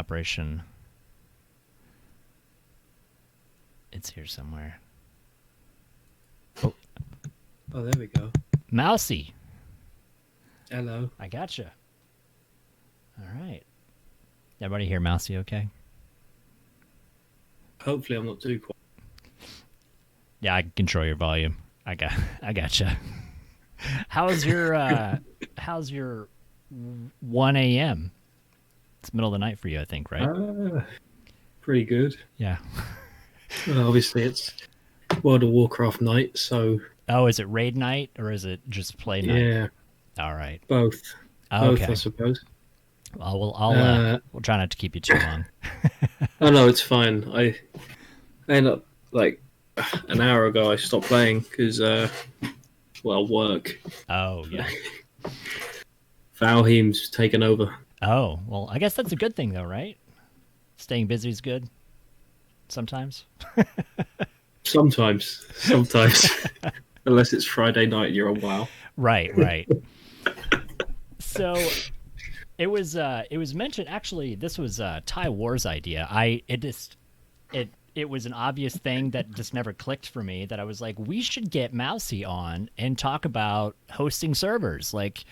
Operation. It's here somewhere. Oh, there we go. Mousy. Hello. I gotcha. All right. Everybody hear Mousy okay? Hopefully I'm not too quiet. Yeah, I can control your volume. I gotcha. How's your 1 a.m.? It's middle of the night for you, I think, right? Pretty good. Yeah. Obviously it's World of Warcraft night, so... Oh, is it raid night or is it just play night? Yeah. All right. Both. Okay. Both, I suppose. Well, we'll try not to keep you too long. Oh, no, it's fine. I ended up, like, an hour ago I stopped playing because, work. Oh, yeah. Valheim's taken over. Oh, well, I guess that's a good thing, though, right? Staying busy is good. Sometimes. Sometimes. Unless it's Friday night and you're on WoW. Right. So it was mentioned. Actually, this was Ty War's idea. It was an obvious thing that just never clicked for me. That I was like, we should get Mousy on and talk about hosting servers. Like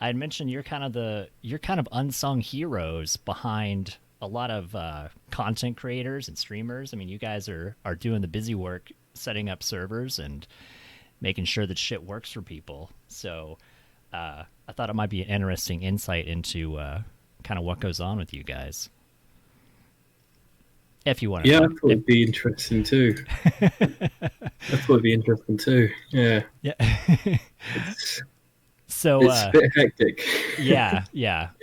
I had mentioned, you're kind of unsung heroes behind a lot of content creators and streamers. I mean, you guys are doing the busy work setting up servers and making sure that shit works for people. So I thought it might be an interesting insight into kind of what goes on with you guys. If you want to. Yeah, I thought it'd be interesting too. Yeah. So it's a bit hectic. yeah.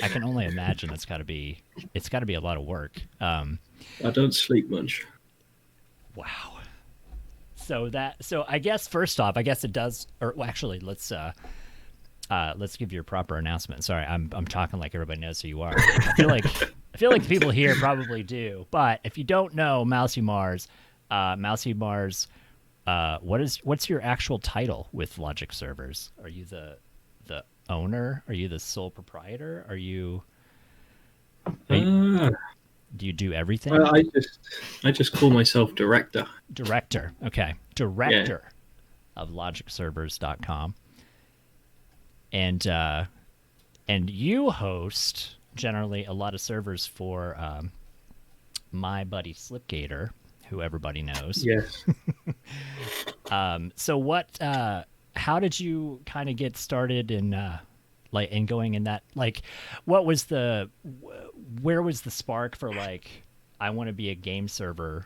I can only imagine it's got to be a lot of work. I don't sleep much. Wow. So I guess first off, it does. Or well, actually, let's give your proper announcement. Sorry, I'm talking like everybody knows who you are. I feel like the people here probably do. But if you don't know Mousy Mars, what's your actual title with Logic Servers? Are you the owner? Are you the sole proprietor? Do you do everything? I just call myself director. Director. Okay. Director of logicservers.com. And you host generally a lot of servers for my buddy Slipgator, who everybody knows. Yes. So how did you kind of get started in going in that, like, where was the spark for, like, I want to be a game server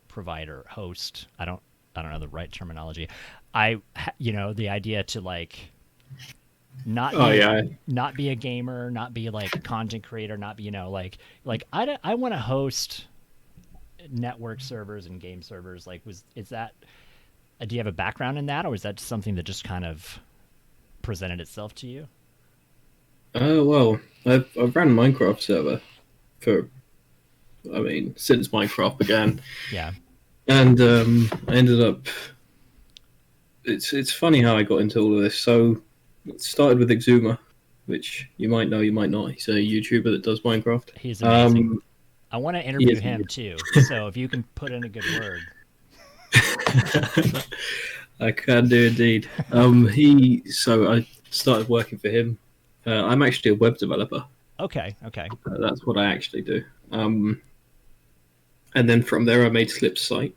provider, host? I don't know the right terminology. The idea to, like, not be a gamer, not be like a content creator, not be, I want to host network servers and game servers. Like, do you have a background in that, or was that just something that just kind of presented itself to you? Well, I've ran a Minecraft server since Minecraft began. Yeah. And I ended up. It's funny how I got into all of this. So it started with Exuma, which you might know, you might not. He's a YouTuber that does Minecraft. He's amazing. I want to interview him too. So if you can put in a good word. I can do indeed. So I started working for him. I'm actually a web developer. Okay. That's what I actually do. And then from there I made Slip's site.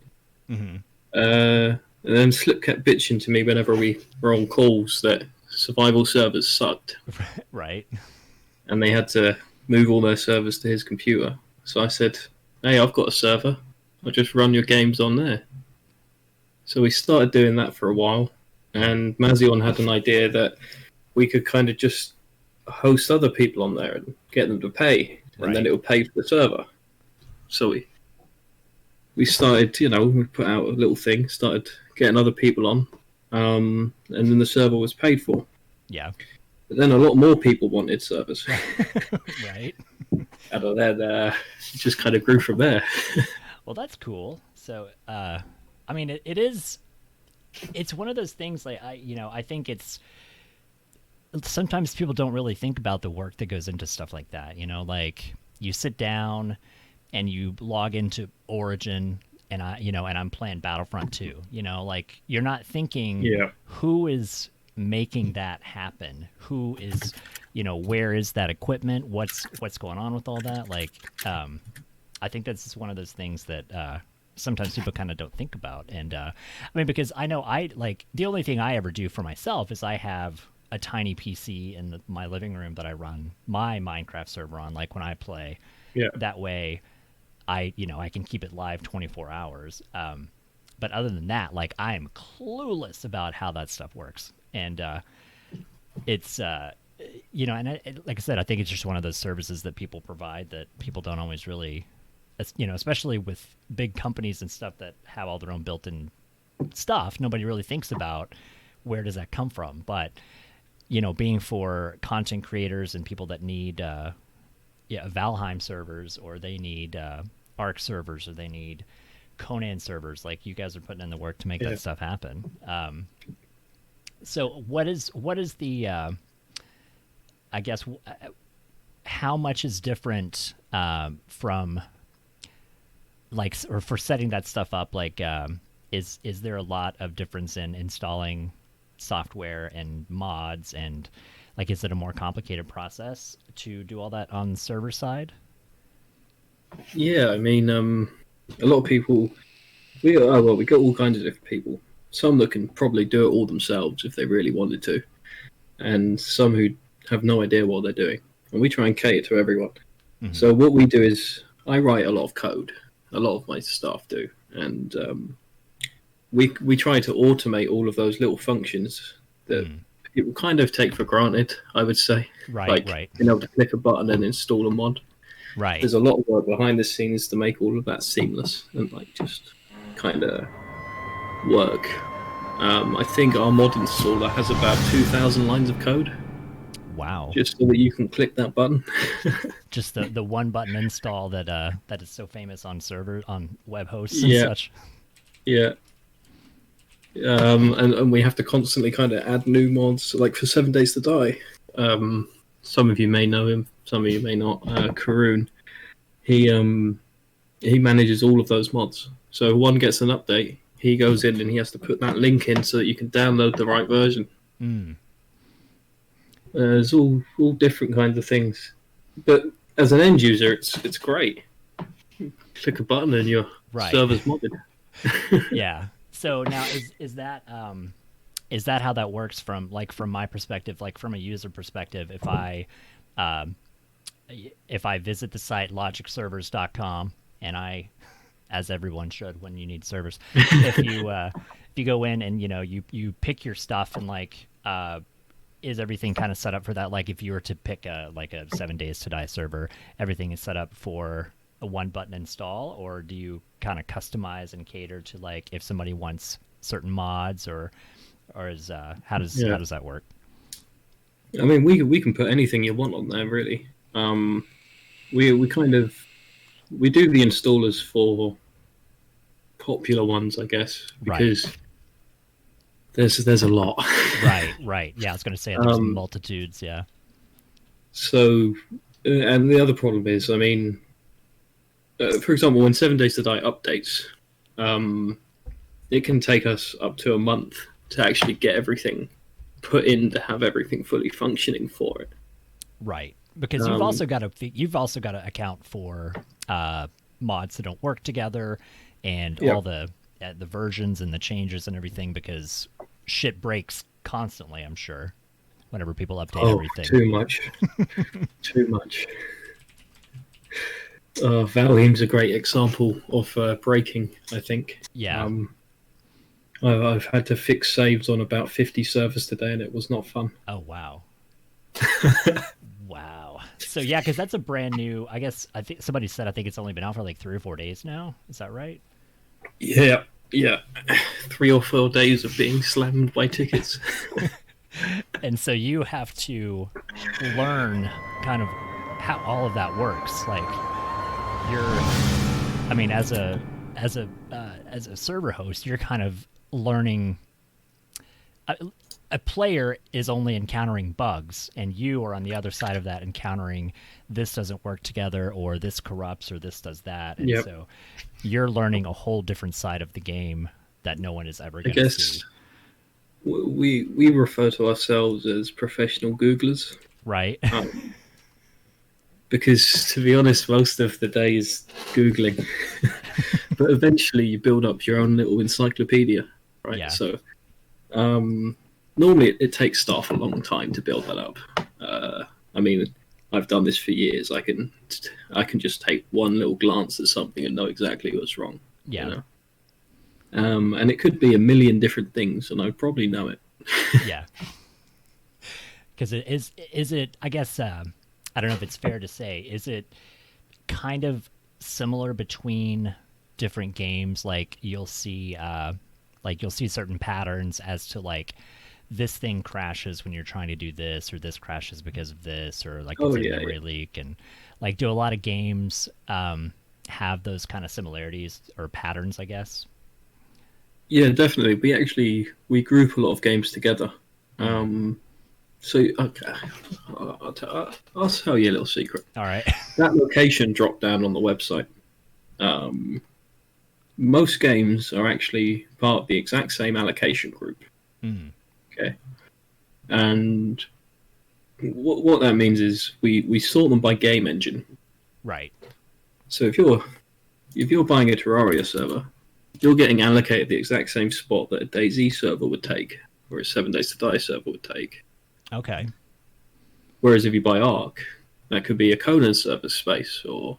Mm-hmm. And then Slip kept bitching to me whenever we were on calls that survival servers sucked. Right. And they had to move all their servers to his computer. So I said, hey, I've got a server. I'll just run your games on there. So we started doing that for a while, and Mazion had an idea that we could kind of just host other people on there and get them to pay, and then it would pay for the server. So we started, we put out a little thing, started getting other people on, and then the server was paid for. Yeah. But then a lot more people wanted servers. Right. And then it just kind of grew from there. Well, that's cool. So, it's one of those things, like, I think sometimes people don't really think about the work that goes into stuff like that, like you sit down and you log into Origin, and I'm playing Battlefront 2. Like, you're not thinking Yeah. who is making that happen, who is, where is that equipment, what's going on with all that. Like, I think that's just one of those things that sometimes people kind of don't think about. And I mean, because I know the only thing I ever do for myself is I have a tiny PC in my living room that I run my Minecraft server on. Like, when I play, that way I can keep it live 24 hours. But other than that, like, I am clueless about how that stuff works. And it's like I said, I think it's just one of those services that people provide that people don't always really, especially with big companies and stuff that have all their own built-in stuff, nobody really thinks about where does that come from. But being for content creators and people that need Valheim servers, or they need Arc servers, or they need Conan servers, like you guys are putting in the work to make that stuff happen. So what is the I guess how much is different from, like, or for setting that stuff up? Like, is there a lot of difference in installing software and mods, and, like, is it a more complicated process to do all that on the server side? Yeah, I mean, a lot of people, we got all kinds of different people. Some that can probably do it all themselves if they really wanted to, and some who have no idea what they're doing. And we try and cater to everyone. Mm-hmm. So what we do is, I write a lot of code. A lot of my staff do, and we try to automate all of those little functions that people kind of take for granted, I would say. Right. Being able to click a button and install a mod. Right. There's a lot of work behind the scenes to make all of that seamless and, like, just kind of work. I think our mod installer has about 2,000 lines of code. Wow. Just so that you can click that button. Just the one button install that is so famous on servers, on web hosts and such. Yeah. And we have to constantly kind of add new mods. Like for 7 Days to Die, some of you may know him, some of you may not. Karun, he manages all of those mods. So if one gets an update, he goes in and he has to put that link in so that you can download the right version. There's all different kinds of things, but as an end user, it's great. Click a button and your server's modded. Yeah. So now is that how that works from my perspective, like from a user perspective? If I visit the site logicservers.com, and I, as everyone should when you need servers, if you go in and you pick your stuff, and like is everything kind of set up for that? Like if you were to pick a 7 Days to Die server, everything is set up for a one button install, or do you kind of customize and cater to, like, if somebody wants certain mods, or is how does that work? I mean, we can put anything you want on there, really. We do the installers for popular ones, I guess, because there's a lot. Right. Yeah, I was going to say there's multitudes. Yeah. So, and the other problem is, I mean, for example, when 7 Days to Die updates, it can take us up to a month to actually get everything put in to have everything fully functioning for it. Right, because you've also got to account for mods that don't work together, and all the versions and the changes and everything, because shit breaks constantly, I'm sure, whenever people update everything. Too much. Too much. Valheim's a great example of breaking, I think. Yeah. I've had to fix saves on about 50 servers today, and it was not fun. Oh, wow. Wow. So, yeah, because that's a brand new, I think somebody said, I think it's only been out for like 3 or 4 days now. Is that right? Yeah. 3 or 4 days of being slammed by tickets. And so you have to learn kind of how all of that works. Like, as a server host, you're kind of learning a player is only encountering bugs, and you are on the other side of that encountering this doesn't work together, or this corrupts, or this does that, and Yep. so you're learning a whole different side of the game that no one is ever I going to see. guess we refer to ourselves as professional Googlers. Right. Because, to be honest, most of the day is Googling. But eventually you build up your own little encyclopedia, right? Yeah. So normally it takes staff a long time to build that up. I mean, I've done this for years. I can just take one little glance at something and know exactly what's wrong. Yeah. You know? And it could be a million different things, and I'd probably know it. Yeah. Because is it, I guess, I don't know if it's fair to say, is it kind of similar between different games? Like you'll see certain patterns as to like this thing crashes when you're trying to do this, or this crashes because of this, or like it's a memory leak, and like do a lot of games have those kind of similarities or patterns, I guess? Yeah, definitely. We group a lot of games together. So okay, I'll tell you a little secret. All right. That location drop down on the website. Most games are actually part of the exact same allocation group. Okay, and what that means is we sort them by game engine. Right. So if you're buying a Terraria server, you're getting allocated the exact same spot that a DayZ server would take, or a 7 Days to Die server would take. Okay. Whereas if you buy Ark, that could be a Conan server space, or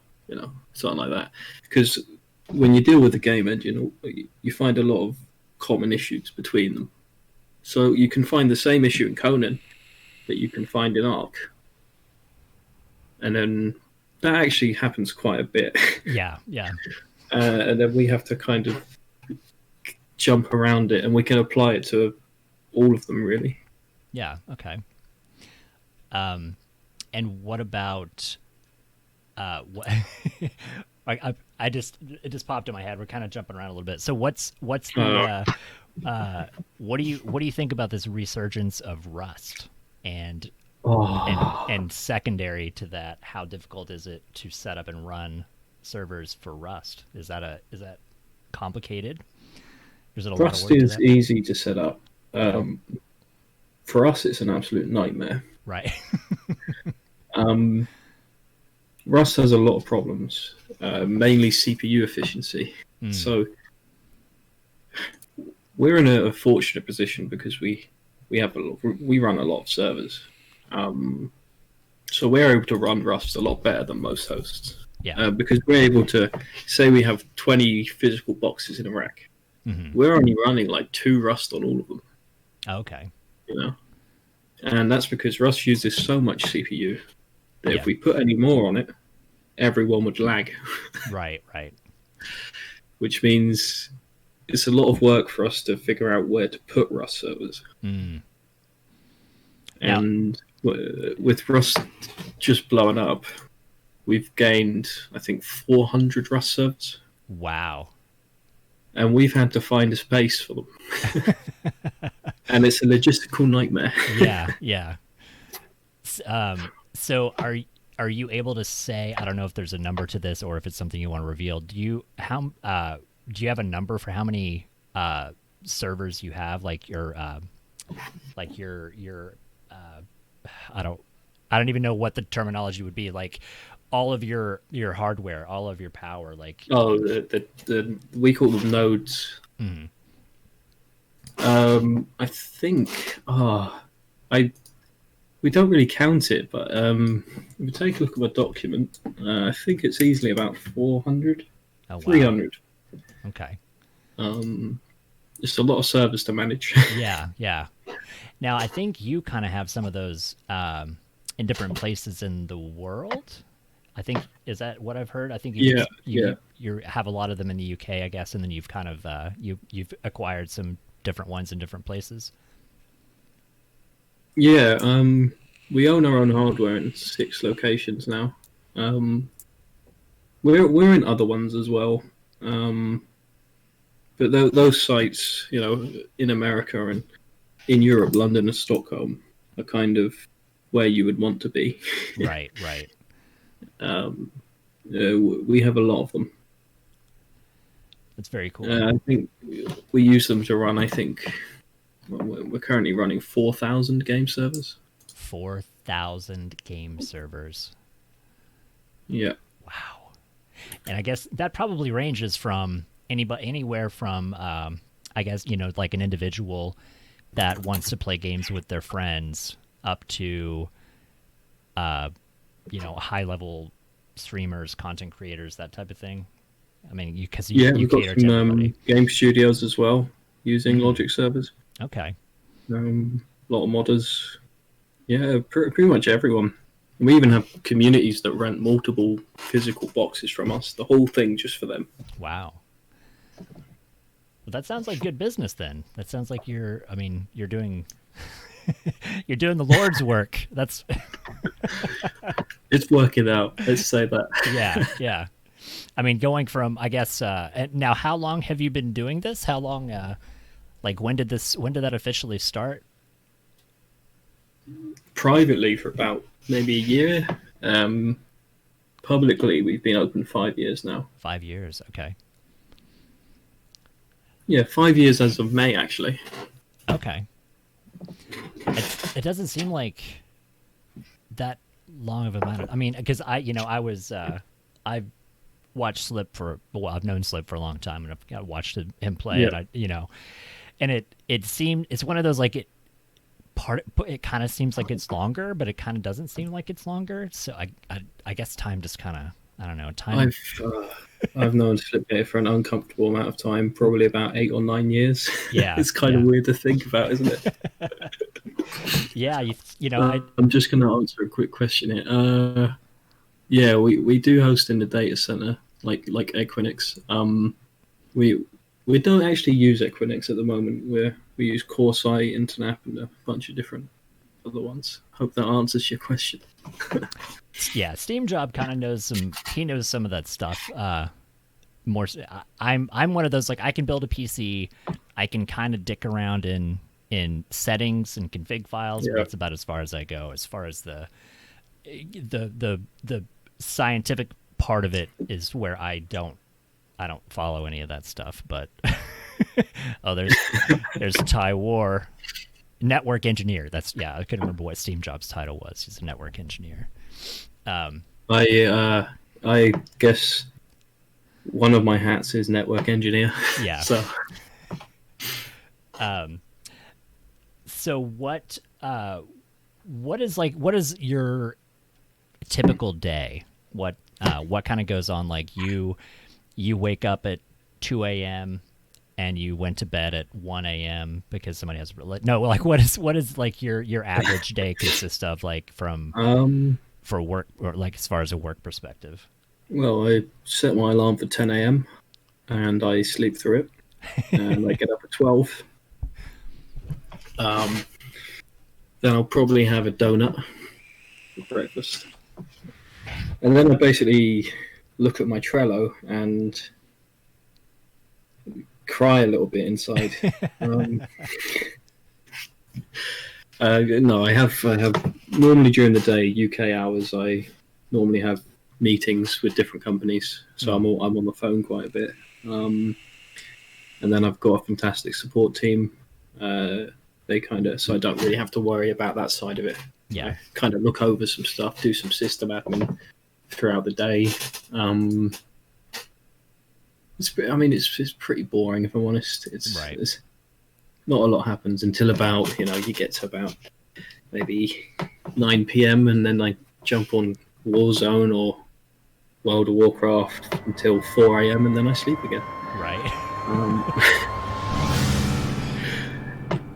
something like that. Because when you deal with the game engine, you find a lot of common issues between them. So you can find the same issue in Conan that you can find in Ark, and then that actually happens quite a bit. Yeah. And then we have to kind of jump around it, and we can apply it to all of them, really. Yeah. Okay. And what about what? It just popped in my head. We're kind of jumping around a little bit. So what's the what do you think about this resurgence of Rust? And secondary to that, how difficult is it to set up and run servers for Rust? Is that complicated? Is it a lot of Rust work to is that? easy to set up. For us, it's an absolute nightmare. Right. Rust has a lot of problems, mainly CPU efficiency. So we're in a fortunate position because we run a lot of servers. So we're able to run Rust a lot better than most hosts. Yeah. Because we're able to say we have 20 physical boxes in a rack. We're only running like 2 Rust on all of them. Okay. And that's because Rust uses so much CPU that if we put any more on it, everyone would lag. Right. Which means it's a lot of work for us to figure out where to put Rust servers. And with Rust just blowing up, we've gained, I think, 400 Rust servers. Wow. And we've had to find a space for them. And it's a logistical nightmare. Yeah. So are you able to say, I don't know if there's a number to this or if it's something you want to reveal, do you have a number for how many servers you have, like your I don't even know what the terminology would be, like all of your hardware, all of your power, like the we call them nodes. I think we don't really count it, but if we take a look at my document, I think it's easily about 400, 300. Okay. Just a lot of servers to manage. Yeah. Now I think you kind of have some of those in different places in the world. I think, is that what I've heard? I think you have a lot of them in the UK, I guess, and then you've kind of you've acquired some different ones in different places. Yeah, we own our own hardware in 6 locations now. We're in other ones as well, but those sites, in America and in Europe, London and Stockholm are kind of where you would want to be. Right. We have a lot of them. That's very cool. I think we use them to run. I think we're currently running 4,000 game servers. 4,000 game servers. Yeah. Wow. And I guess that probably ranges from anywhere from, I guess, like an individual that wants to play games with their friends up to, high-level streamers, content creators, that type of thing. I mean, because you we've got cater to everybody. Game studios as well using Logic servers. Okay. A lot of modders. Yeah, pretty much everyone. We even have communities that rent multiple physical boxes from us. The whole thing just for them. Wow. Well, that sounds like good business then. That sounds like you're doing you're doing the Lord's work. That's It's working out. Let's say that. Yeah. I mean, going from, I guess, now, how long have you been doing this? How long, when did that officially start? Privately for about maybe a year. Publicly, we've been open 5 years now. 5 years, okay. Yeah, 5 years as of May, actually. Okay. It doesn't seem like that long of a matter. I mean, because I've watched Slip I've known Slip for a long time, and I've watched him play, Yeah. and it seemed, it's one of those, like, it kind of seems like it's longer, but it kind of doesn't seem like it's longer. So I guess time just kind of, I don't know, time. I've known Slipgate for an uncomfortable amount of time, probably about 8 or 9 years. Yeah, It's kind of weird to think about, isn't it? Yeah, I'm just going to answer a quick question here. Yeah, we do host in the data center, like Equinix. We don't actually use Equinix at the moment. We use CoreSite, Internap, and a bunch of different other ones. Hope that answers your question. Yeah, Steam Job kind of knows some of that stuff. More, I'm one of those, like, I can build a PC, I can kind of dick around in settings and config files, but that's about as far as I go. As far as the scientific part of it is where I don't follow any of that stuff. But there's Ty War, network engineer. I couldn't remember what Steam Job's title was. He's a network engineer. I guess one of my hats is network engineer. Yeah. So. So what is your typical day? What kind of goes on? Like, you wake up at 2 a.m. and you went to bed at 1 a.m. because somebody has like, what is like your average day consist of, like, from for work, or like as far as a work perspective? Well, I set my alarm for 10 a.m. and I sleep through it, and I get up at 12. Then I'll probably have a donut for breakfast. And then I basically look at my Trello and cry a little bit inside. No, I have normally during the day, UK hours, I normally have meetings with different companies. So I'm on the phone quite a bit. And then I've got a fantastic support team. So I don't really have to worry about that side of it. Yeah. I kind of look over some stuff, do some system admin throughout the day. It's pretty boring, if I'm honest. It's not a lot happens until about, you get to about maybe 9 p.m. and then I jump on Warzone or World of Warcraft until 4 a.m. and then I sleep again. Right.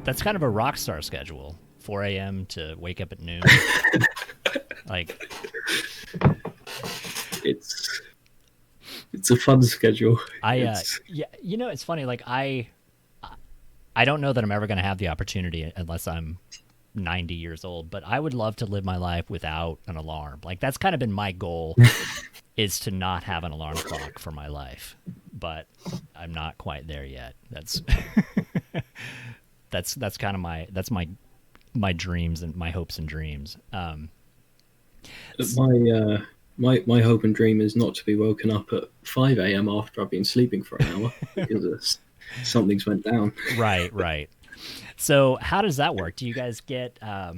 That's kind of a rock star schedule. 4 a.m. to wake up at noon. Like, it's a fun schedule. It's funny. Like, I don't know that I'm ever going to have the opportunity unless I'm 90 years old, but I would love to live my life without an alarm. Like, that's kind of been my goal, is to not have an alarm clock for my life. But I'm not quite there yet. That's That's kind of my dreams and my hopes and dreams. My hope and dream is not to be woken up at 5 a.m. after I've been sleeping for an hour because something's went down. Right. So how does that work? Do you guys get a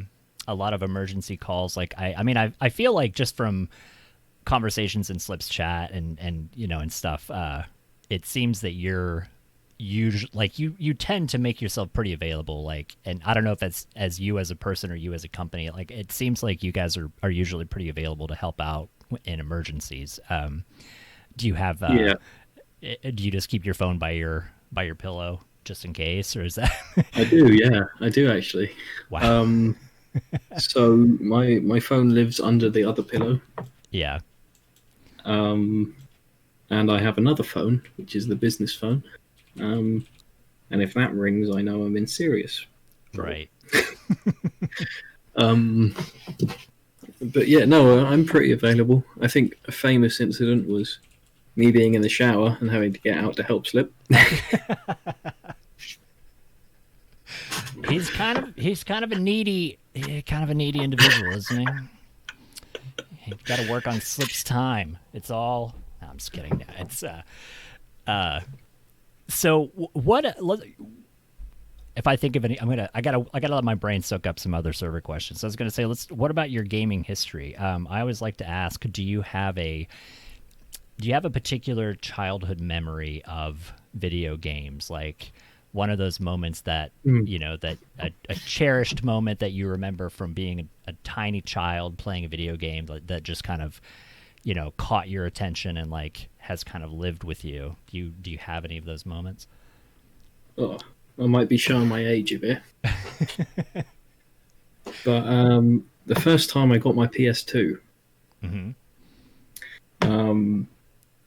lot of emergency calls? Like I feel like just from conversations in Slip's chat and and stuff, it seems that you're usually like you tend to make yourself pretty available. Like, and I don't know if that's as you as a person or you as a company. Like, it seems like you guys are usually pretty available to help out in emergencies. Do you have? Yeah. Do you just keep your phone by your pillow just in case, or is that? I do. Yeah, I do actually. Wow. So my phone lives under the other pillow. Yeah. And I have another phone, which is the business phone. And if that rings, I know I'm in serious trouble. Right. But yeah, no, I'm pretty available. I think a famous incident was me being in the shower and having to get out to help Slip. He's kind of a needy individual, isn't he? He's got to work on Slip's time. It's all. No, I'm just kidding. It's So what? If I think of any, I gotta let my brain soak up some other server questions. So I was gonna say, what about your gaming history? I always like to ask, do you have a particular childhood memory of video games, like one of those moments that that a cherished moment that you remember from being a tiny child playing a video game that just kind of caught your attention and like has kind of lived with you? Do you have any of those moments? Oh, I might be showing my age a bit. But the first time I got my PS2,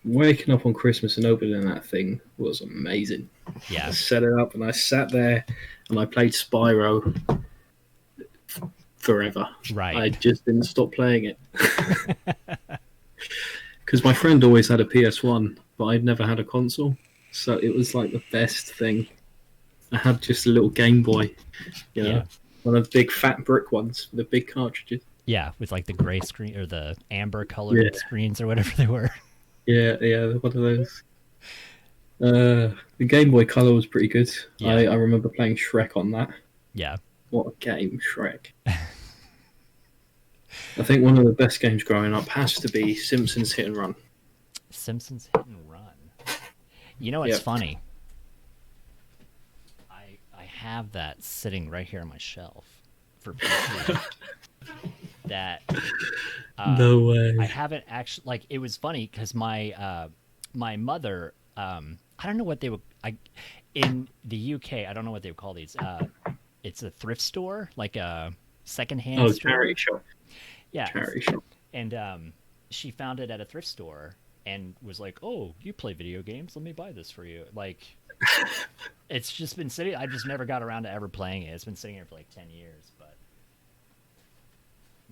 waking up on Christmas and opening that thing was amazing. Yeah. I set it up and I sat there and I played Spyro forever. Right. I just didn't stop playing it. Because my friend always had a PS1, but I'd never had a console. So it was like the best thing. I had just a little Game Boy, one of the big fat brick ones with the big cartridges. Yeah, with like the gray screen or the amber colored screens or whatever they were. Yeah, one of those. The Game Boy Color was pretty good. Yeah. I remember playing Shrek on that. Yeah. What a game, Shrek. I think one of the best games growing up has to be Simpsons Hit and Run. Simpsons Hit and Run. It's funny. I have that sitting right here on my shelf for PC. That no way. I haven't actually it was funny because my mother I don't know what they would in the UK, I don't know what they would call these. It's a thrift store, like a secondhand store. Charity shop. Yeah. Charity shop. And she found it at a thrift store and was like, "Oh, you play video games? Let me buy this for you." Like, it's just been sitting. I just never got around to ever playing it. It's been sitting here for like 10 years, but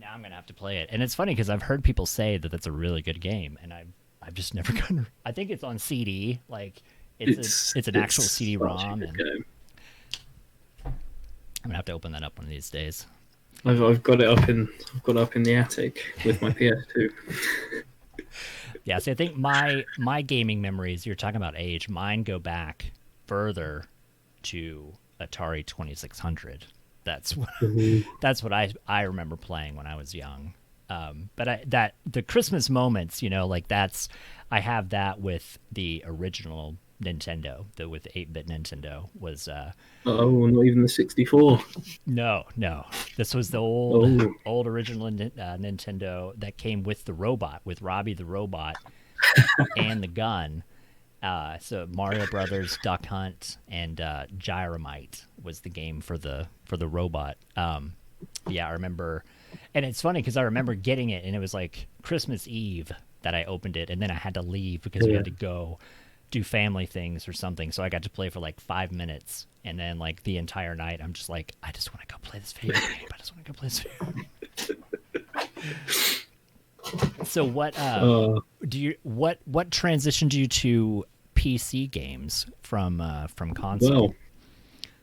now I'm gonna have to play it. And it's funny because I've heard people say that that's a really good game, and I've just never gotten. I think it's on CD. Like, it's an actual CD-ROM. And I'm gonna have to open that up one of these days. I've got it up in the attic with my PS2. Yeah, so I think my gaming memories, you're talking about age, mine go back further to Atari 2600. That's what I remember playing when I was young. But the Christmas moments, I have that with the original Nintendo, with the 8-bit Nintendo was. Not even the 64. No, this was the old original Nintendo that came with the robot, with Robbie the robot, and the gun. So Mario Brothers, Duck Hunt, and Gyromite was the game for the robot. Yeah, I remember, and it's funny because I remember getting it, and it was like Christmas Eve that I opened it, and then I had to leave because we had to go do family things or something. So I got to play for like 5 minutes, and then like the entire night, I'm just like, I just want to go play this video game. I just want to go play this video game. So what what transitioned you to PC games from console? Well,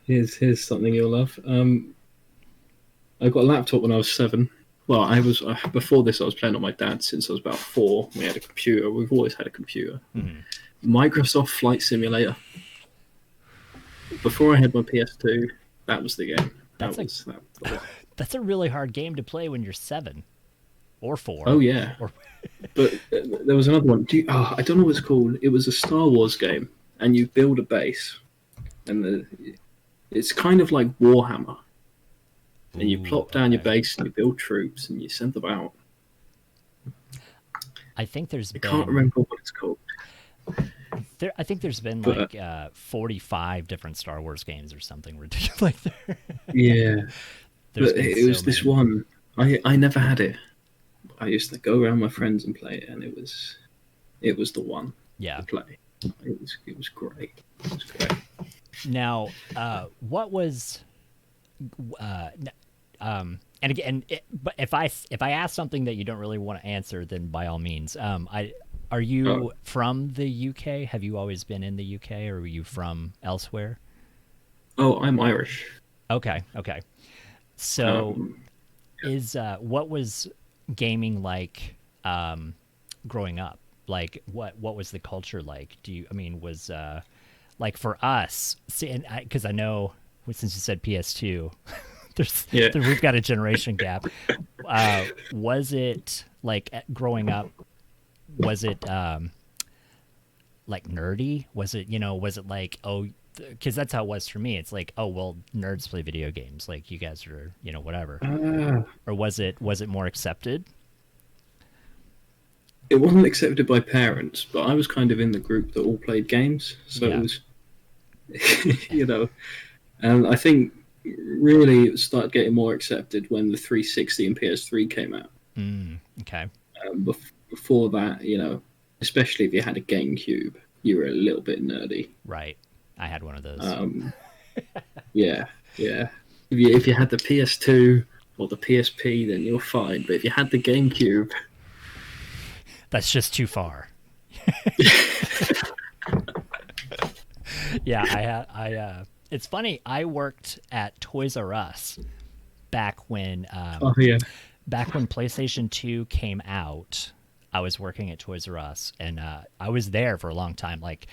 Here's something you'll love. I got a laptop when I was 7. Well, I was before this. I was playing on my dad's since I was about 4. We had a computer. We've always had a computer. Microsoft Flight Simulator. Before I had my PS2, that was the game. That's a really hard game to play when you're 7 or 4. Oh yeah. But there was another one. I don't know what it's called. It was a Star Wars game, and you build a base, and it's kind of like Warhammer. And you plop down your base, and you build troops, and you send them out. I think I can't remember what it's called. I think there's been like 45 different Star Wars games or something ridiculous like that. Yeah. But it was this one. I never had it. I used to go around my friends and play it, and it was the one to play. It was great. It was great. Now, what was and again, but if I ask something that you don't really want to answer, then by all means. Are you from the UK? Have you always been in the UK, or were you from elsewhere? Oh, I'm Irish. Okay. So, what was gaming like growing up? Like, what was the culture like? Was like for us? See, because I know since you said PS2, we've got a generation gap. Was it like growing up? Was it like nerdy? Was it like, because that's how it was for me. It's like, oh well, nerds play video games. Like you guys are, whatever. Or was it more accepted? It wasn't accepted by parents, but I was kind of in the group that all played games, so it was, and I think really it started getting more accepted when the 360 and PS3 came out. Okay. Before that, especially if you had a GameCube, you were a little bit nerdy. Right. I had one of those. Yeah. If you had the PS2 or the PSP, then you're fine. But if you had the GameCube, that's just too far. Yeah, it's funny. I worked at Toys R Us back when back when PlayStation 2 came out. I was working at Toys R Us, and I was there for a long time. Like,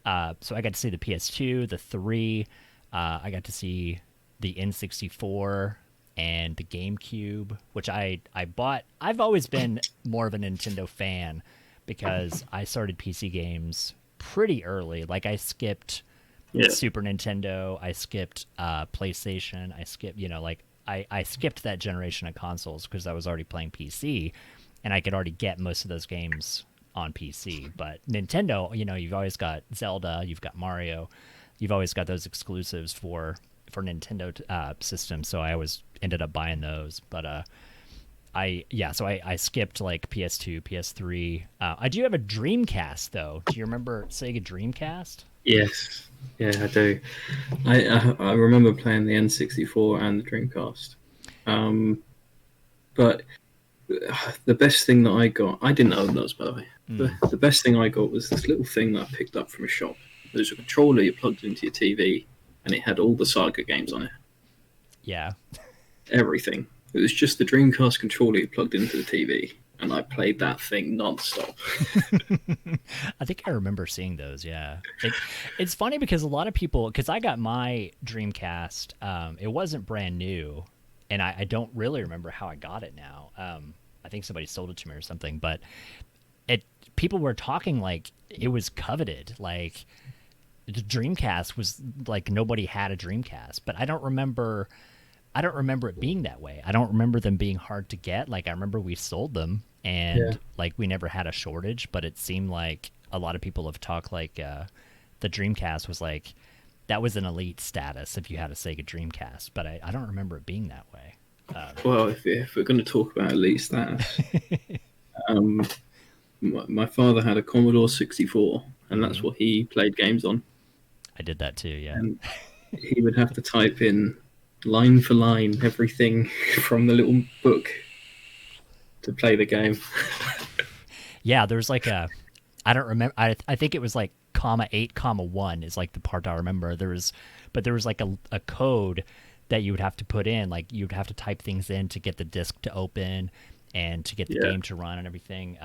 so I got to see the PS2, the 3. I got to see the N64 and the GameCube, which I bought. I've always been more of a Nintendo fan because I started PC games pretty early. Like, I skipped Super Nintendo, I skipped PlayStation, I skipped, I skipped that generation of consoles because I was already playing PC. And I could already get most of those games on PC. But Nintendo, you've always got Zelda, you've got Mario, you've always got those exclusives for Nintendo systems. So I always ended up buying those. But I skipped like PS2, PS3. I do have a Dreamcast though. Do you remember Sega Dreamcast? Yes, yeah, I do. I remember playing the N64 and the Dreamcast. But the best thing that I got, I didn't own those, by the way. The best thing I got was this little thing that I picked up from a shop. It was a controller you plugged into your TV, and it had all the Saga games on it. Yeah. Everything. It was just the Dreamcast controller you plugged into the TV, and I played that thing non-stop. I think I remember seeing those, yeah. It's funny because a lot of people, because I got my Dreamcast, it wasn't brand new, and I don't really remember how I got it now. I think somebody sold it to me or something, but people were talking like it was coveted. Like the Dreamcast was like nobody had a Dreamcast, but I don't remember it being that way. I don't remember them being hard to get. Like I remember we sold them and like we never had a shortage, but it seemed like a lot of people have talked like the Dreamcast was like that was an elite status if you had a Sega Dreamcast, but I don't remember it being that way. Well, if we're going to talk about elite status, my father had a Commodore 64, and that's what he played games on. I did that too, yeah. And he would have to type in line for line everything from the little book to play the game. Yeah, there's like I don't remember. I think it was like comma 8 comma 1 is like the part I remember. There was like a code that you would have to put in, like you'd have to type things in to get the disk to open and to get the game to run and everything.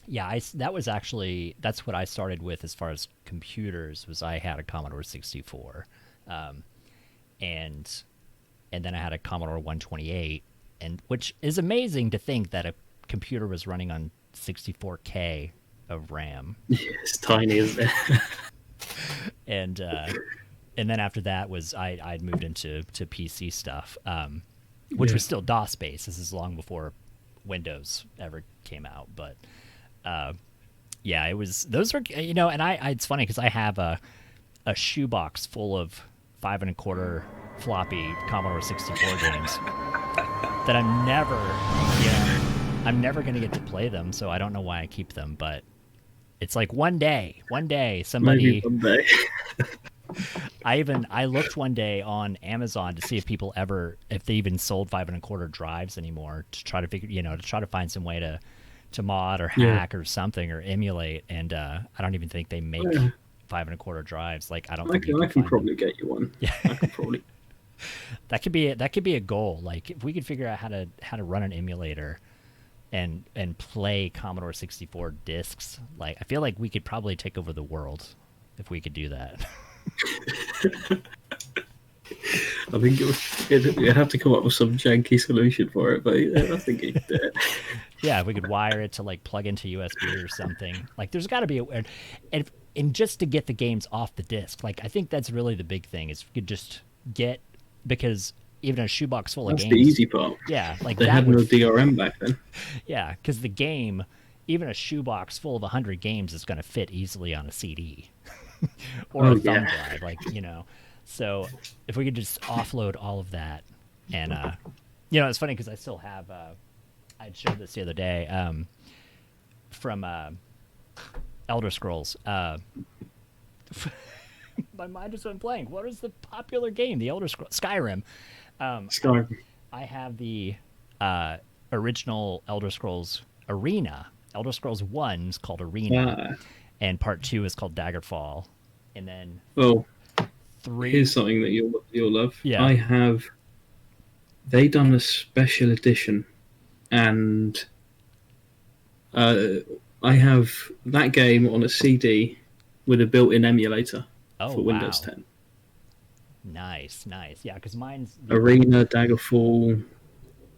That's what I started with as far as computers. Was I had a Commodore 64, and then I had a Commodore 128, and which is amazing to think that a computer was running on 64K of RAM. Yeah, it's tiny, isn't it? And then after that was I'd moved into PC stuff, which was still DOS based. This is long before Windows ever came out, but it was, those were, and I it's funny because I have a shoebox full of 5 1/4 floppy Commodore 64 games that I'm never going to get to play them, so I don't know why I keep them, but it's like one day somebody. Maybe one day. I looked one day on Amazon to see if they even sold 5 1/4 drives anymore, to try to figure, to try to find some way to mod or hack or something or emulate, and I don't even think they make 5 1/4 drives. Like I can probably get you one. Yeah, I can probably. That could be a goal. Like if we could figure out how to run an emulator and play Commodore 64 discs, like I feel like we could probably take over the world if we could do that. I think you'd have to come up with some janky solution for it, but I think you could do it. Yeah, if we could wire it to like plug into USB or something. Like there's got to be and just to get the games off the disc. Like I think that's really the big thing, is we could just get, because even a shoebox full of games. That's the easy part. Yeah, like they had no DRM back then. Yeah, because the game, even a shoebox full of 100 games is going to fit easily on a CD or a thumb drive, like So if we could just offload all of that, and it's funny because I still have. I showed this the other day from Elder Scrolls. My mind just went blank. What is the popular game? The Elder Scrolls, Skyrim. Skyrim. I have the original Elder Scrolls Arena. Elder Scrolls 1 is called Arena, and Part 2 is called Daggerfall, and then 3. Here's something that you'll love. Yeah. I have. They done a special edition, and I have that game on a CD with a built-in emulator for Windows 10. Nice. Yeah, because mine's Arena, Daggerfall,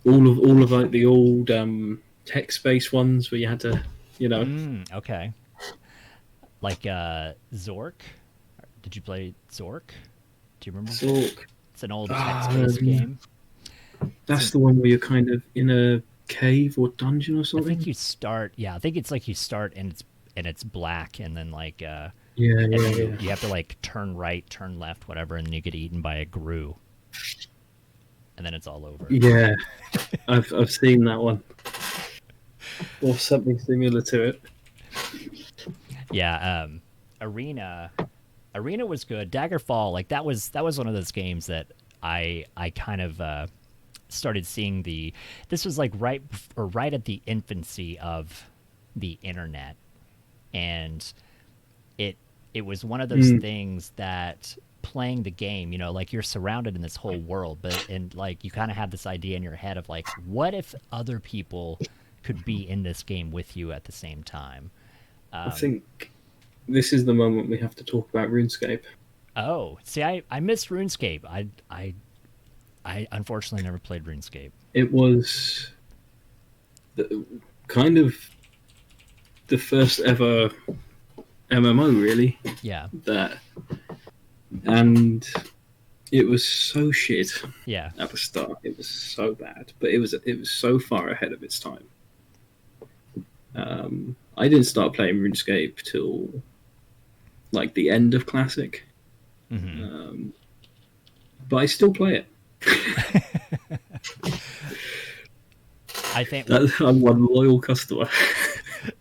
all of like the old text-based ones where you had to, okay. Like Zork. Did you play Zork? Do you remember Zork? It's an old text-based game. That's the one where you're kind of in a cave or dungeon or something. I think you start. Yeah, I think it's like you start and it's black, and then like you have to like turn right, turn left, whatever, and then you get eaten by a grue, and then it's all over. Yeah, I've seen that one, or something similar to it. Yeah, Arena was good. Daggerfall, like that was one of those games that I kind of started seeing this was like right at the infancy of the internet, and it was one of those things that playing the game, like you're surrounded in this whole world, and like you kind of have this idea in your head of like, what if other people could be in this game with you at the same time? I think this is the moment we have to talk about RuneScape. Oh, see, I missed RuneScape. I unfortunately never played RuneScape. It was kind of the first ever MMO, really. Yeah. And it was so shit. Yeah. At the start, it was so bad, but it was so far ahead of its time. I didn't start playing RuneScape till like the end of Classic, but I still play it. I think I'm one loyal customer.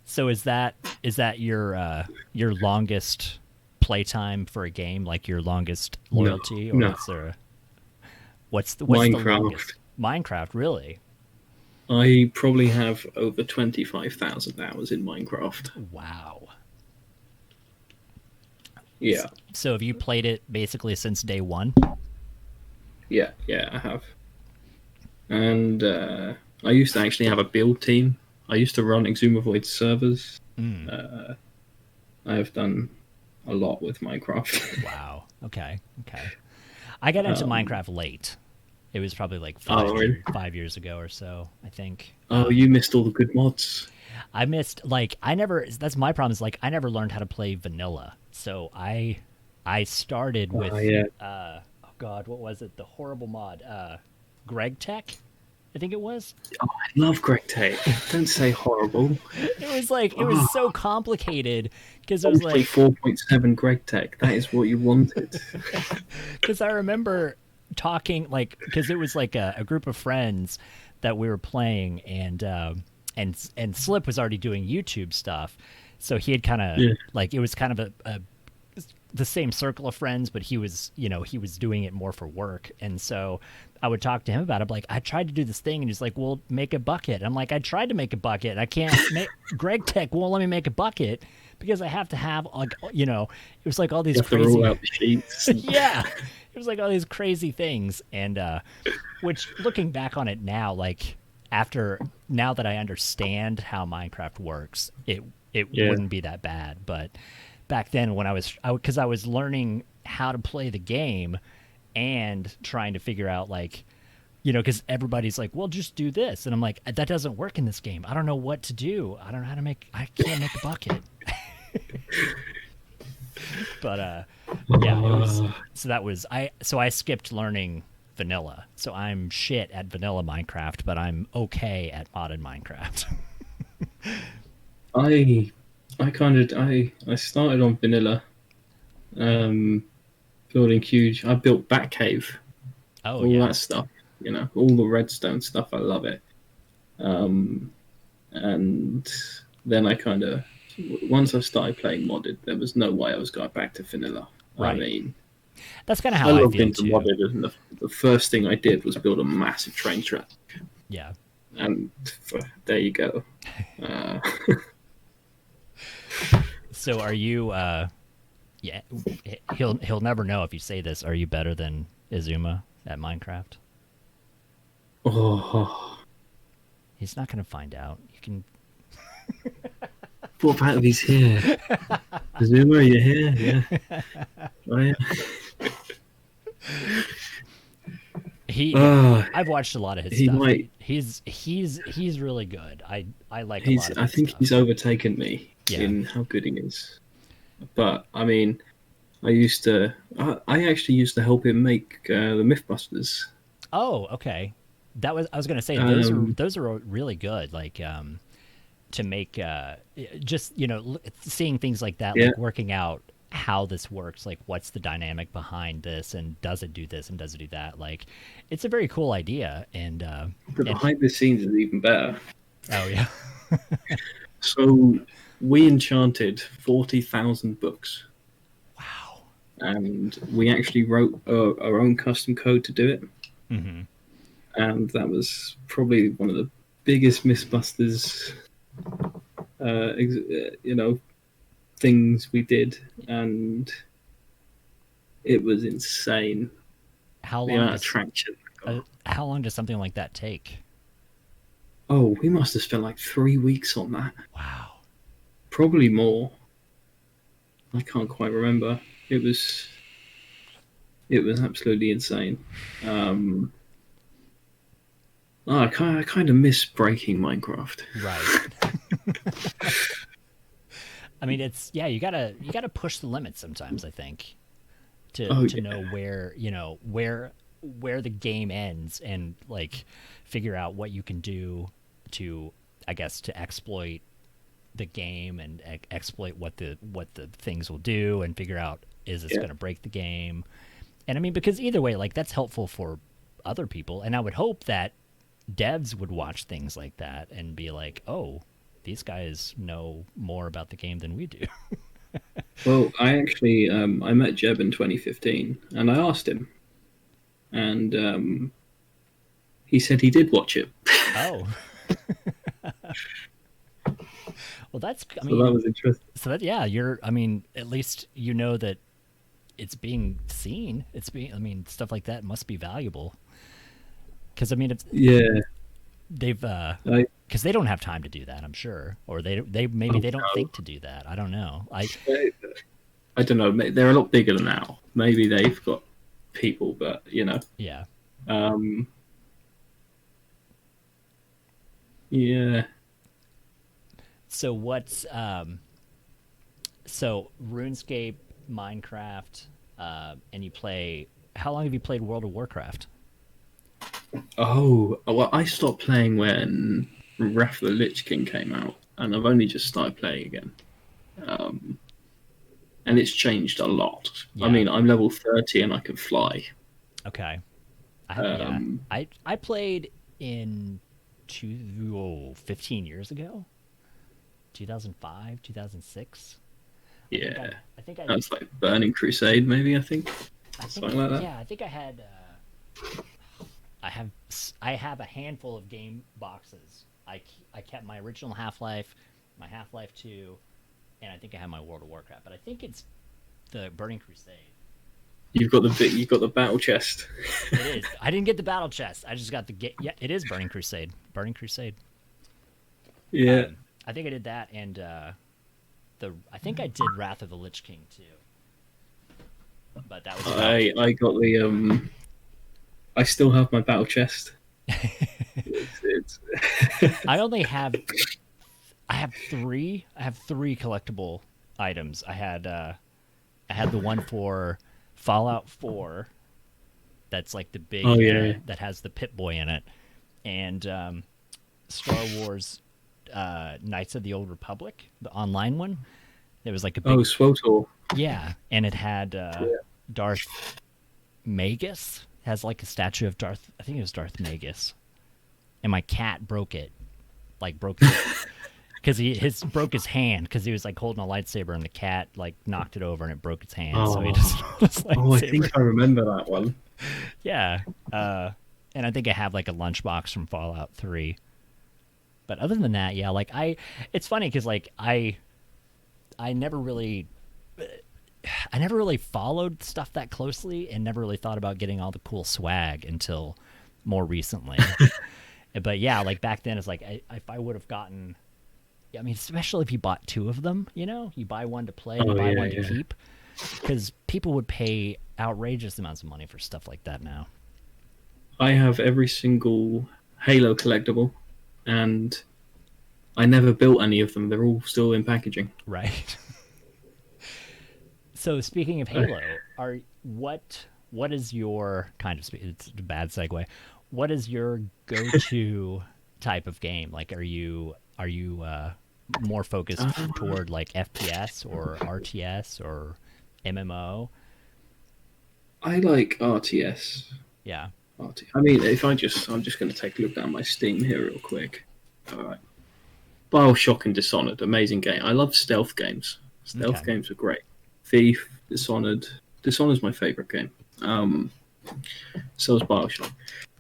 So is that your longest playtime for a game, like your longest loyalty, or no. what's the Minecraft. The longest? Minecraft, really? I probably have over 25,000 hours in Minecraft. Wow. Yeah, So have you played it basically since day one? yeah, I have. And I used to actually have a build team. I used to run Exuma Void servers. Mm. I have done a lot with Minecraft. Wow. Okay. Okay. I got into Minecraft late. It was probably like Oh, really? 5 years ago or so, I think. Oh, you missed all the good mods. I missed like I never. That's my problem. Is like I never learned how to play vanilla. So I started with Oh, yeah. oh god, what was it? The horrible mod, Greg Tech, I think it was. Oh, I love Greg Tate. Don't say horrible. It was like it was Oh, so complicated because it was play like 4.7 Greg Tech. That is what you wanted. because I remember talking like because it was like a group of friends that we were playing and Slip was already doing YouTube stuff, so he had kind of Yeah. like it was kind of a the same circle of friends, but he was he was doing it more for work, and so I would talk to him about it. Like I tried to do this thing, and he's like, "Well, make a bucket." I'm like, "I tried to make a bucket. I can't make." Greg Tech won't let me make a bucket because I have to have like it was like all these You have to crazy rule out the sheets. yeah, it was like all these crazy things, and which looking back on it now, like after now that I understand how Minecraft works, it Yeah. wouldn't be that bad. But back then, when because I was learning how to play the game and trying to figure out like because everybody's like, well, just do this, and I'm like, that doesn't work in this game. I don't know what to do. I don't know how to make. I can't make a bucket. But yeah, it was so that was I skipped learning vanilla. So I'm shit at vanilla Minecraft, but I'm okay at modded Minecraft. I started on vanilla, building huge. I built Batcave, Oh all yeah. that stuff. All the redstone stuff. I love it. And then I kind of, once I started playing modded, there was no way I was going back to vanilla. I Right. mean, That's kind of I how I logged feel into too. modded, and the first thing I did was build a massive train track. Yeah. And there you go. So are you yeah, he'll never know if you say this. Are you better than Izuma at Minecraft? Oh, He's not going to find out. You can what about if he's here? Zuma, are you here? Yeah. Oh, yeah. I've watched a lot of his he stuff. might. He's really good. I like a lot of I his think stuff. he's overtaken me Yeah. in how good he is. But I mean, I actually used to help him make the Mythbusters. Oh, okay. I was gonna say Um, those are really good. Like to make just seeing things like that, Yeah. like working out how this works, like what's the dynamic behind this, and does it do this and does it do that? Like it's a very cool idea. The behind the scenes is even better. Oh yeah, So we enchanted 40,000 books, wow. and we actually wrote our own custom code to do it. Hmm. And that was probably one of the biggest Mythbusters, things we did, and it was insane. How The long amount of does traction. how long does something like that take? Oh, we must have spent like 3 weeks on that. Wow. Probably more. I can't quite remember. It was absolutely insane. I kind of miss breaking Minecraft. Right. I mean, it's you gotta push the limits sometimes. I think to Yeah. know where where the game ends and like figure out what you can do to I guess to exploit the game and exploit what the things will do and figure out is this Yeah. going to break the game. And I mean, because either way, like that's helpful for other people, and I would hope that devs would watch things like that and be like, oh, these guys know more about the game than we do. Well, I actually I met Jeb in 2015, and I asked him, and he said he did watch it. Oh. Well, that's I So mean, that was interesting. so that yeah, you're I mean, at least you know that it's being seen. I mean, stuff like that must be valuable. Because I mean, it's Yeah, they've I, because they don't have time to do that. I'm sure, or they maybe oh, they don't no. think to do that. I don't know. I don't know. They're a lot bigger than now. Maybe they've got people, but Yeah. um, yeah. So what's so RuneScape, Minecraft, and you play. How long have you played World of Warcraft? Oh, well, I stopped playing when Wrath of the Lich King came out, and I've only just started playing again. Um, and it's changed a lot. I Yeah. mean, I'm level 30 and I can fly. Okay. Yeah. Um, I played in 15 years ago, 2005, 2006. I think yeah, I think I that's like Burning Crusade, maybe, I think. I think Something like that. yeah, I think I had I have I have a handful of game boxes. I kept my original Half-Life, my Half-Life 2, and I think I have my World of Warcraft, but I think it's the Burning Crusade. You've got the battle chest. It is. I didn't get the battle chest. I just got the yeah, it is Burning Crusade. Burning Crusade. Yeah, I think I did that and I think I did Wrath of the Lich King too. But that was about I got the I still have my battle chest. It's I only have I have three collectible items. I had the one for Fallout 4 that's like the big oh yeah. that has the Pit Boy in it, and Star Wars Knights of the Old Republic, the online one. There was like a Oh, big Swotor. yeah, and it had Yeah. Darth Magus has like a statue of Darth. I think it was Darth Magus, and my cat broke it, like broke because he broke his hand because he was like holding a lightsaber and the cat like knocked it over and it broke its hand, so he Oh, just his oh, I lightsaber. think I remember that one. Yeah, and I think I have like a lunchbox from Fallout 3. But other than that, yeah, like it's funny because like I never really I never really followed stuff that closely and never really thought about getting all the cool swag until more recently. But yeah, like back then, it's like if I would have gotten, I mean, especially if you bought two of them, you buy one to play and you Oh buy yeah, one to yeah. keep, because people would pay outrageous amounts of money for stuff like that now. I have every single Halo collectible, and I never built any of them. They're all still in packaging. Right. So speaking of Halo, are what is your kind of it's a bad segue. What is your go-to type of game? Like, are you more focused Uh, toward like FPS or RTS or MMO? I like RTS. Yeah. I mean, I'm just going to take a look down my Steam here real quick. All right. Bioshock and Dishonored, amazing game. I love stealth games. Okay. Stealth games are great. Thief, Dishonored. Dishonored's my favorite game. So is Bioshock.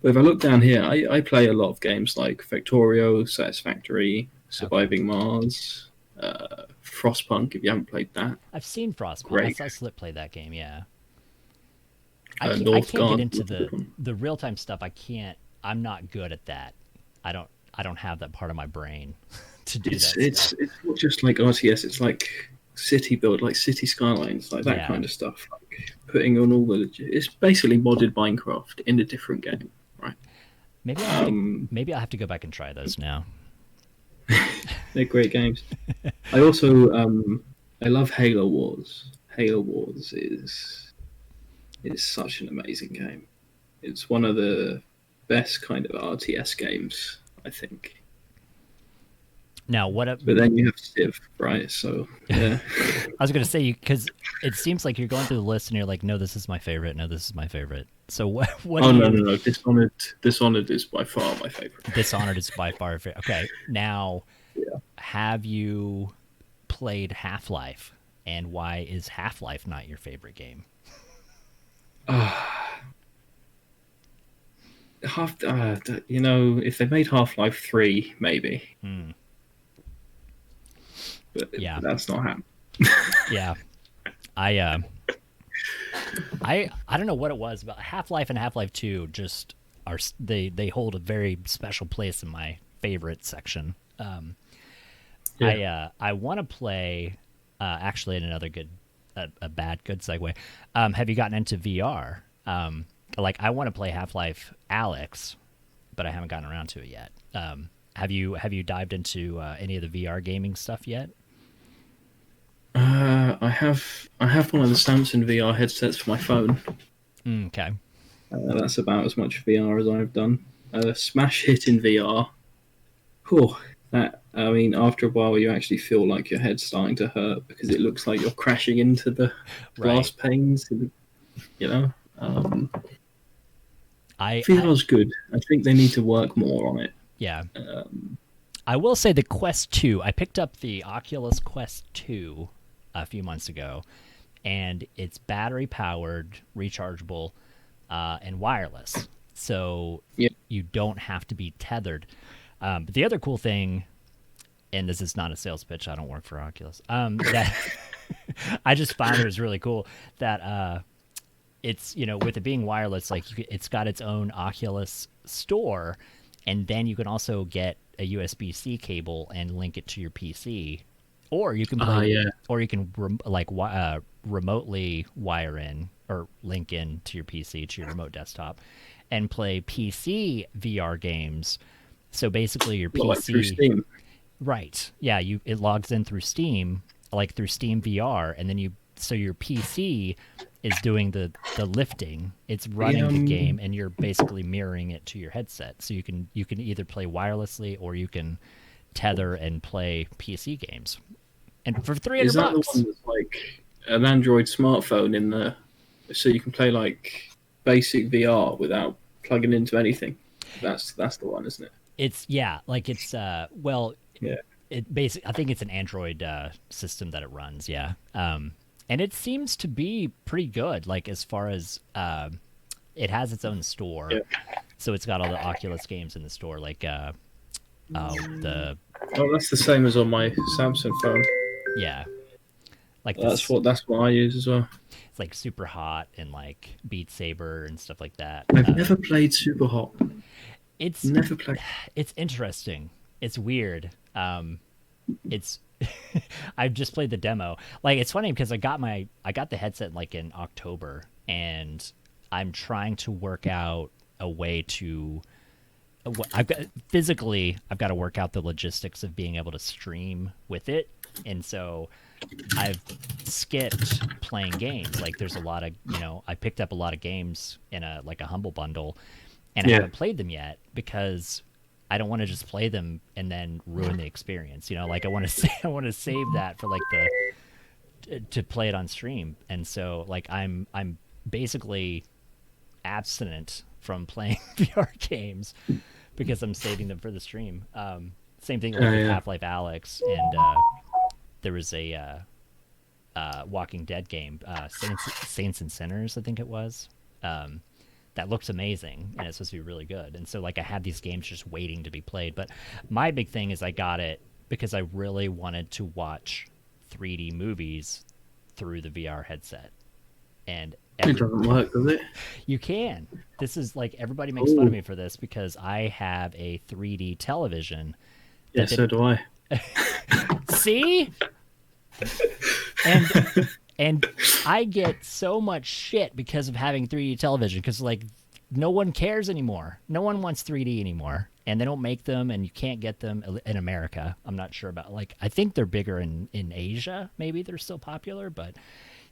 But if I look down here, I play a lot of games like Factorio, Satisfactory, Okay. Surviving Mars, Frostpunk. If you haven't played that, I've seen Frostpunk. I great. saw Slip play that game. Yeah. I can't get Northgard, into that's a good one. the real time stuff. I can't. I'm not good at that. I don't have that part of my brain to do that stuff. It's not just like RTS. It's like city build, like city skylines, like that Yeah. kind of stuff. Like putting on all the. It's basically modded Minecraft in a different game, right? Um, Maybe I'll have to go back and try those now. they're great games. I also I love Halo Wars. Halo Wars is such an amazing game. It's one of the best kind of RTS games, I think. Now, what up? But then you have Civ, right? So yeah. I was going to say because it seems like you're going through the list and you're like, no, this is my favorite. No, this is my favorite. So what Oh do no you? no no! Dishonored is by far my favorite. Dishonored is by far your favorite. Okay, now Yeah. have you played Half-Life, and why is Half-Life not your favorite game? If they made Half Life 3, maybe, Hmm. but Yeah, that's not happening. yeah. I I don't know what it was, but Half-Life and Half-Life 2 just are they hold a very special place in my favorite section. Yeah. I want to play actually in another good a bad good segue. Have you gotten into VR? Like I want to play Half-Life Alex, but I haven't gotten around to it yet. Have you dived into any of the VR gaming stuff yet? I have one of the Samsung VR headsets for my phone. Okay. That's about as much VR as I've done. Smash hit in VR. Whew, that I mean, after a while, you actually feel like your head's starting to hurt because it looks like you're crashing into the glass Right. panes. You know, um, I VR's good. I think they need to work more on it. yeah. Um, I will say the Quest 2. I picked up the Oculus Quest 2 a few months ago, and it's battery powered, rechargeable, and wireless. So yeah, you don't have to be tethered. But the other cool thing, and this is not a sales pitch, I don't work for Oculus, that I just found it was really cool that it's, with it being wireless, like it's got its own Oculus store, and then you can also get a USB-C cable and link it to your PC, or you can play, yeah. or you can remotely wire in or link in to your PC to your remote desktop, and play PC VR games. So basically, your Well, like through PC, Steam. right? Yeah, it logs in through Steam, like through Steam VR, and then so your PC is doing the lifting. It's running the game, and you're basically mirroring it to your headset. So you can either play wirelessly or you can tether and play PC games. And for 300 Is that the bucks. one that's like an Android smartphone in the, so you can play like basic VR without plugging into anything? That's the one, isn't it? It's yeah, like it's well, Yeah. I think it's an Android system that it runs, yeah. And it seems to be pretty good, like as far as it has its own store. Yeah. So it's got all the Oculus games in the store, like the Oh, that's the same as on my Samsung phone. yeah, like That's this. what I use as well. It's like Super Hot and like Beat Saber and stuff like that. I've never played Super Hot. It's Never played. it's interesting. It's weird. It's I've just played the demo. Like it's funny because I got the headset like in October, and I'm trying to work out a way to I've got to work out the logistics of being able to stream with it. And so I've skipped playing games. Like there's a lot of, I picked up a lot of games in a humble bundle, and I Yeah. haven't played them yet because I don't want to just play them and then ruin the experience. Like I want to I want to save that for like to play it on stream. And so like I'm basically abstinent from playing VR games because I'm saving them for the stream. Same thing like with Yeah. Half-Life Alex, and there was a Walking Dead game, Saints and Sinners, I think it was. That looks amazing, and it's supposed to be really good. And so, like, I had these games just waiting to be played. But my big thing is I got it because I really wanted to watch 3D movies through the VR headset. And It doesn't work, does it? you can. This is like everybody makes fun of me for this because I have a 3D television. Yeah, so do I. See? And I get so much shit because of having 3D television because like no one cares anymore. No one wants 3D anymore, and they don't make them, and you can't get them in America. I'm not sure about like I think they're bigger in Asia. Maybe they're still popular, but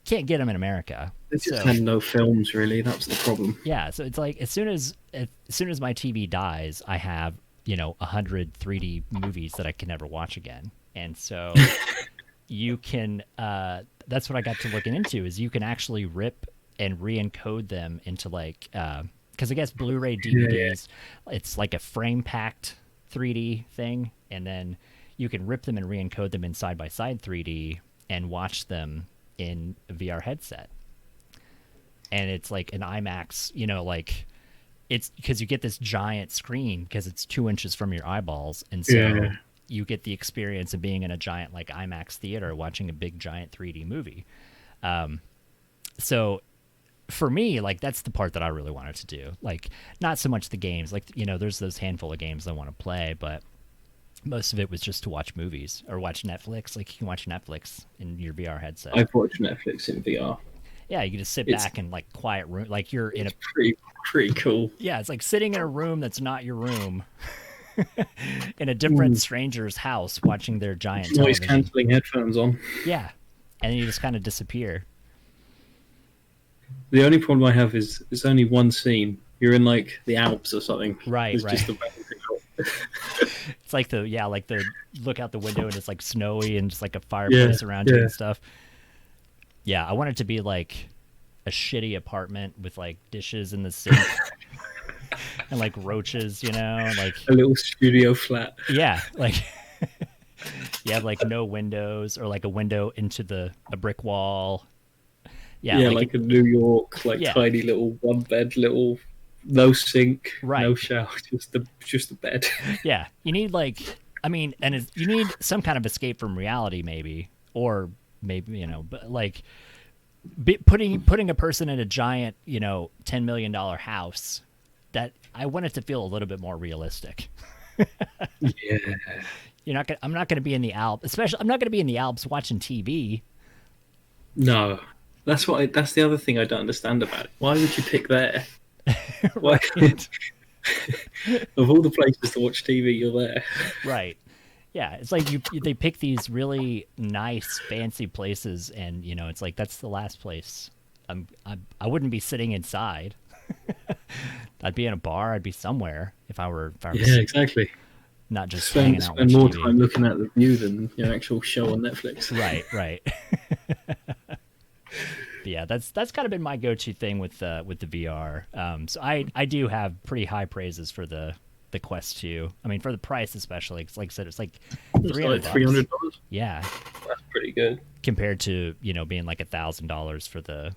can't get them in America. They just had no films, really. That's the problem. Yeah, so it's like as soon as my TV dies, I have 100 3D movies that I can never watch again, and so you can. That's what I got to looking into is you can actually rip and re-encode them into like because I guess Blu-ray DVDs, it's like a frame packed 3D thing, and then you can rip them and re-encode them in side by side 3D and watch them in a VR headset. And it's like an IMAX, like it's because you get this giant screen because it's 2 inches from your eyeballs, and so you get the experience of being in a giant like IMAX theater watching a big giant 3D movie. So for me, like that's the part that I really wanted to do. Like not so much the games, like there's those handful of games I want to play, but most of it was just to watch movies or watch Netflix. Like you can watch Netflix in your VR headset. I've watched Netflix in VR. Yeah, you can just sit back in like quiet room, like you're in a pretty cool. Yeah, it's like sitting in a room that's not your room, in a different stranger's house, watching their giant noise television. cancelling headphones on. Yeah, and then you just kind of disappear. The only problem I have is it's only one scene. You're in like the Alps or something. Right, it's right. Just the It's like the look out the window and it's like snowy and just like a fireplace around you and stuff. Yeah, I want it to be like a shitty apartment with like dishes in the sink and like roaches, like a little studio flat. Yeah, like you have like no windows or like a window into a brick wall. Yeah, like a New York, tiny little one bed, no sink, no shower, just the bed. Yeah, you need you need some kind of escape from reality, maybe, or maybe but like putting a person in a giant $10 million house. That I want it to feel a little bit more realistic. Yeah, I'm not gonna be in the Alps, especially I'm not gonna be in the Alps watching TV. No. That's the other thing I don't understand about it. Why would you pick there? Why? Of all the places to watch TV, you're there. Right. Yeah, it's like they pick these really nice, fancy places, and it's like that's the last place. I wouldn't be sitting inside. I'd be in a bar. I'd be somewhere if I were. Yeah, exactly. Not just hanging out. Spend more time looking at the view than your actual show on Netflix. Right. Yeah, that's kind of been my go-to thing with the VR. So I do have pretty high praises for the Quest 2. I mean, for the price especially, because like I said, it's like $300. Yeah, that's pretty good compared to being like $1,000 for the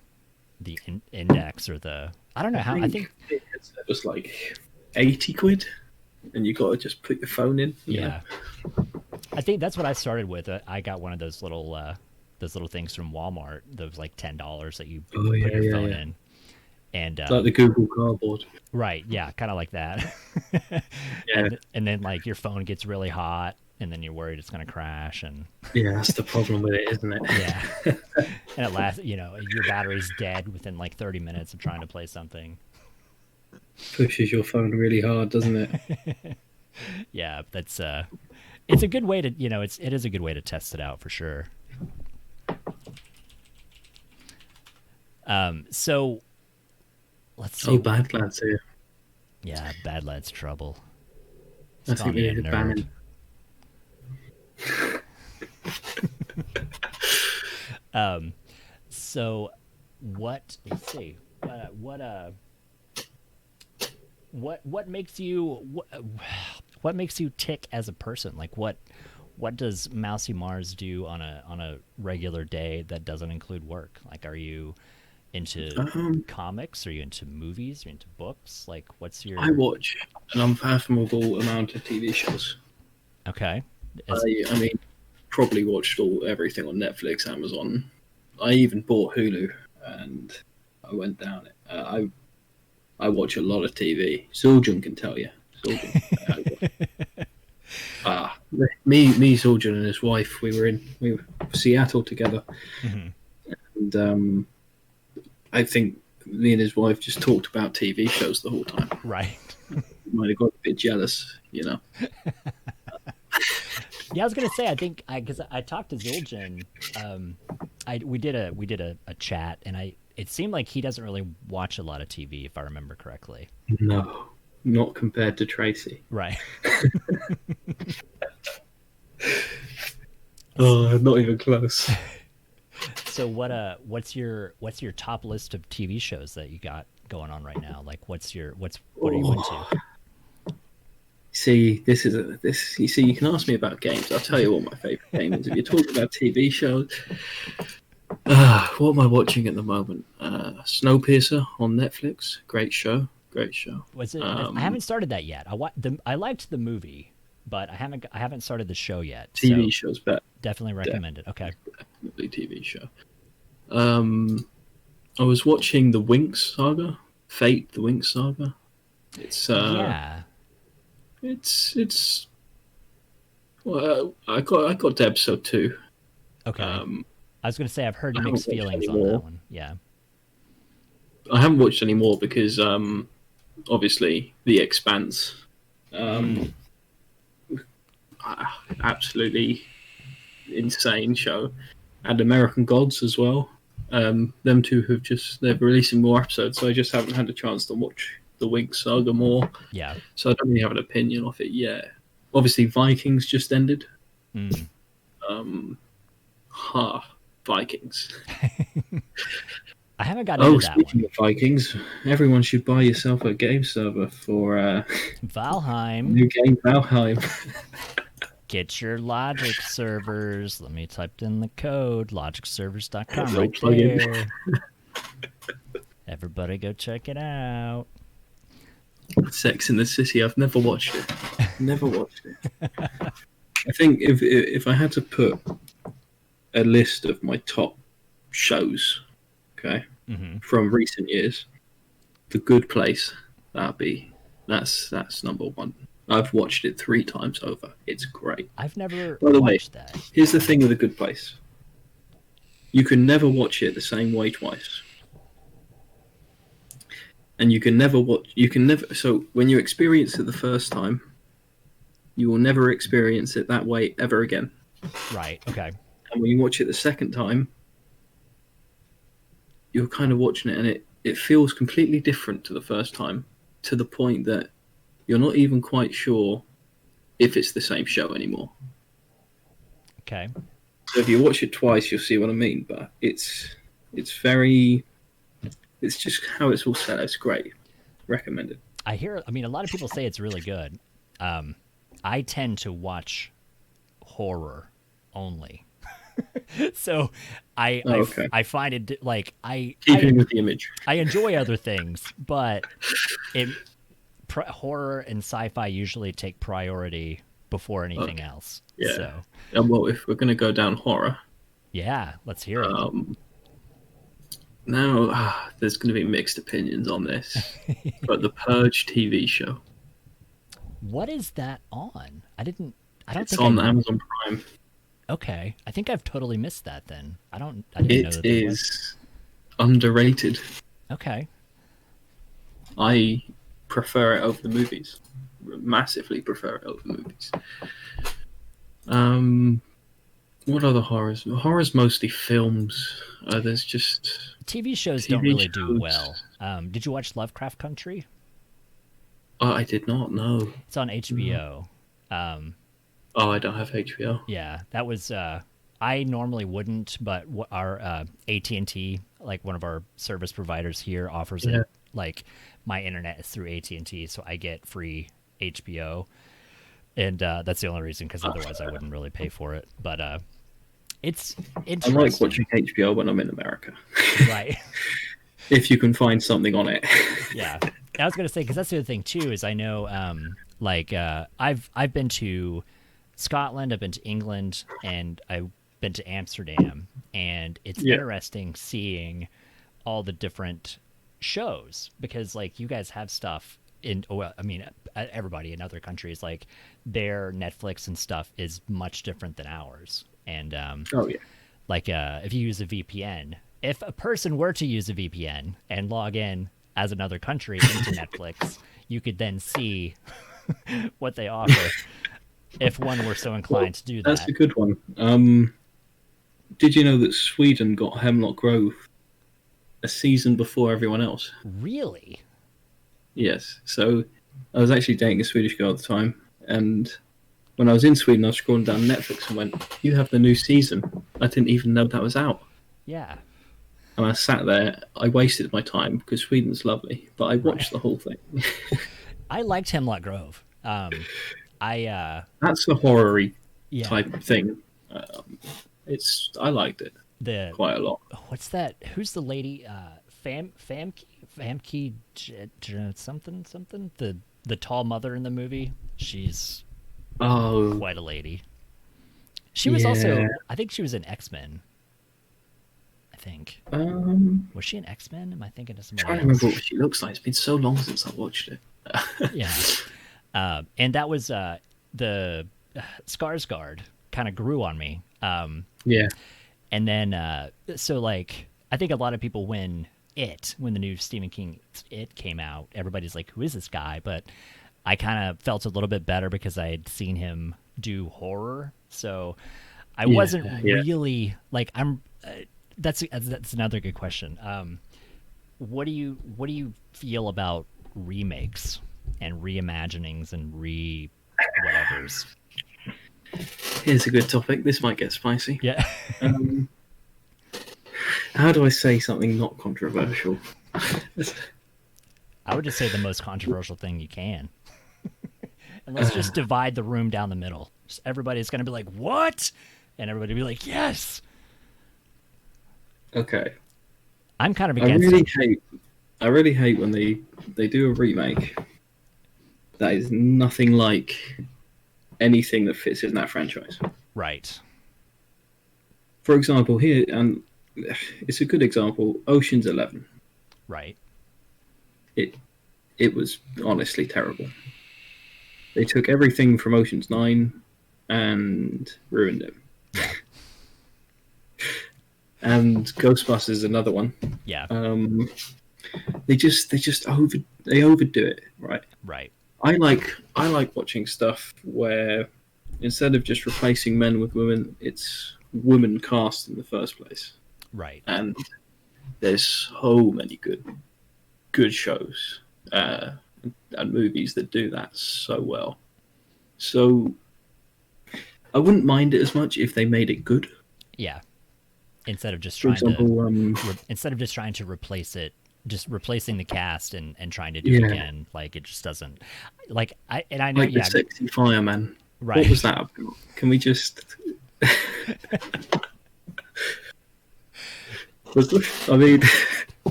Index or the I don't know how I think it was like 80 quid, and you got to just put your phone in. Yeah, I think that's what I started with. I got one of those little things from Walmart. Those like $10 that you put your phone in, and like the Google Cardboard. Right? Yeah, kind of like that. Yeah, and then like your phone gets really hot, and then you're worried it's going to crash. And yeah, that's the problem with it, isn't it? Yeah, and at last, your battery's dead within like 30 minutes of trying to play something. Pushes your phone really hard, doesn't it? Yeah, that's it's a good way to it is a good way to test it out for sure. So let's see. Oh, Badlands here. Yeah, Badlands trouble. I think we need a ban. So let's see. What makes you tick as a person? Like what does Mousy Mars do on a regular day that doesn't include work? Like, are you into comics? Are you into movies? Are you into books? Like, what's your... I watch an unfathomable amount of TV shows. Okay. I mean, probably watched everything on Netflix, Amazon. I even bought Hulu, and I went down it. I watch a lot of TV. Zuljan can tell you. Me, Zuljan, and his wife. We were in Seattle together, and I think me and his wife just talked about TV shows the whole time. Right. Might have got a bit jealous, Yeah, I was gonna say. I think because I talked to Zuljan, we did a chat, and it seemed like he doesn't really watch a lot of TV, if I remember correctly. No, not compared to Tracy. Right. Oh, not even close. So what's your top list of TV shows that you got going on right now? Like what are you into? See, you see, you can ask me about games. I'll tell you what my favorite game is. If you're talking about TV shows, what am I watching at the moment? Snowpiercer on Netflix. Great show. Was it? I haven't started that yet. I liked the movie, but I haven't started the show yet. TV show's better. Definitely recommend it. Okay. Definitely TV show. I was watching the Winx saga, Fate, the Winx saga. Yeah. It's. Well, I got to episode 2. Okay. I was going to say I've heard I haven't mixed watched feelings any on that more. one. Yeah. I haven't watched any more because obviously The Expanse. Absolutely insane show, and American Gods as well. Them two they're releasing more episodes, so I just haven't had a chance to watch the Winx saga more. Yeah. So I don't really have an opinion of it yet. Obviously, Vikings just ended. Vikings. I haven't gotten into that Speaking one. of Vikings, everyone should buy yourself a game server for Valheim. new game Valheim. Get your Logic servers. Let me type in the code, logicservers.com right Plug-in. there. Everybody go check it out. Sex in the City. I've never watched it. Never watched it. I think if I had to put a list of my top shows, okay, from recent years, The Good Place, that's number one. I've watched it 3 times over. It's great. I've never By the watched way, that. Here's the thing with The Good Place. You can never watch it the same way twice. And so when you experience it the first time, you will never experience it that way ever again. Right, okay. And when you watch it the second time, you're kind of watching it and it feels completely different to the first time, to the point that you're not even quite sure if it's the same show anymore. Okay. So if you watch it twice, you'll see what I mean. But it's just how it's all set. It's great. Recommended. A lot of people say it's really good. I tend to watch horror only. So I find it like keeping with the image. I enjoy other things, but horror and sci-fi usually take priority before anything else. Yeah. So. Well, if we're going to go down horror, yeah, let's hear it. Now, there's going to be mixed opinions on this, but the Purge TV show. What is that on? It's on Amazon Prime. Okay, I think I've totally missed that. Then I didn't know that it is underrated. Okay. I prefer it over the movies. Massively prefer it over the movies. What other horrors? Horrors mostly films. There's just TV shows don't really do well. Did you watch Lovecraft Country? I did not know. It's on HBO. I don't have HBO. Yeah, that was. I normally wouldn't, but our AT&T, like one of our service providers here, offers it. Like my internet is through AT&T, so I get free HBO, and that's the only reason. Because otherwise, I wouldn't really pay for it. But it's interesting. I like watching HBO when I'm in America. Right. If you can find something on it. Yeah, I was gonna say because that's the other thing too is I know I've been to Scotland, I've been to England, and I've been to Amsterdam, and it's interesting seeing all the different shows because like you guys have stuff everybody in other countries, like their Netflix and stuff is much different than ours, and like if you use a VPN, if a person were to use a VPN and log in as another country into Netflix, you could then see what they offer if one were so inclined to do that. That's a good one. Did you know that Sweden got Hemlock Grove a season before everyone else? Really? Yes. So I was actually dating a Swedish girl at the time, and when I was in Sweden, I was scrolling down Netflix and went, "You have the new season." I didn't even know that was out. Yeah. And I sat there. I wasted my time because Sweden's lovely, but I watched the whole thing. I liked Hemlock Grove. That's a horror-y type thing. I liked it quite a lot. What's that? Who's the lady? Famke something. The tall mother in the movie. She's quite a lady. She was also. I think she was in X-Men. I think. Was she an X-Men? Am I thinking of I'm somebody trying to else? remember what she looks like. It's been so long since I watched it. Yeah. And that was the Skarsgård kind of grew on me. Yeah. And then, so like, I think a lot of people when the new Stephen King It came out, everybody's like, who is this guy? But I kind of felt a little bit better because I had seen him do horror. So I wasn't really like, that's another good question. What do you feel about remakes and reimaginings and whatevers? Here's a good topic. This might get spicy. Yeah. How do I say something not controversial? I would just say the most controversial thing you can. And let's just divide the room down the middle. Just everybody's going to be like, what? And everybody will be like, yes. Okay. I'm kind of against it. I really hate when they do a remake that is nothing like anything that fits in that franchise. Right. For example, here, and it's a good example, Ocean's 11. Right. It was honestly terrible. They took everything from Ocean's 9 and ruined it. Yeah. And Ghostbusters is another one. Yeah. They overdo it, right? Right. I like watching stuff where instead of just replacing men with women, it's women cast in the first place. Right. And there's so many good shows and movies that do that so well. So I wouldn't mind it as much if they made it good. Yeah. Instead of just For trying example, to replace it, just replacing the cast and trying to do it again, like it just doesn't. Like I know, like the sexy fireman. Right. What was that about? Can we just? I mean,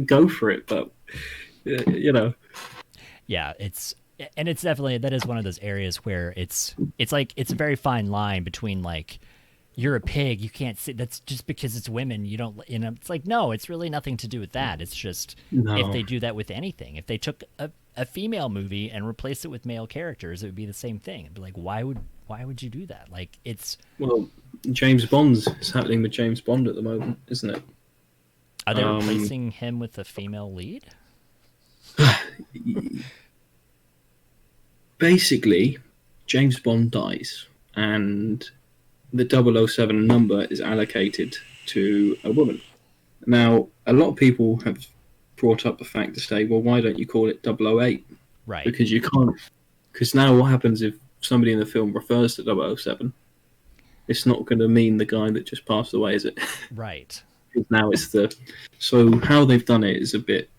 go for it, but you know. Yeah, it's definitely, that is one of those areas where it's like it's a very fine line between like, you're a pig, you can't sit. That's just because it's women. You don't, it's like, no, it's really nothing to do with that. It's just if they do that with anything, if they took a female movie and replaced it with male characters, it would be the same thing. It'd be like, why would you do that? Like well, James Bond's it's happening with James Bond at the moment, isn't it? Are they replacing him with a female lead? Basically, James Bond dies, and the 007 number is allocated to a woman. Now, a lot of people have brought up the fact to say, well, why don't you call it 008? Right. Because you can't. Because now what happens if somebody in the film refers to 007? It's not going to mean the guy that just passed away, is it? Right. Because now it's the. So how they've done it is a bit.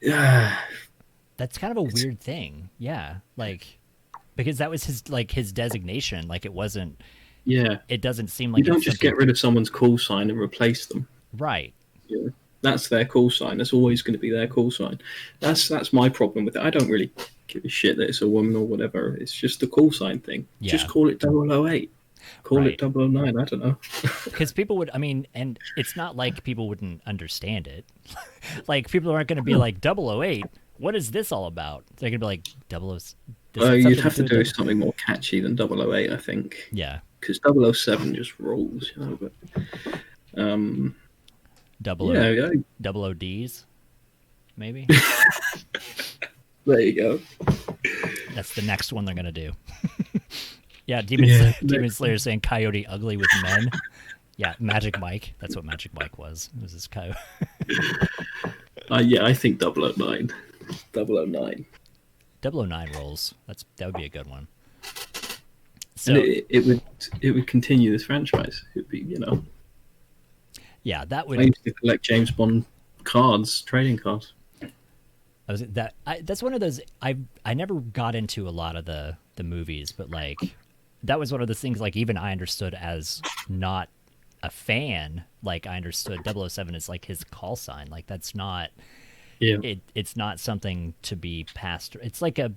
That's kind of a weird thing. Yeah. Like, because that was his designation. Like, it wasn't. Yeah. It doesn't seem like you don't just get rid of someone's call sign and replace them. Right. Yeah. That's their call sign. That's always going to be their call sign. That's my problem with it. I don't really give a shit that it's a woman or whatever. It's just a call sign thing. Yeah. Just call it 008. Call it 009. I don't know. Because people would, I mean, and it's not like people wouldn't understand it. Like, people aren't going to be like, 008, what is this all about? They're going to be like, 00. You'd have to do something more catchy than 008, I think. Yeah. Because 007 just rules, you know. But, double ODs, maybe. There you go. That's the next one they're gonna do. Yeah, Demon Slayer saying Coyote ugly with men. Yeah, Magic Mike. That's what Magic Mike was. It was this coyote. Yeah, I think 009. 009. 009 rolls. That would be a good one. So and it would continue this franchise. It'd be, you know. Yeah, that would. I used to collect James Bond cards, trading cards. That's one of those. I never got into a lot of the movies, but like that was one of the things. Like even I understood as not a fan. Like I understood 007 is like his call sign. Like that's not. Yeah. It's not something to be passed. It's like a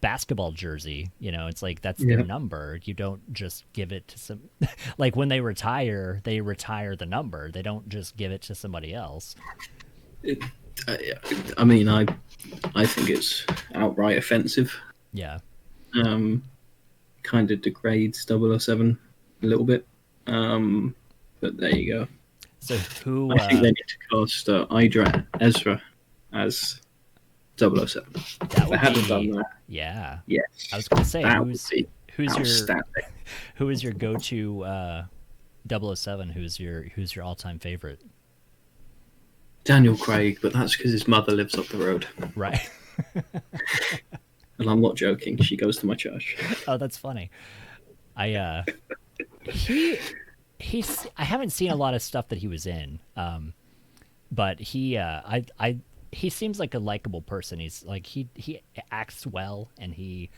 basketball jersey. You know, it's like that's the Yeah. number. You don't just give it to some. Like when they retire the number. They don't just give it to somebody else. It, I, I mean, I think it's outright offensive. Yeah. Kind of degrades 007 a little bit. But there you go. So who? I think they need to cast Idra Ezra as 007. That They would hadn't be. done that. Yeah. Yes. I was gonna say That who's would be who's your outstanding. who is your go-to 007? Who's your all-time favorite? Daniel Craig, but that's because his mother lives up the road. Right. And I'm not joking. She goes to my church. Oh, that's funny. I I haven't seen a lot of stuff that he was in. But he seems like a likable person. He's like he acts well, and he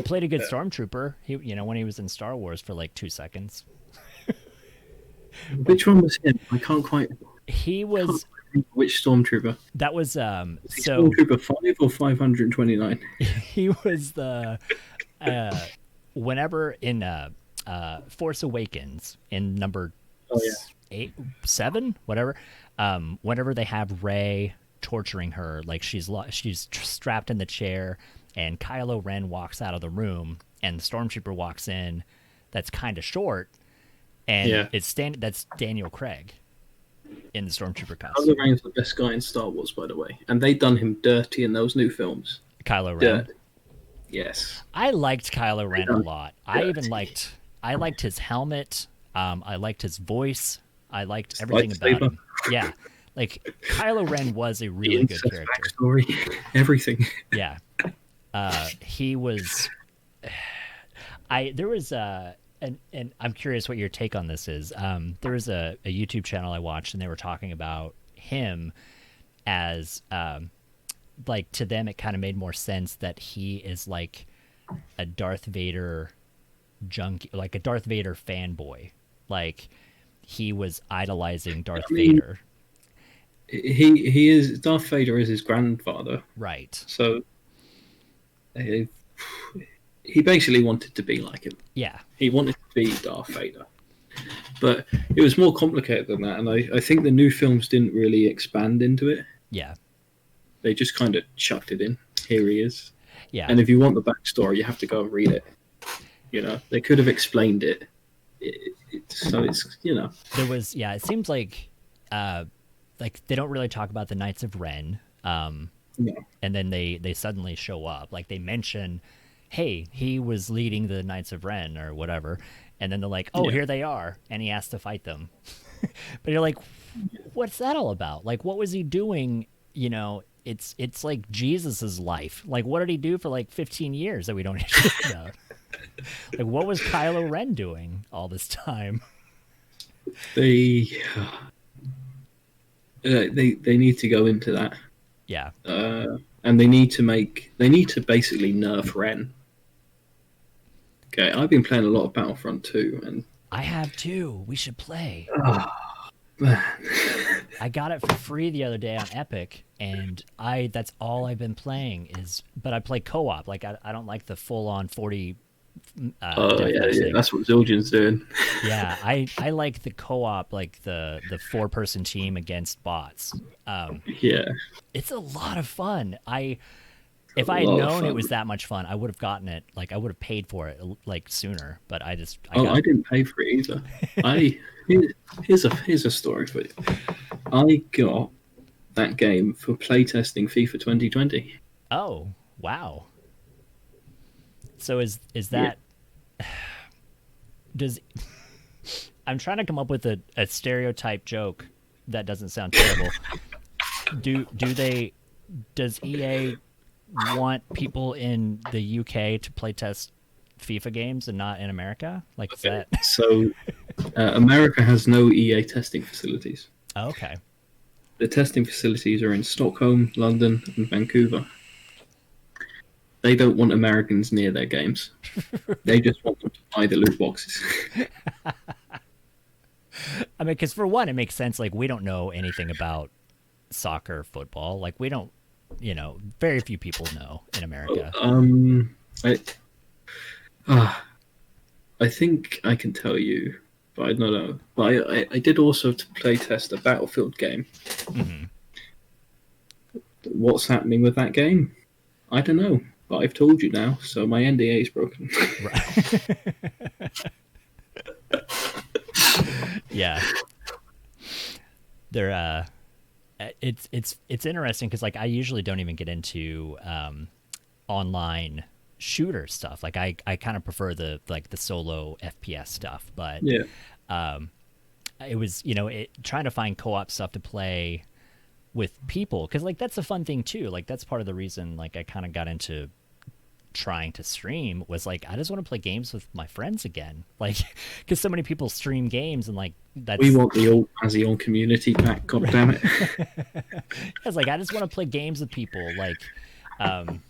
played a good stormtrooper. He when he was in Star Wars for like 2 seconds. Which one was him? I can't quite. He was Which stormtrooper? that was So so Stormtrooper 5 or 529? he was the whenever in Force Awakens in number Oh, yeah. 8, 7, whatever. Whenever they have Rey torturing her, like she's strapped in the chair, and Kylo Ren walks out of the room, and the stormtrooper walks in. That's kind of short, and Yeah. that's Daniel Craig in the stormtrooper costume. Kylo Ren's the best guy in Star Wars, by the way. And they done him dirty in those new films. Kylo Ren. Dirt. Yes. I liked Kylo Ren a lot. I even Dirty. I liked his helmet. I liked his voice. I liked everything lightsaber. about him. Yeah, like Kylo Ren was a The really good incest character. backstory. Everything. Yeah, he was. There was and I'm curious what your take on this is. There was a YouTube channel I watched, and they were talking about him as like, to them it kind of made more sense that he is like a Darth Vader junkie, like a Darth Vader fanboy. Like he was idolizing Darth Vader. He is Darth Vader is his grandfather. Right. So he basically wanted to be like him. Yeah. He wanted to be Darth Vader. But it was more complicated than that, and I think the new films didn't really expand into it. Yeah. They just kind of chucked it in. Here he is. Yeah. And if you want the backstory, you have to go and read it. They could have explained it. So it's, There was, yeah, it seems like they don't really talk about the Knights of Ren. No. And then they suddenly show up. Like they mention, hey, he was leading the Knights of Ren or whatever. And then they're like, oh, Yeah. here they are. And he has to fight them. But you're like, what's that all about? Like, what was he doing? It's like Jesus's life. Like, what did he do for like 15 years that we don't know? Like, what was Kylo Ren doing all this time? They need to go into that. Yeah. And they need to basically nerf Ren. Okay, I've been playing a lot of Battlefront 2, and I have too. We should play. man, I got it for free the other day on Epic, and that's all I've been playing but I play co-op. Like I don't like the full-on 40 deathmatch thing. that's what Zildjian's doing. Yeah, I like the co-op, like the 4-person team against bots. Yeah, It's a lot of fun. If I had known it was that much fun, I would have gotten it. Like I would have paid for it like sooner. But I didn't pay for it either. Here's a story for you. I got that game for playtesting FIFA 2020. Oh, wow. So is that does I'm trying to come up with a stereotype joke that doesn't sound terrible. Does EA want people in the UK to play test FIFA games and not in America? Like, is that... So America has no EA testing facilities. Oh, okay. The testing facilities are in Stockholm, London, and Vancouver. They don't want Americans near their games. They just want them to buy the loot boxes. I mean, because for one, it makes sense. Like, we don't know anything about soccer, football. Like, we don't very few people know in America. I I think I can tell you, but I don't know. But I did also play test a Battlefield game. Mm-hmm. What's happening with that game? I don't know. But I've told you now, so my NDA is broken. Right. Yeah. They're it's interesting because like I usually don't even get into online shooter stuff. Like I kind of prefer the solo FPS stuff, but Yeah. it was trying to find co-op stuff to play with people, because like that's a fun thing too. Like that's part of the reason like I kind of got into trying to stream, was like I just want to play games with my friends again, like because so many people stream games and like that's We want the old Azzy community back, god damn it. it's like I just want to play games with people, like and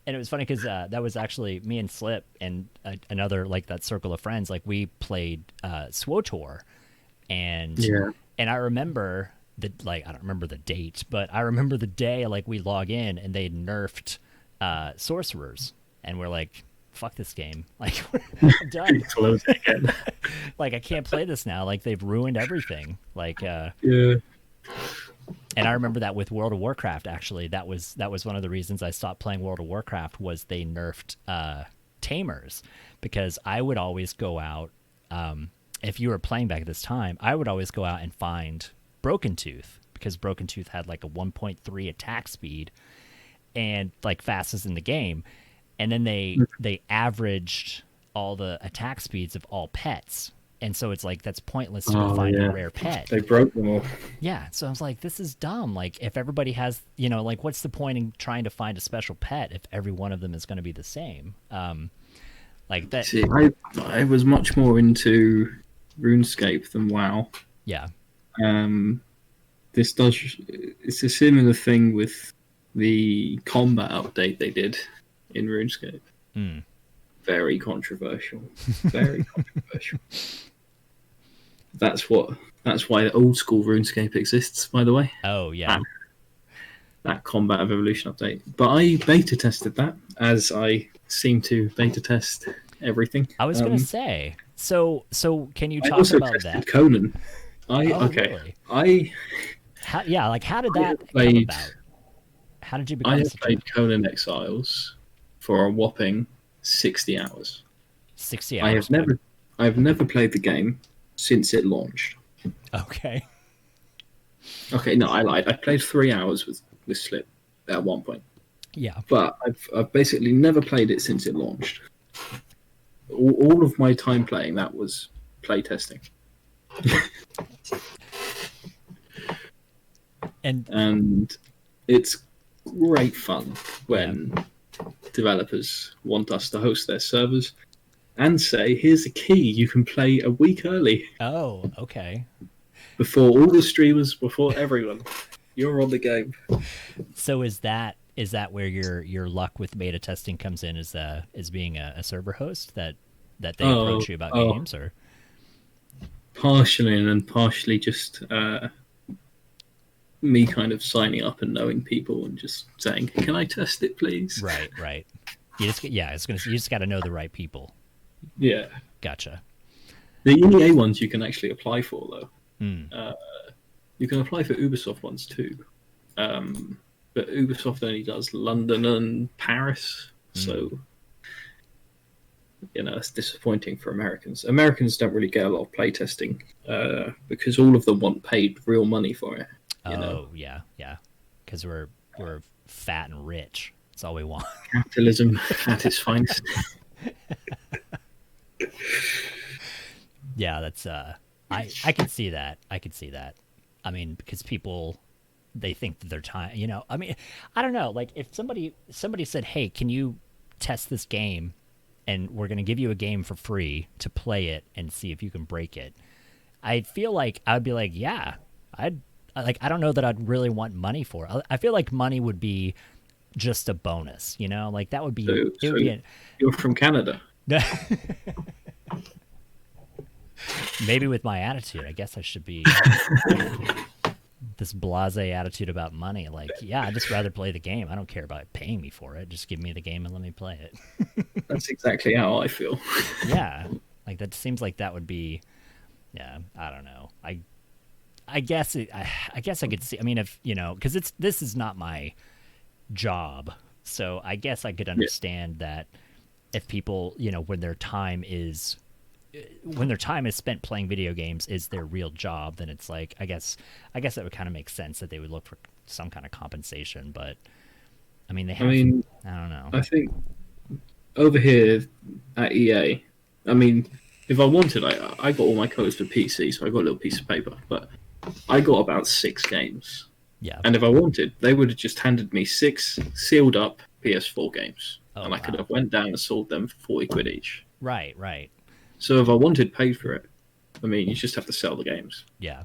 it was funny because that was actually me and Slip and another like that circle of friends, like we played SWOTOR, and Yeah. and I remember I don't remember the date, but I remember the day like we log in and they nerfed sorcerers, and we're like, fuck this game, like we're done. Close it again. Like I can't play this now, like they've ruined everything, like Yeah. and I remember that with World of Warcraft, actually that was one of the reasons I stopped playing World of Warcraft, was they nerfed tamers, because I would always go out, if you were playing back at this time, I would always go out and find Broken Tooth, because Broken Tooth had like a 1.3 attack speed and like fastest in the game, and then they averaged all the attack speeds of all pets, and so it's like that's pointless to go find a rare pet. They broke them all. Yeah, so I was like, this is dumb. Like if everybody has, like what's the point in trying to find a special pet if every one of them is going to be the same? Like that. See, I was much more into RuneScape than WoW. Yeah. It's a similar thing with the combat update they did in RuneScape. Mm. Very controversial. Very controversial. That's why the old school RuneScape exists, by the way. Oh yeah. That Combat of Evolution update. But I beta tested that, as I seem to beta test everything. I was gonna say. So can you I talk also about tested that? Conan. Really? How did that come about? How did you become? I have played Conan Exiles for a whopping 60 hours. 60 hours. I have never played the game since it launched. Okay. Okay, no, I lied. I played 3 hours with Slip at one point. Yeah. But I've basically never played it since it launched. All of my time playing that was playtesting. And it's great fun when developers want us to host their servers and say, here's a key, you can play a week early. Oh, okay. Before all the streamers, before everyone. You're on the game. So is that where your luck with beta testing comes in, as being a server host that they approach you about games, or? Partially, and then partially just me kind of signing up and knowing people and just saying, "Can I test it, please?" Right. You just got to know the right people. Yeah. Gotcha. The EA ones you can actually apply for, though. Mm. You can apply for Ubisoft ones too, but Ubisoft only does London and Paris, so it's disappointing for Americans. Americans don't really get a lot of playtesting because all of them want paid real money for it. Yeah, because we're fat and rich. That's all we want. Capitalism at its finest. Yeah, that's I can see that. I mean, because people, they think that their time, I mean, I don't know. Like if somebody said, "Hey, can you test this game, and we're going to give you a game for free to play it and see if you can break it," I feel like I would be like, "Yeah, I don't know that I'd really want money for it." I feel like money would be just a bonus, like that would be. You're from Canada. Maybe with my attitude, I guess I should be. this blasé attitude about money. Like, yeah, I'd just rather play the game. I don't care about paying me for it. Just give me the game and let me play it. That's exactly how I feel. Yeah, like that seems like that would be. Yeah, I don't know. I guess I guess I could see. I mean, if because this is not my job, so I guess I could understand that if people, when their time is spent playing video games is their real job, then it's like I guess that would kind of make sense that they would look for some kind of compensation. But I mean, I don't know. I think over here at EA, I mean, if I wanted, I got all my codes for PC, so I got a little piece of paper, but I got about 6 games. Yeah. And if I wanted, they would have just handed me 6 sealed up PS4 games. And I could have went down and sold them for 40 quid each. Right. So if I wanted, paid for it. I mean, you just have to sell the games. Yeah.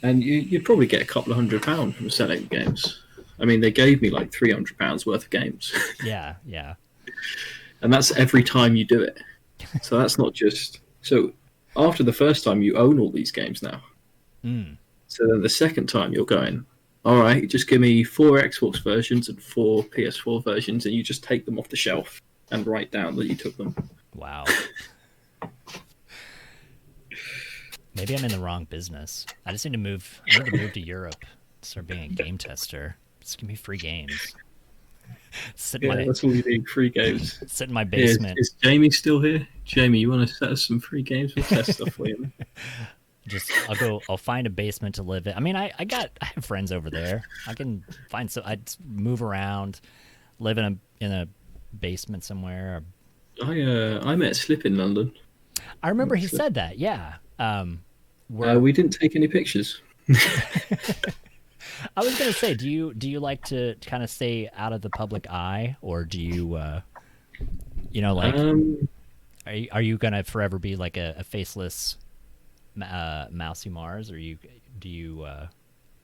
And you'd probably get a couple of £100 from selling games. I mean, they gave me like £300 worth of games. Yeah. And that's every time you do it. So that's not just... So after the first time, you own all these games now. Mm. So then the second time, you're going, all right, just give me 4 Xbox versions and 4 PS4 versions, and you just take them off the shelf and write down that you took them. Wow. Maybe I'm in the wrong business. I just need to move. I need to move to Europe, start being a game tester. Just give me free games. That's all you need, free games. Sit in my basement. Is Jamie still here? Jamie, you want to set us some free games? We'll test stuff for you. I'll find a basement to live in. I mean, I have friends over there. I can find I'd move around, live in a basement somewhere. I met Slip in London. I remember he said that. Yeah. We didn't take any pictures. I was gonna say, do you like to kind of stay out of the public eye, or do you, are you gonna forever be like a faceless Mousy Mars, or do you?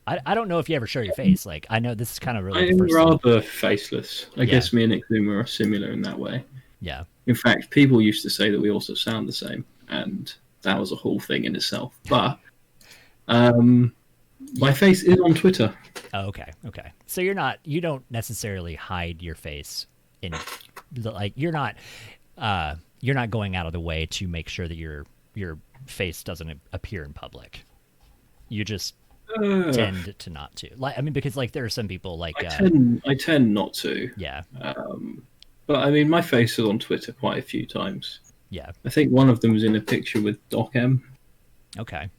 I don't know if you ever show your face. Like, I know this is kind of really. I'm rather faceless. I guess me and Ikuma are similar in that way. Yeah. In fact, people used to say that we also sound the same, and that was a whole thing in itself. But my face is on Twitter. Oh, okay. So you don't necessarily hide your face you're not going out of the way to make sure that your face doesn't appear in public. You just tend to not to. Like, I mean, because like there are some people like I tend not to. Yeah. But I mean, my face is on Twitter quite a few times. Yeah. I think one of them was in a picture with Doc M. Okay.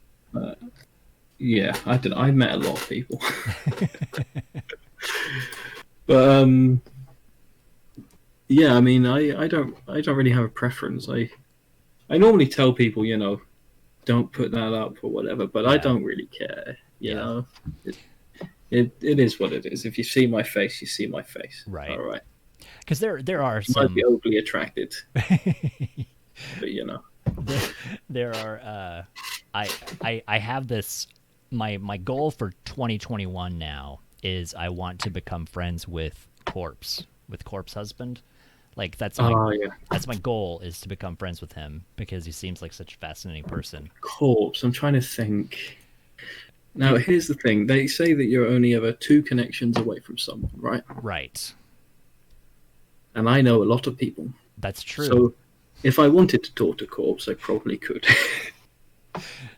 Yeah, I met a lot of people. But yeah, I mean, I don't really have a preference. I normally tell people, don't put that up or whatever, but I don't really care. You know, it is what it is. If you see my face, you see my face. Right. All right. Because there are some. Might be overly attracted, but there are. I have this. My goal for 2021 now is I want to become friends with Corpse Husband. Like that's my goal, is to become friends with him because he seems like such a fascinating person. Corpse. I'm trying to think. Now here's the thing. They say that you're only ever 2 connections away from someone, right? Right. And I know a lot of people. That's true. So if I wanted to talk to Corpse, I probably could.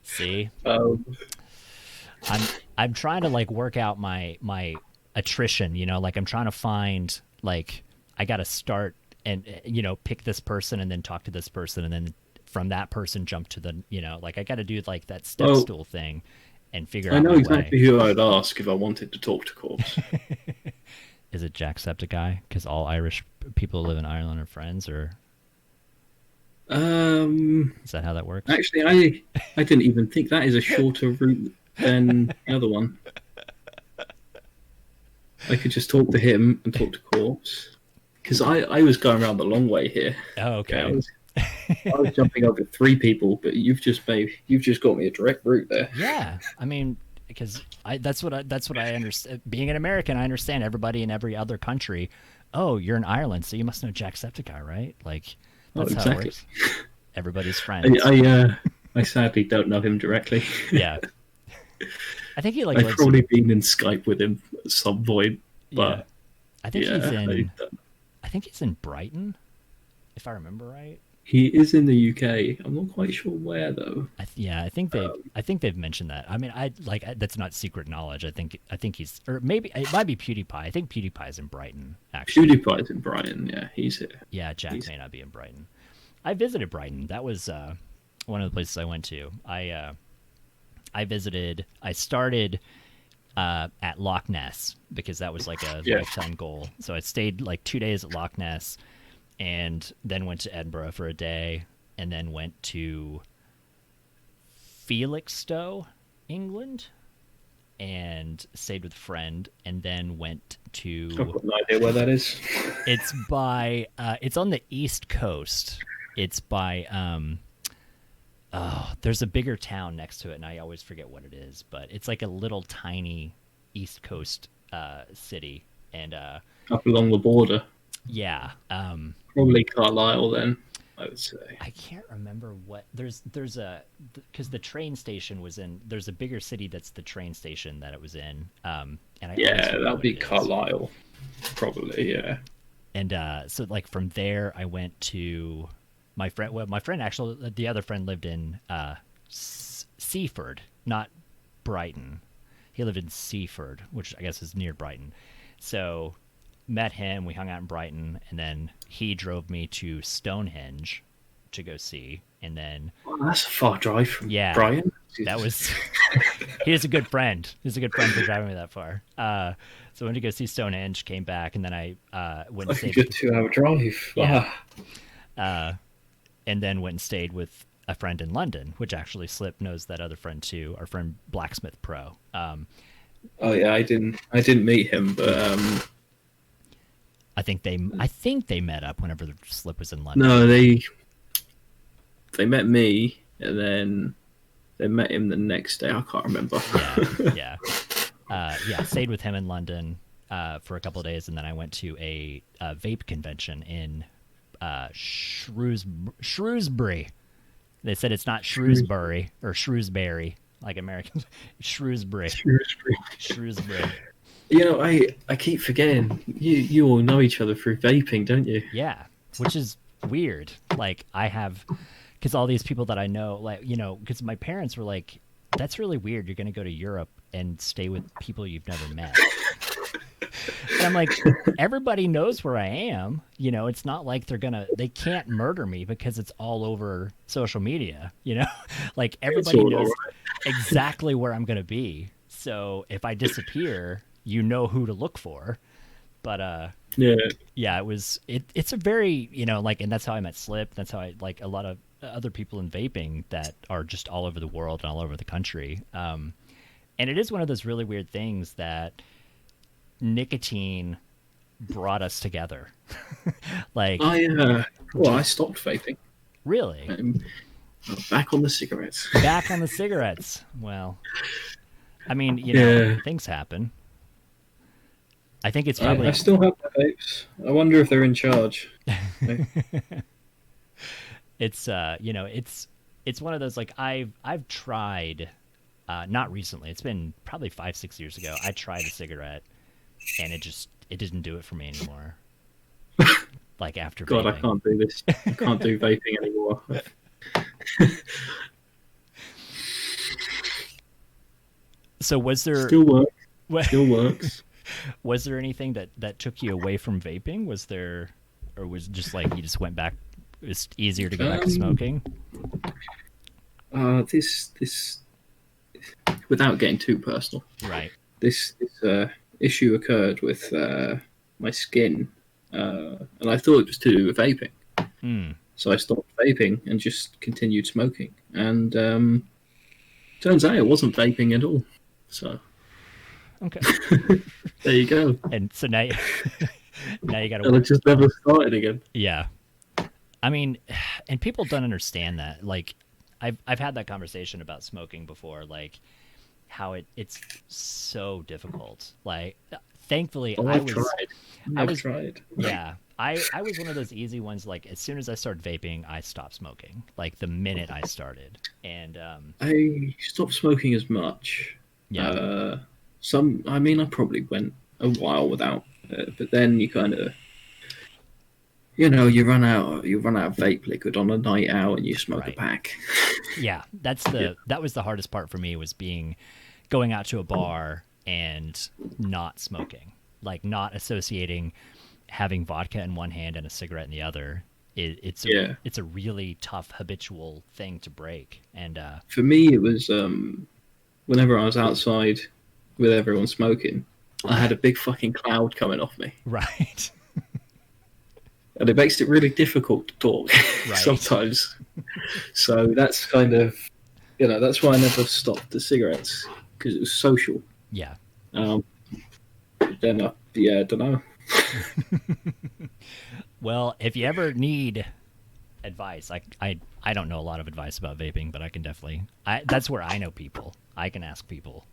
See? I'm trying to like work out my attrition, like I'm trying to find, like, I got to start and pick this person and then talk to this person and then from that person jump to the like I got to do like that step stool thing and figure out. I know exactly who I'd ask if I wanted to talk to Corpse. Is it Jacksepticeye? Because all Irish people who live in Ireland are friends, or is that how that works? Actually, I didn't even think that is a shorter route than the other one. I could just talk to him and talk to Corpse, because I was going around the long way here. Oh, okay. I was jumping over 3 people, but you've just got me a direct route there. Yeah, I mean, because that's what I understand. Being an American, I understand everybody in every other country. Oh, you're in Ireland, so you must know Jacksepticeye, right? Like that's how it works. Everybody's friends. I sadly don't know him directly. Yeah. I think he like I've lives. probably been in Skype with him at some point, Yeah, but I think yeah, he's in. I think he's in Brighton, if I remember right. he is in the UK. I'm not quite sure where though. Yeah, I think they've mentioned that. I mean, that's not secret knowledge. I think he's, or maybe it might be PewDiePie. I think PewDiePie's in Brighton actually. PewDiePie's in Brighton. Yeah, he's here. Yeah, Jack He's may not be in Brighton. I visited Brighton. That was one of the places I went to. I visited. I started at Loch Ness because that was like a lifetime goal. So I stayed like 2 days at Loch Ness, and then went to Edinburgh for a day, and then went to Felixstowe, England, and stayed with a friend, and then went to. I've got no idea where that is. It's by. It's on the East Coast. It's by. Oh, there's a bigger town next to it, and I always forget what it is. But it's like a little tiny East Coast city, and Up along the border. yeah. Probably Carlisle then, I would say. I can't remember what there's a because the train station was in. There's a bigger city that's the train station that it was in. And that would be Carlisle, probably. Yeah. And so like from there, I went to my friend. Well, my friend actually, the other friend lived in Seaford, not Brighton. He lived in Seaford, which I guess is near Brighton. So met him, we hung out in Brighton, and then he drove me to Stonehenge to go see, and then that's a far drive from Brighton. That was he's a good friend. He's a good friend for driving me that far. So I went to go see Stonehenge, came back, and then I went and stayed. A good 2 hour drive. Yeah. And then went and stayed with a friend in London, which actually Slip knows that other friend too, our friend Blacksmith Pro. Oh yeah, I didn't meet him, but I think they met up whenever the Slip was in London. No, they met me, and then they met him the next day. I can't remember. Yeah. Stayed with him in London for a couple of days, and then I went to a vape convention in Shrewsbury. They said it's not Shrewsbury or Shrewsbury like Americans. Shrewsbury. You know, I keep forgetting. You all know each other through vaping, don't you? Yeah, which is weird. Like I have, because all these people that I know, like because my parents were like, "That's really weird. You're going to go to Europe and stay with people you've never met." And I'm like, everybody knows where I am. It's not like they can't murder me because it's all over social media. Like everybody knows exactly where I'm going to be. So if I disappear, you know who to look for. But it's a very and that's how I met Slip. That's how I like a lot of other people in vaping that are just all over the world and all over the country. And it is one of those really weird things that nicotine brought us together. Like, I stopped vaping. Really? I'm back on the cigarettes. Back on the cigarettes. Well, I mean, things happen. I think it's probably. I still have the vapes. I wonder if they're in charge. It's it's one of those like I've tried, not recently. It's been probably 5-6 years ago. I tried a cigarette, and it didn't do it for me anymore. Like after God, vaping. I can't do this. I can't do vaping anymore. So was there still works? Was there anything that took you away from vaping? Was there, or was it just like you just went back? It's easier to go back to smoking. This without getting too personal. Right. This issue occurred with my skin, and I thought it was to do with vaping. Mm. So I stopped vaping and just continued smoking. And turns out it wasn't vaping at all. So okay, there you go. And so now you got to. And I just never started again. Yeah, I mean, and people don't understand that. Like, I've had that conversation about smoking before. Like, how it's so difficult. Like, thankfully, I've tried. Yeah, I was one of those easy ones. Like, as soon as I started vaping, I stopped smoking. Like the minute I started, and I stopped smoking as much Yeah. I mean, I probably went a while without, but then you kind of, you run out of vape liquid on a night out, and you smoke a Right. pack. Yeah. That was the hardest part for me, was going out to a bar and not smoking, like not associating having vodka in one hand and a cigarette in the other. It's a really tough habitual thing to break. And For me, it was whenever I was outside with everyone smoking, I had a big fucking cloud coming off me. right. And it makes it really difficult to talk sometimes. So that's kind of, that's why I never stopped the cigarettes, because it was social. Yeah. Then, I don't know. Well, if you ever need advice, I don't know a lot of advice about vaping, but I can definitely. That's where I know people. I can ask people.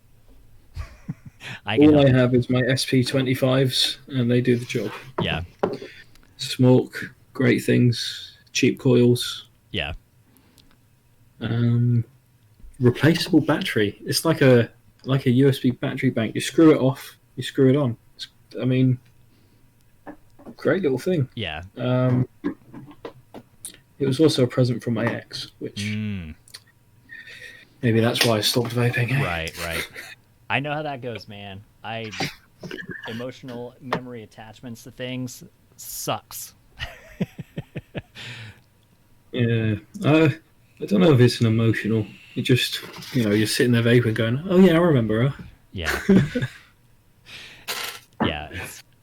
All I have is my SP25s, and they do the job. Yeah. Smoke, great things, cheap coils. Yeah. Replaceable battery. It's like a USB battery bank. You screw it off, you screw it on. I mean, great little thing. Yeah. It was also a present from my ex, which maybe that's why I stopped vaping. Right. I know how that goes, man. Emotional memory attachments to things sucks. Yeah. I don't know if it's an emotional. You just, you're sitting there vaping going, oh yeah, I remember her. Yeah. Yeah.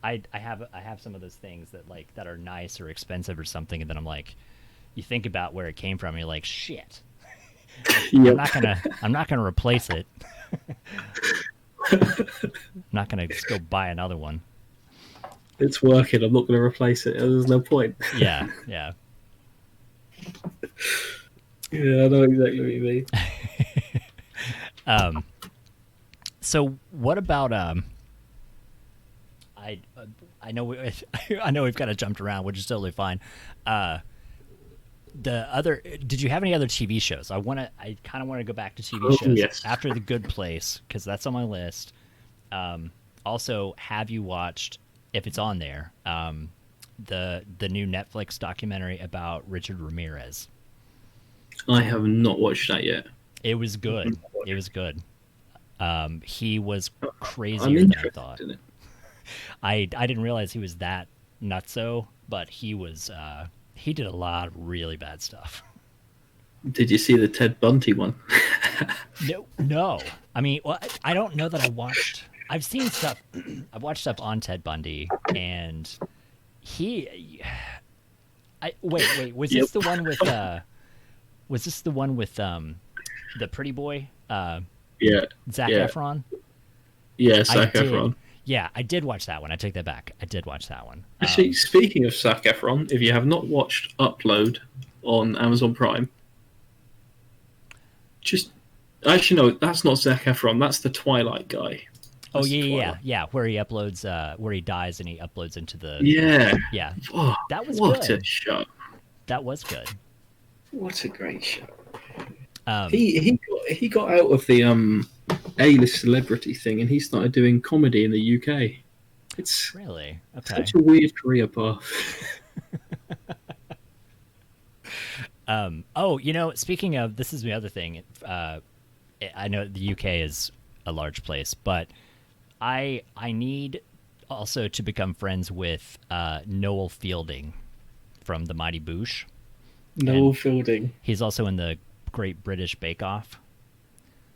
I have some of those things that are nice or expensive or something, and then I'm like, you think about where it came from, and you're like, shit. Yep. I'm not gonna replace it. I'm not gonna just go buy another one. It's working. I'm not going to replace it. There's no point. Yeah. Yeah, I know exactly what you mean. So what about I know I know we've kind of jumped around, which is totally fine. Did you have any other TV shows? I kind of want to go back to TV shows after The Good Place, because that's on my list. Also, have you watched, if it's on there, the new Netflix documentary about Richard Ramirez? I have not watched that yet. It was good. It was good. He was crazier than I thought. I didn't realize he was that nutso, but he was. He did a lot of really bad stuff. Did you see the Ted Bundy one? No. I mean, well, I don't know that I watched. I've seen stuff. I've watched stuff on Ted Bundy, and wait. Was this the one with? Was this the one with the pretty boy? Zac Efron. Yeah, Zac Efron. Yeah, I did watch that one. I take that back. I did watch that one. Actually, speaking of Zac Efron, if you have not watched Upload on Amazon Prime, actually no, that's not Zac Efron. That's the Twilight guy. Yeah. Where he uploads, where he dies and he uploads into the. Yeah. Oh, that was what good. A show! That was good. What a great show! He got out of the A-list celebrity thing, and he started doing comedy in the UK. It's really okay. Such a weird career path. Speaking of, this is the other thing. I know the UK is a large place, but I need also to become friends with Noel Fielding from The Mighty Boosh. Noel Fielding. He's also in the Great British Bake Off.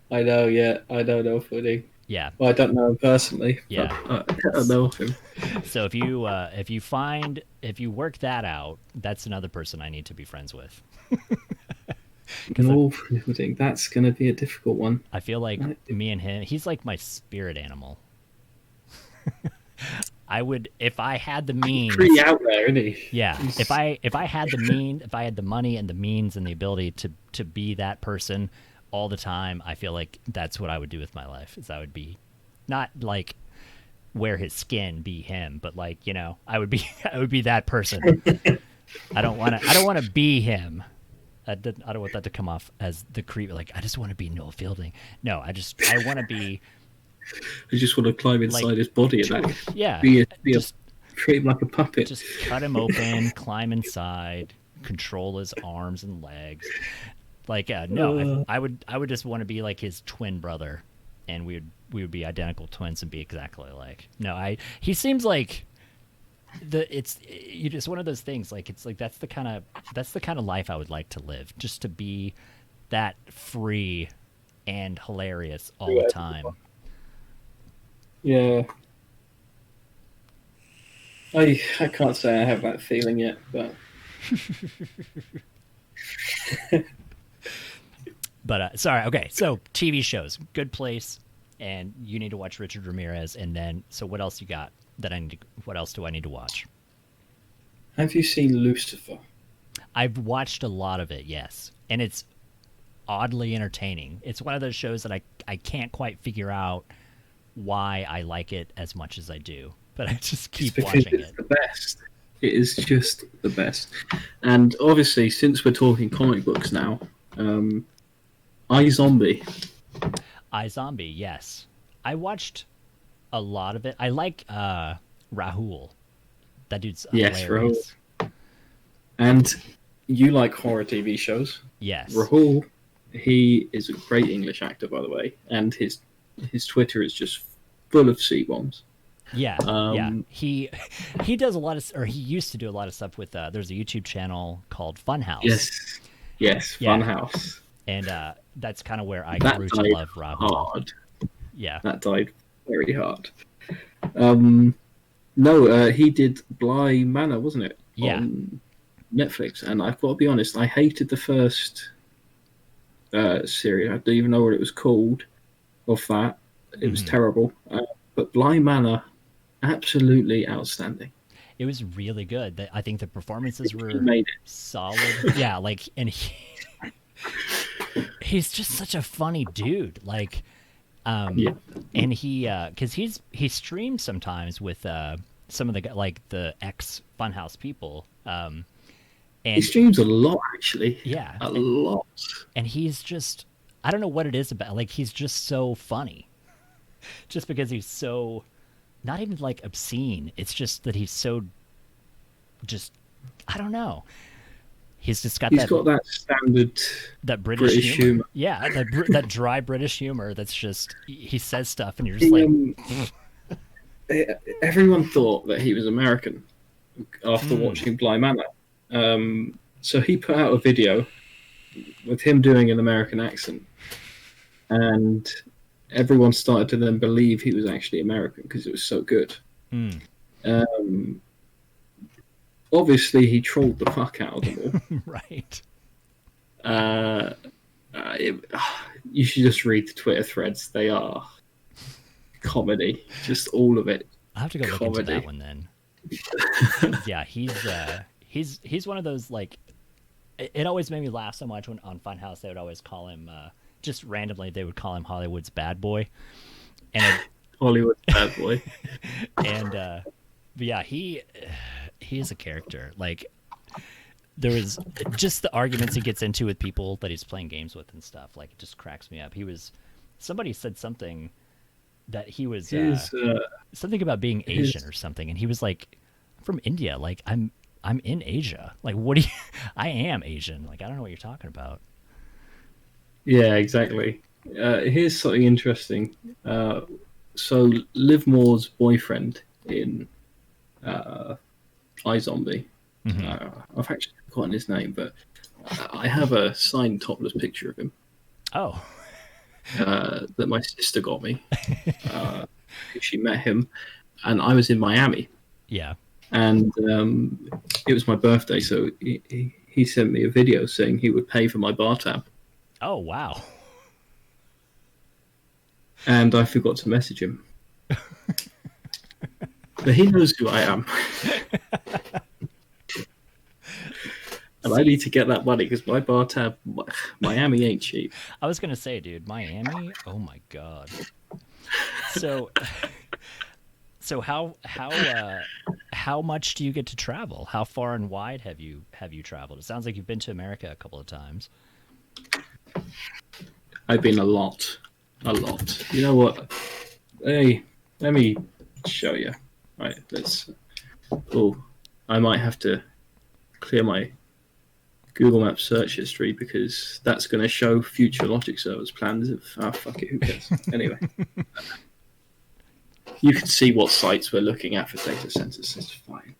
I know, yeah. I know Noel Fielding. Yeah. Well, I don't know him personally. Yeah. I know of him. So if you work that out, that's another person I need to be friends with. Noel Fielding, that's going to be a difficult one. I feel like me and him, he's like my spirit animal. I would, if I had the means. Pretty out there, isn't he? Yeah. If I had the money and the means and the ability to be that person all the time, I feel like that's what I would do with my life. Is I would be, not like wear his skin, be him, but like, I would be that person. I don't want to be him. I don't want that to come off as the creep. Like, I just want to be Noel Fielding. No, I want to be I just want to climb inside like, his body and yeah, just treat him like a puppet. just cut him open, climb inside, control his arms and legs. Like, no, I would just want to be like his twin brother, and we would be identical twins and be exactly like. No, he seems like it's one of those things. Like, it's like that's the kind of life I would like to live, just to be that free and hilarious all the time. Yeah. I can't say I have that feeling yet, but But sorry, okay. So TV shows, Good Place, and you need to watch Richard Ramirez. And then, so what else you got that I need? What else do I need to watch? Have you seen Lucifer? I've watched a lot of it, yes, and it's oddly entertaining. It's one of those shows that I can't quite figure out why I like it as much as I do, but I just keep watching it. It's the best. It is just the best. And obviously, since we're talking comic books now, iZombie. iZombie, yes. I watched a lot of it. I like Rahul. That dude's hilarious. Rahul. And you like horror TV shows. Yes. Rahul, he is a great English actor, by the way, and his Twitter is just full of C-bombs. Yeah, yeah. He does a lot of, or he used to do a lot of stuff with. There's a YouTube channel called Funhouse. Yes, Yeah. Funhouse. And that's kind of where I grew to love Rahul. Hard. Yeah, That died very hard. He did Bly Manor, wasn't it? Yeah. On Netflix, and I've got to be honest, I hated the first series. I don't even know what it was called. Of that, it was terrible. But Bly Manor, absolutely outstanding. it was really good. I think the performances were made it. solid. Yeah, like, and he's just such a funny dude. Like, Yeah. and because he streams sometimes with some of the ex Funhouse people. And He streams a lot, actually. yeah, A lot. and he's just, I don't know what it is about, like, he's just so funny, just because he's so not even like obscene. It's just that he's so just, I don't know, he's got that standard that British humor. Yeah, that dry British humor that's just, he says stuff and you're just everyone thought that he was American after watching Bly Manor. So he put out a video with him doing an American accent, and everyone started to then believe he was actually American because it was so good. Obviously, he trolled the fuck out of them all. right. You should just read the Twitter threads. They are comedy, just all of it. I'll have to go look into that one then. Yeah, he's one of those, like, it always made me laugh so much when on Funhouse they would always call him just randomly they would call him Hollywood's bad boy, and Hollywood's bad boy. And but yeah, he is a character. Like, there was just the arguments he gets into with people that he's playing games with and stuff. Like, it just cracks me up. Somebody said something that he was something about being Asian or something, and he was like, "I'm from India. Like, I'm in Asia. Like, what do you? I am Asian. Like, I don't know what you're talking about." Yeah, exactly. Here's something interesting. So Liv Moore's boyfriend in iZombie, I've actually forgotten his name, but I have a signed topless picture of him. Oh. That my sister got me. She met him, and I was in Miami. Yeah. And it was my birthday, so he sent me a video saying he would pay for my bar tab. Oh, wow. And I forgot to message him. But he knows who I am. And I need to get that money because my bar tab, Miami ain't cheap. I was going to say, dude, Miami? Oh, my God. So how how much do you get to travel? How far and wide have you traveled? It sounds like you've been to America a couple of times. I've been a lot. You know what? Hey, let me show you. Right, let's. Oh, I might have to clear my Google Maps search history because that's going to show future Logic servers plans. Fuck it, who cares? Anyway, you can see what sites we're looking at for data centers. It's fine.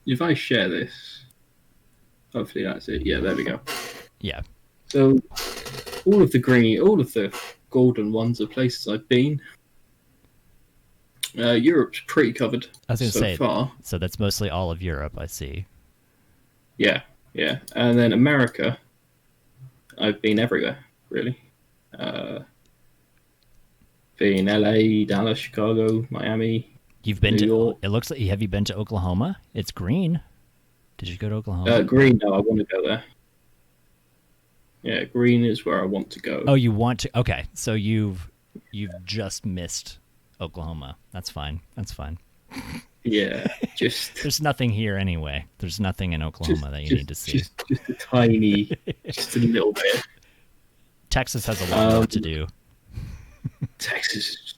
If I share this, hopefully that's it. Yeah, there we go. Yeah. So all of the golden ones are places I've been. Europe's pretty covered. I was going to say, far. So that's mostly all of Europe, I see. Yeah. And then America, I've been everywhere, really. Been LA, Dallas, Chicago, Miami. You've been New to York. It looks like, have you been to Oklahoma? It's green. Did you go to Oklahoma? Green, no, I want to go there. Yeah, green is where I want to go. Oh, you want to? Okay, so you've just missed Oklahoma. That's fine. Yeah, just there's nothing here anyway. There's nothing in Oklahoma that you need to see. Just a tiny, just a little bit. Texas has a lot more to do. Texas,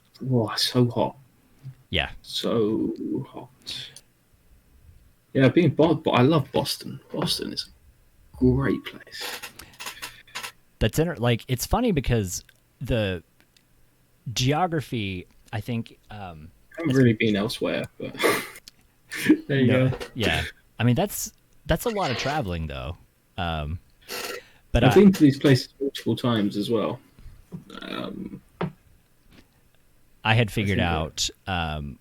so hot. Yeah, so hot. Yeah, I've been, but I love Boston. Boston is a great place. That's like it's funny because the geography, I think. I haven't really been elsewhere, but there you go. Yeah, I mean that's a lot of traveling though. But I've been to these places multiple times as well. I had figured out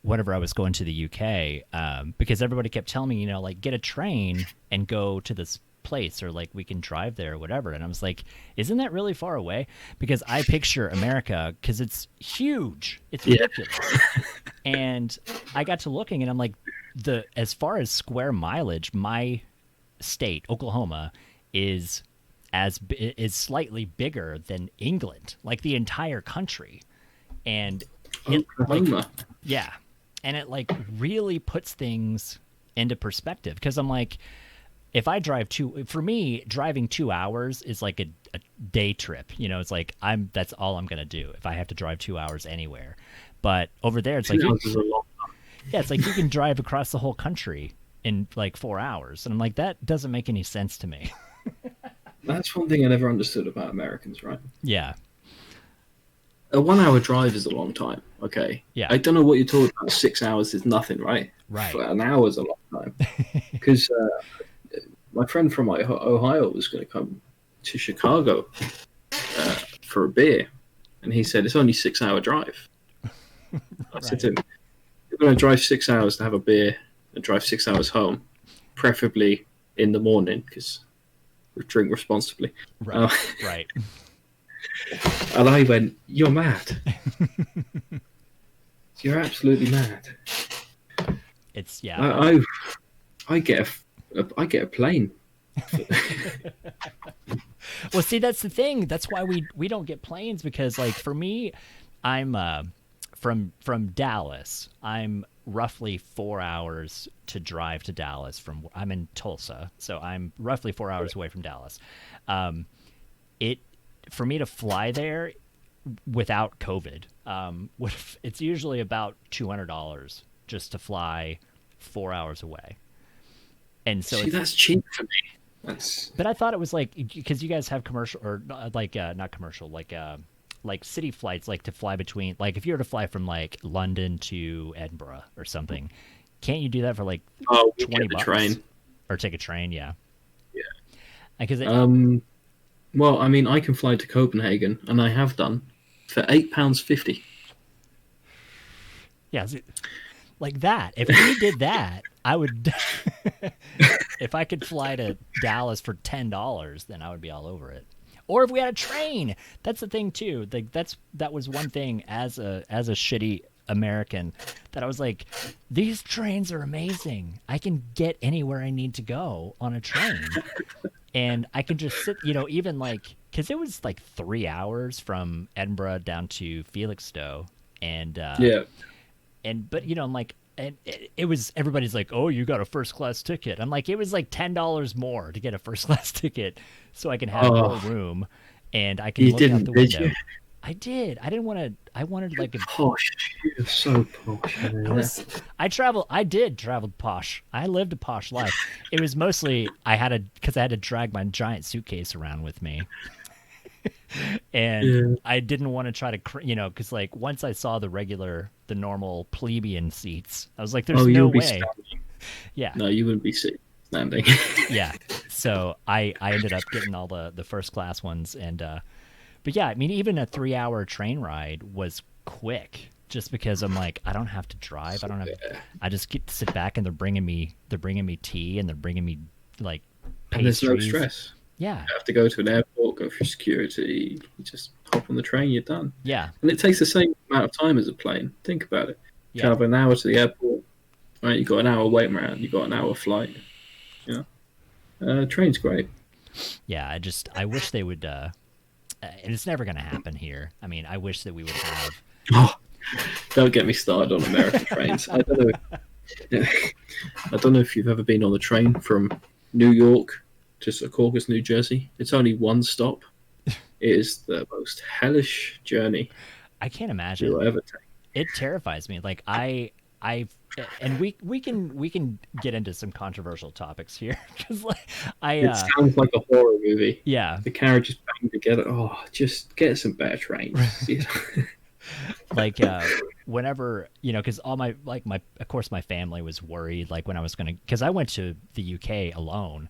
whenever I was going to the UK, because everybody kept telling me, like get a train and go to this place, or like we can drive there or whatever. And I was like, isn't that really far away? Because I picture America, because it's huge, it's ridiculous. And I got to looking, and I'm like, as far as square mileage, my state, Oklahoma, is slightly bigger than England, like the entire country. And Oklahoma. Yeah, and it like really puts things into perspective, because I'm like, if I drive for me, driving 2 hours is like a day trip. It's like that's all I'm gonna do if I have to drive 2 hours anywhere. But over there, it's like it's like you can drive across the whole country in like 4 hours, and I'm like, that doesn't make any sense to me. That's one thing I never understood about Americans, right? Yeah. A 1 hour drive is a long time. Okay. Yeah. I don't know what you're talking about. 6 hours is nothing, right? Right. But an hour is a long time. Because my friend from Ohio was going to come to Chicago for a beer, and he said it's only 6 hour drive. I said to him, "You're going to drive 6 hours to have a beer and drive 6 hours home, preferably in the morning, because we drink responsibly." Right. Right. And I went, "You're mad. You're absolutely mad." It's I get a plane. Well, see, that's the thing. That's why we don't get planes, because like for me, I'm from Dallas. I'm roughly 4 hours to drive to Dallas I'm in Tulsa, so I'm roughly 4 hours away from Dallas. For me to fly there without COVID, it's usually about $200 just to fly 4 hours away. And so that's cheap for me. But I thought it was like, because you guys have commercial, or like not commercial, like city flights, like to fly between, like if you were to fly from like London to Edinburgh or something, can't you do that for like $20? Train. Or take a train? Yeah. Yeah. Because well, I mean, I can fly to Copenhagen, and I have done, for £8.50. Yeah, like that. If we did that, I would. If I could fly to Dallas for $10, then I would be all over it. Or if we had a train, that's the thing too. Like that was one thing as a shitty American that I was like, these trains are amazing. I can get anywhere I need to go on a train. And I can just sit, even like, because it was like 3 hours from Edinburgh down to Felixstowe, and but I'm like, and it was, everybody's like, oh, you got a first class ticket. I'm like, it was like $10 more to get a first class ticket so I can have more Oh, room and I can you look out the didn't, did window. you? I did. I didn't want to. I wanted like a. Posh. You're so posh. I was. I travel. I did travel posh. I lived a posh life. It was mostly because I had to drag my giant suitcase around with me, and Yeah. I didn't want to try to, because like once I saw the normal plebeian seats, I was like, Oh, "There's you no would be way." standing. Yeah, No, you wouldn't be sitting, standing. yeah. So I ended up getting all the first class ones, and but yeah, I mean, even a 3 hour train ride was quick, just because I'm like, I don't have to drive. I don't have. I just get to sit back, and they're bringing me tea, and they're bringing me like And there's no pastries. stress. Yeah, You have to go to an airport, go through security. You just hop on the train, you're done. yeah, And it takes the same amount of time as a plane. Think about it. yeah, Travel an hour to the airport. Right, you got an hour waiting around. You got an hour flight. You know, train's great. yeah. I wish they would. And it's never gonna happen here. I mean, I wish that we would have. Oh, don't get me started on American trains. I don't know. I don't know if you've ever been on a train from New York to Secaucus, New Jersey. It's only one stop. It is the most hellish journey I can't imagine. you'll ever take. It terrifies me. Like I and we can get into some controversial topics here because like I It sounds like a horror movie. yeah, The carriages bang together. Oh, just get some better trains. You know? like whenever, because all my of course my family was worried, like when I was gonna, because I went to the UK alone,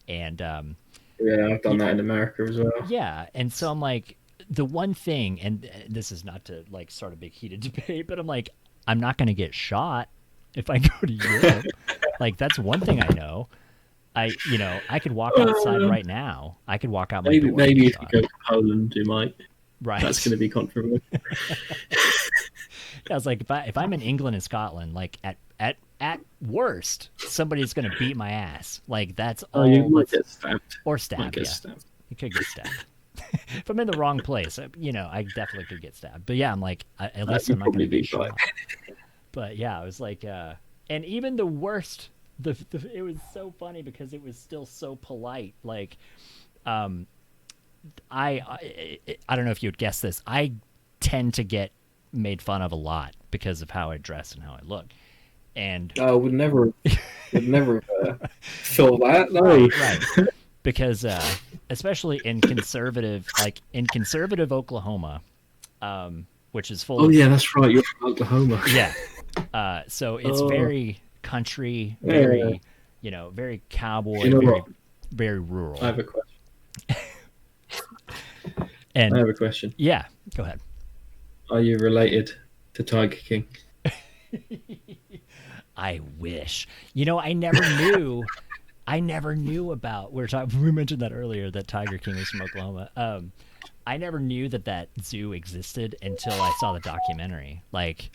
and Yeah, I've done that in America as well. yeah, and so I'm like, the one thing, and this is not to like start a big heated debate, but I'm like, I'm not gonna get shot if I go to Europe. Like that's one thing I know. I could walk outside right now. I could walk out my Maybe door and get if you shot. go to Poland, you might. Right. That's going to be controversial. Yeah, I was like, if I'm in England and Scotland, like at worst, somebody's gonna beat my ass. Like that's Oh, you all. might get stabbed. Or Might stabbed. get Yeah, stabbed. you could get stabbed. If I'm in the wrong place, I definitely could get stabbed. But yeah, I'm like, at least I'm You'd not gonna probably be get fine. shot. But yeah, I was like, and even the worst, it was so funny because it was still so polite. Like, um, I don't know if you would guess this. I tend to get made fun of a lot because of how I dress and how I look. And I would never feel that. No. right. Because especially in conservative Oklahoma, which is full Oh of yeah, that's right. You're from Oklahoma. yeah. So it's Oh, very country, yeah. very very cowboy, You know very what? very rural. I have a question. And I have a question. yeah, go ahead. Are you related to Tiger King? I wish. I never knew. I never knew about. We mentioned that earlier, that Tiger King was from Oklahoma. I never knew that zoo existed until I saw the documentary. Like,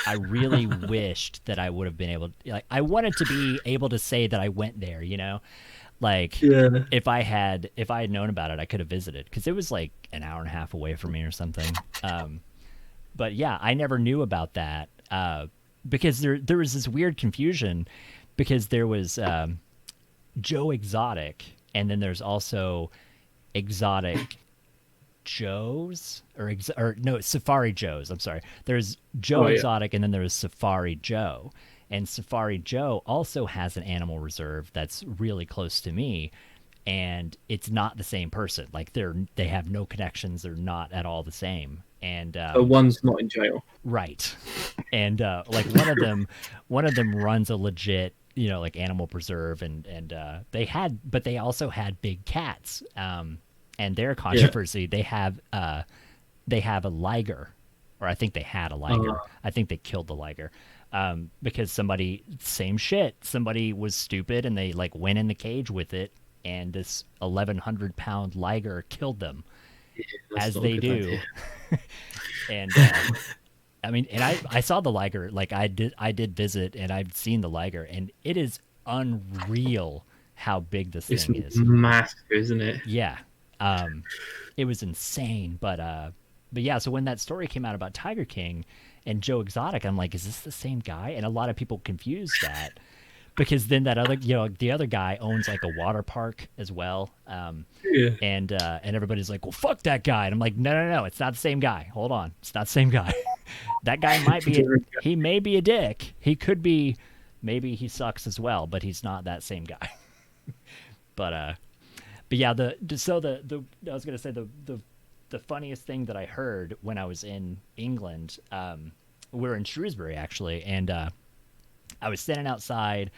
I really wished that I would have been able. Like, I wanted to be able to say that I went there. Like Yeah. if I had known about it, I could have visited because it was like an hour and a half away from me or something. But yeah, I never knew about that because there was this weird confusion because there was Joe Exotic, and then there's also Exotic Joe's or no, Safari Joe's. I'm sorry. There's Joe Oh yeah. Exotic, and then there's Safari Joe. And Safari Joe also has an animal reserve that's really close to me, and it's not the same person. Like they have no connections. They're not at all the same. And The one's not in jail. right. And like one of them runs a legit like animal preserve, and but they also had big cats. And their controversy, they have a liger, or I think they had a liger. I think they killed the liger. Because somebody was stupid and they like went in the cage with it, and this 1,100-pound liger killed them, That's as not a they good do. idea. And I mean, and I saw the liger. Like I did visit, and I've seen the liger, and it is unreal how big this It's thing is. massive, isn't it? Yeah. It was insane, but but yeah, so when that story came out about Tiger King and Joe Exotic, I'm like, is this the same guy? And a lot of people confuse that because then that other, the other guy owns like a water park as well. Yeah. And everybody's like, well, fuck that guy. And I'm like, no, it's not the same guy. Hold on. It's not the same guy. That guy might be, he may be a dick. He could be, maybe he sucks as well, but he's not that same guy. But yeah, I was going to say the funniest thing that I heard when I was in England, we're in Shrewsbury actually. And, I was standing outside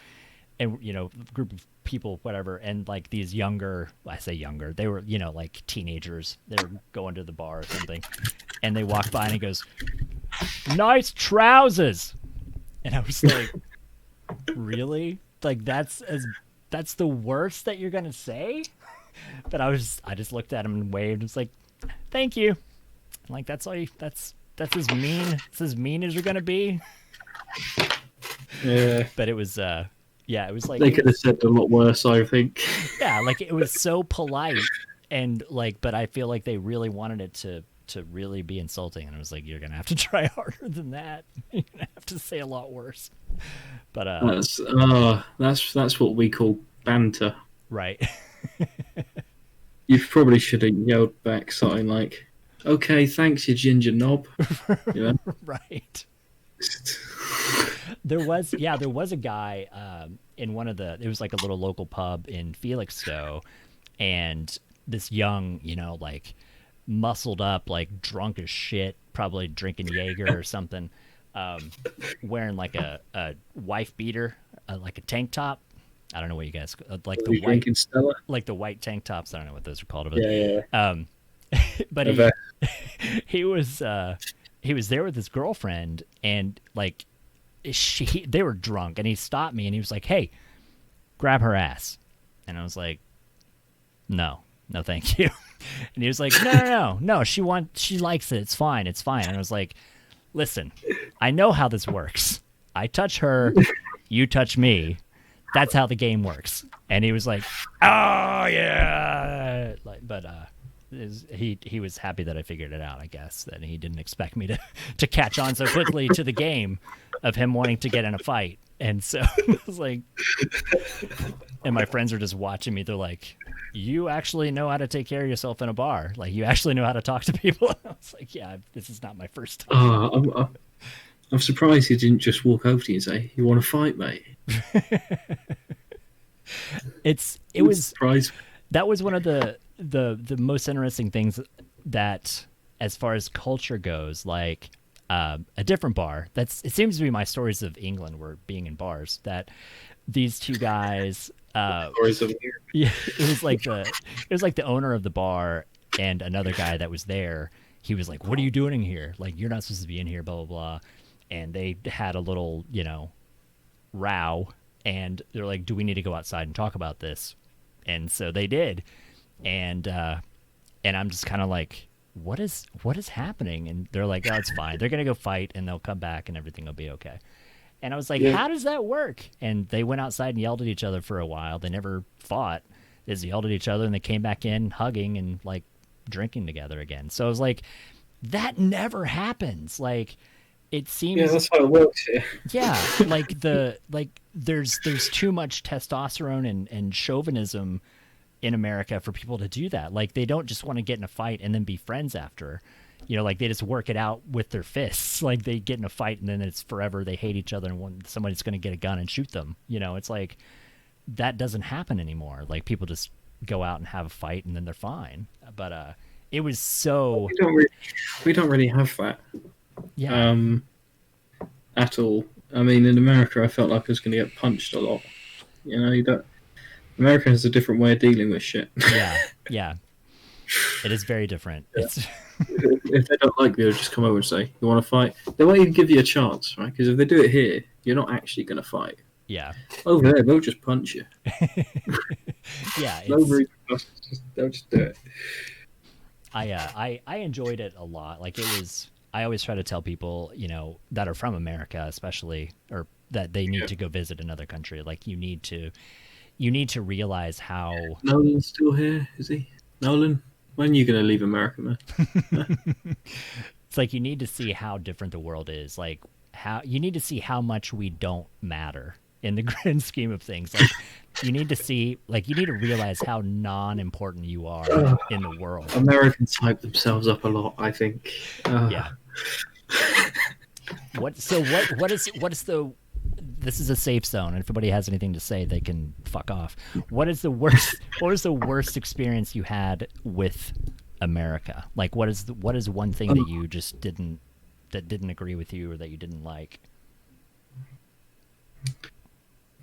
and, a group of people, whatever. And like these younger, I say younger, they were, like teenagers. They were going to the bar or something. And they walked by and he goes, nice trousers. And I was like, really? Like that's the worst that you're going to say? But I just looked at him and waved. It's like, thank you. I'm like, that's as mean as you're going to be. Yeah. But it was it was like they could have said a lot worse, I think. Yeah, like it was so polite and like, but I feel like they really wanted it to really be insulting, and I was like, you're gonna have to try harder than that. You're gonna have to say a lot worse. But that's what we call banter. Right. You probably should have yelled back something like, "Okay, thanks, you ginger knob." Right. There was a guy in one of it was like a little local pub in Felixstowe, and this young, like muscled up, like drunk as shit, probably drinking Jaeger or something, wearing like a wife beater, like a tank top. I don't know what you guys like the white Stella? Like the white tank tops. I don't know what those are called. But, yeah. But he was there with his girlfriend, and like they were drunk, and he stopped me and he was like, hey, grab her ass. And I was like, no thank you. And he was like, no, she likes it, it's fine. And I was like, listen, I know how this works. I touch her, you touch me, that's how the game works. And he was like, oh yeah, but he was happy that I figured it out, I guess, that he didn't expect me to catch on so quickly to the game of him wanting to get in a fight. And so I was like, and my friends are just watching me. They're like, you actually know how to take care of yourself in a bar. Like, you actually know how to talk to people. I was like, yeah, this is not my first time. I'm surprised he didn't just walk over to you and say, you want to fight, mate? That was one of the most interesting things that, as far as culture goes, like a different bar. It seems to be my stories of England were being in bars. That these two guys, stories of here. Yeah, it was like the owner of the bar and another guy that was there. He was like, "What are you doing in here? Like, you're not supposed to be in here." Blah blah blah. And they had a little, row. And they're like, "Do we need to go outside and talk about this?" And so they did. And I'm just kind of like, what is happening? And they're like, oh, it's fine. They're gonna go fight and they'll come back and everything will be okay. And I was like, how does that work? And they went outside and yelled at each other for a while. They never fought. They just yelled at each other and they came back in hugging and like drinking together again. So I was like, that never happens. Like, it seems. Yeah, that's how it works here. Yeah, there's too much testosterone and chauvinism in America for people to do that. Like, they don't just want to get in a fight and then be friends after. Like, they just work it out with their fists. Like, they get in a fight and then it's forever. They hate each other and somebody's going to get a gun and shoot them. It's like, that doesn't happen anymore. Like, people just go out and have a fight and then they're fine. But it was so... We don't really have that. Yeah. At all. I mean, in America, I felt like I was going to get punched a lot. You don't... America has a different way of dealing with shit. Yeah. It is very different. Yeah. If they don't like you, they'll just come over and say, you want to fight? They won't even give you a chance, right? Because if they do it here, you're not actually going to fight. Yeah. Over there, they'll just punch you. Yeah. They'll just do it. I enjoyed it a lot. Like, it was... I always try to tell people, that are from America, especially, or that they need to go visit another country. Like, you need to realize how... Nolan's still here, is he? Nolan? When are you going to leave America, man? It's like you need to see how different the world is. Like how you need to see how much we don't matter in the grand scheme of things. Like you need to see, like you need to realize how non-important you are in the world. Americans hype themselves up a lot, I think. Yeah. What is the this is a safe zone. If anybody has anything to say, they can fuck off. What was the worst experience you had with America? Like what is one thing that you just didn't agree with you or that you didn't like?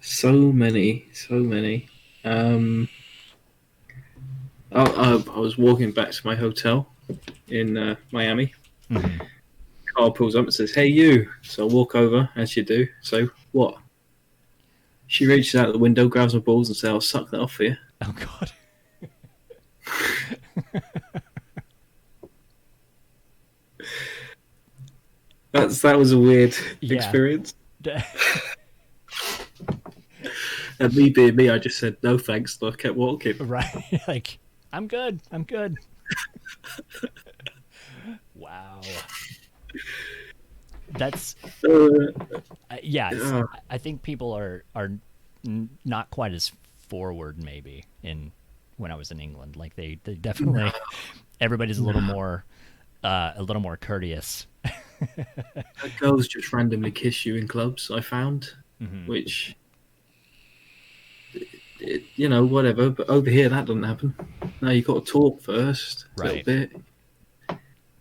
So many. I was walking back to my hotel in Miami. Mm-hmm. Carl pulls up and says, "Hey, you." So I walk over, as you do. So what? She reaches out the window, grabs my balls, and says, "I'll suck that off for you." Oh God. That was a weird experience. And me being me, I just said no thanks, and I kept walking. Right, like I'm good. Wow. That's I think people are not quite as forward maybe in when I was in England. Like they definitely everybody's a little more courteous. Girls just randomly kiss you in clubs, I found, which whatever. But over here that doesn't happen. Now you got to talk first, right? A little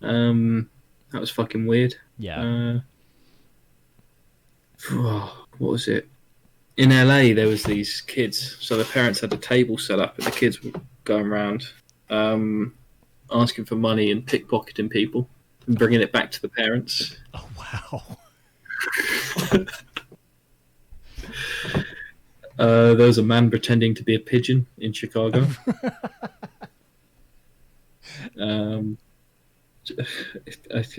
bit. That was fucking weird. Yeah. What was it? In LA, there was these kids. So the parents had a table set up, and the kids were going around asking for money and pickpocketing people and bringing it back to the parents. Oh wow. There was a man pretending to be a pigeon in Chicago.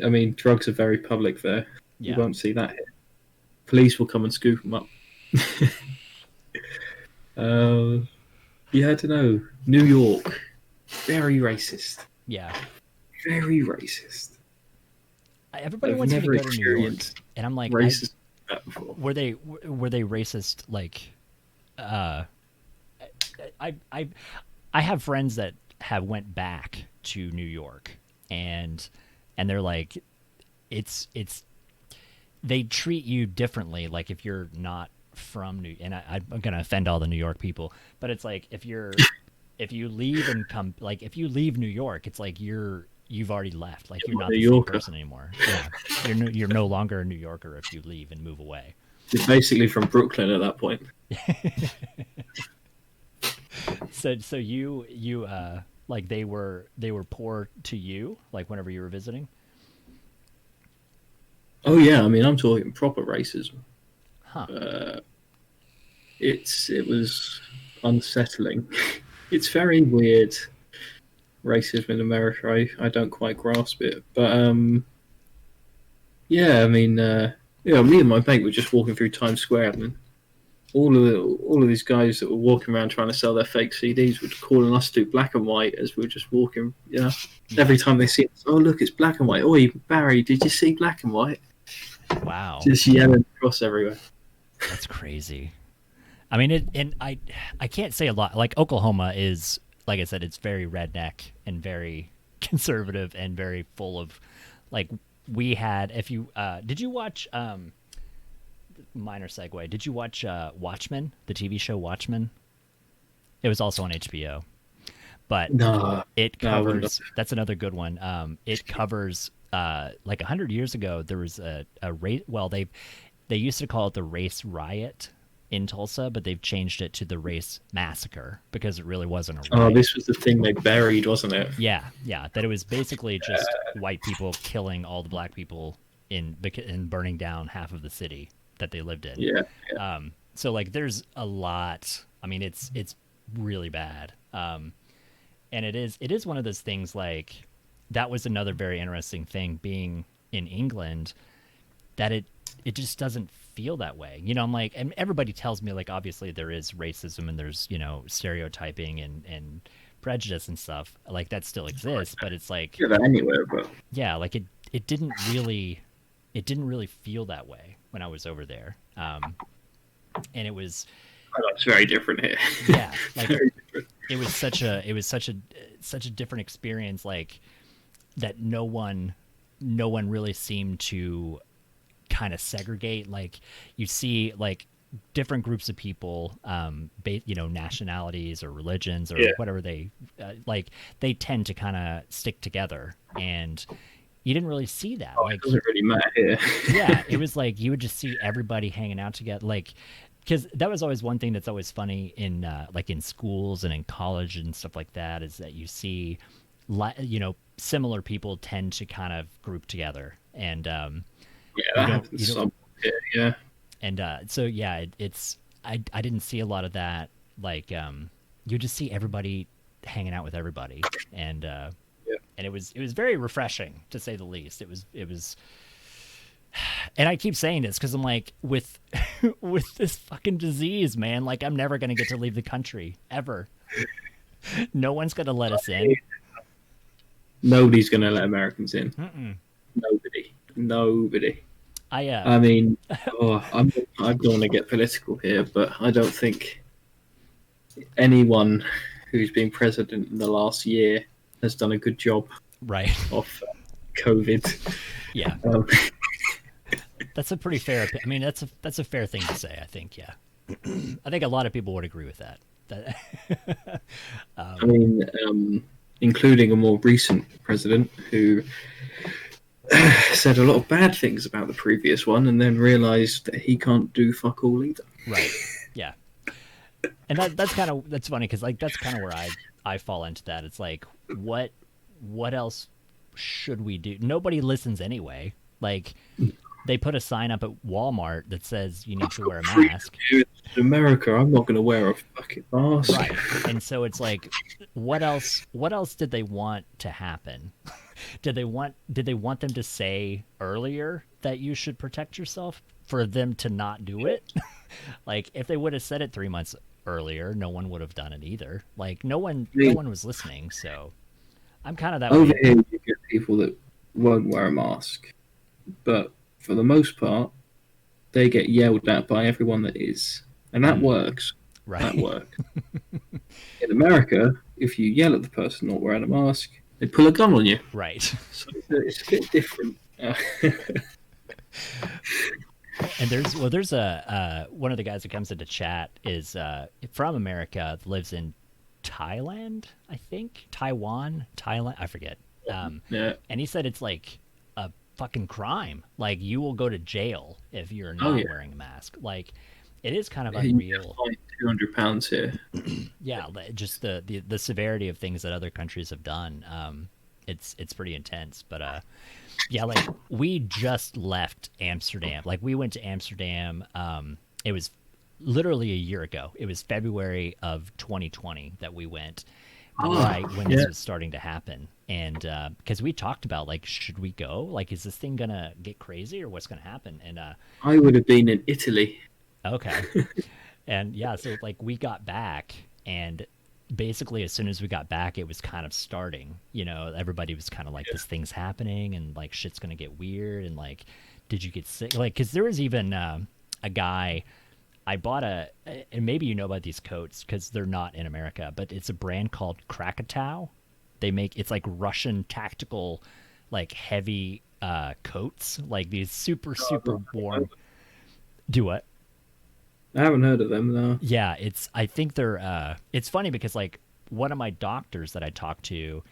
I mean, drugs are very public there. Yeah. You won't see that here. Police will come and scoop them up. I don't know. New York, very racist. Yeah. Very racist. Everybody wants me to go to New York, and I'm like, racist. Were they racist? Like, I have friends that have went back to New York, and they're like, it's they treat you differently. Like if you're not from New, and I'm gonna offend all the New York people, but it's like if you leave and come, like if you leave New York, it's like you've already left. Like you're not the same person anymore. Yeah, you're no longer a New Yorker if you leave and move away. You're basically from Brooklyn at that point. So you like they were poor to you, like whenever you were visiting? Oh yeah, I mean I'm talking proper racism. Huh. It was unsettling. It's very weird, racism in America. I don't quite grasp it, but yeah, I mean, me and my mate were just walking through Times Square, and all of these guys that were walking around trying to sell their fake CDs were calling us to black and white as we were just walking. Every time they see us, oh look, it's black and white. Oi, Barry, did you see black and white? Wow. Just yelling across everywhere. That's crazy. I mean, I can't say a lot. Like Oklahoma is, like I said, it's very redneck and very conservative and very full of, like we had. If you did you watch minor segue? Did you watch Watchmen, the TV show Watchmen? It was also on HBO, but no, it covers. That's another good one. It covers like 100 years ago. There was a race. Well, they used to call it the Race Riot in Tulsa, but they've changed it to the Race Massacre because it really wasn't a riot. Oh, this was the thing they buried, wasn't it? Yeah. That it was basically just white people killing all the black people and burning down half of the city that they lived in. Yeah. So like, there's a lot. I mean, it's really bad. And it is one of those things. Like that was another very interesting thing being in England, that it just doesn't feel that way. I'm like, and everybody tells me like, obviously there is racism and there's, stereotyping and prejudice and stuff, like that still exists, but it's like, Yeah, that anywhere, but yeah, like it didn't really feel that way when I was over there. And it was, that's very different here. yeah, like Very different. it was such a different experience, like that no one really seemed to kind of segregate. Like you see like different groups of people, nationalities or religions or whatever they like, they tend to kind of stick together, and you didn't really see that. It doesn't really matter here. Yeah, it was like you would just see everybody hanging out together, like, because that was always one thing that's always funny in like in schools and in college and stuff like that, is that you see similar people tend to kind of group together, and That happens some here, yeah. and so yeah, it's I didn't see a lot of that, like you just see everybody hanging out with everybody, and and it was very refreshing, to say the least. It was and I keep saying this because I'm like, with this fucking disease, man, like I'm never gonna get to leave the country ever. No one's gonna let us in. Nobody's gonna let Americans in. Mm-mm. Nobody. I mean, I don't want to get political here, but I don't think anyone who's been president in the last year has done a good job right of COVID. Yeah. That's a pretty fair. I mean, that's a fair thing to say, I think. Yeah. I think a lot of people would agree with that. I mean, including a more recent president who said a lot of bad things about the previous one, and then realised that he can't do fuck all either. Right. Yeah. And that's funny, because like that's kind of where I fall into that. It's like, what else should we do? Nobody listens anyway. Like, they put a sign up at Walmart that says you need to wear a mask. In America, I'm not going to wear a fucking mask. Right. And so it's like, what else did they want to happen? Did they want them to say earlier that you should protect yourself for them to not do it? Like, if they would have said it 3 months earlier, no one would have done it either. Like, no one was listening. So I'm kind of that Over way. here, you get people that won't wear a mask, but for the most part, they get yelled at by everyone that is, and that works. Right. That works. In America, if you yell at the person not wearing a mask, they pull a gun on you. Right. So it's a bit different. And there's a one of the guys that comes into chat is from America, lives in Thailand, I think, Thailand, I forget. Yeah. And he said it's like a fucking crime. Like, you will go to jail if you're not wearing a mask. Like, it is kind of unreal. £200 here. Yeah, just the severity of things that other countries have done. It's pretty intense. But yeah, like, we just left Amsterdam. Like, we went to Amsterdam. It was literally a year ago. It was February of 2020 that we went, right when this was starting to happen. And because we talked about, like, should we go? Like, is this thing gonna get crazy, or what's gonna happen? And I would have been in Italy. Okay. And yeah, so like, we got back, and basically as soon as we got back, it was kind of starting. Everybody was kind of like, this thing's happening, and like, shit's gonna get weird, and like, did you get sick? Like, because there was even a guy. I bought and maybe you know about these coats because they're not in America, but it's a brand called Krakatoa. It's like Russian tactical, like, heavy coats, like these super warm. Do what? I haven't heard of them, though. Yeah, I think they're it's funny because, like, one of my doctors that I talked to,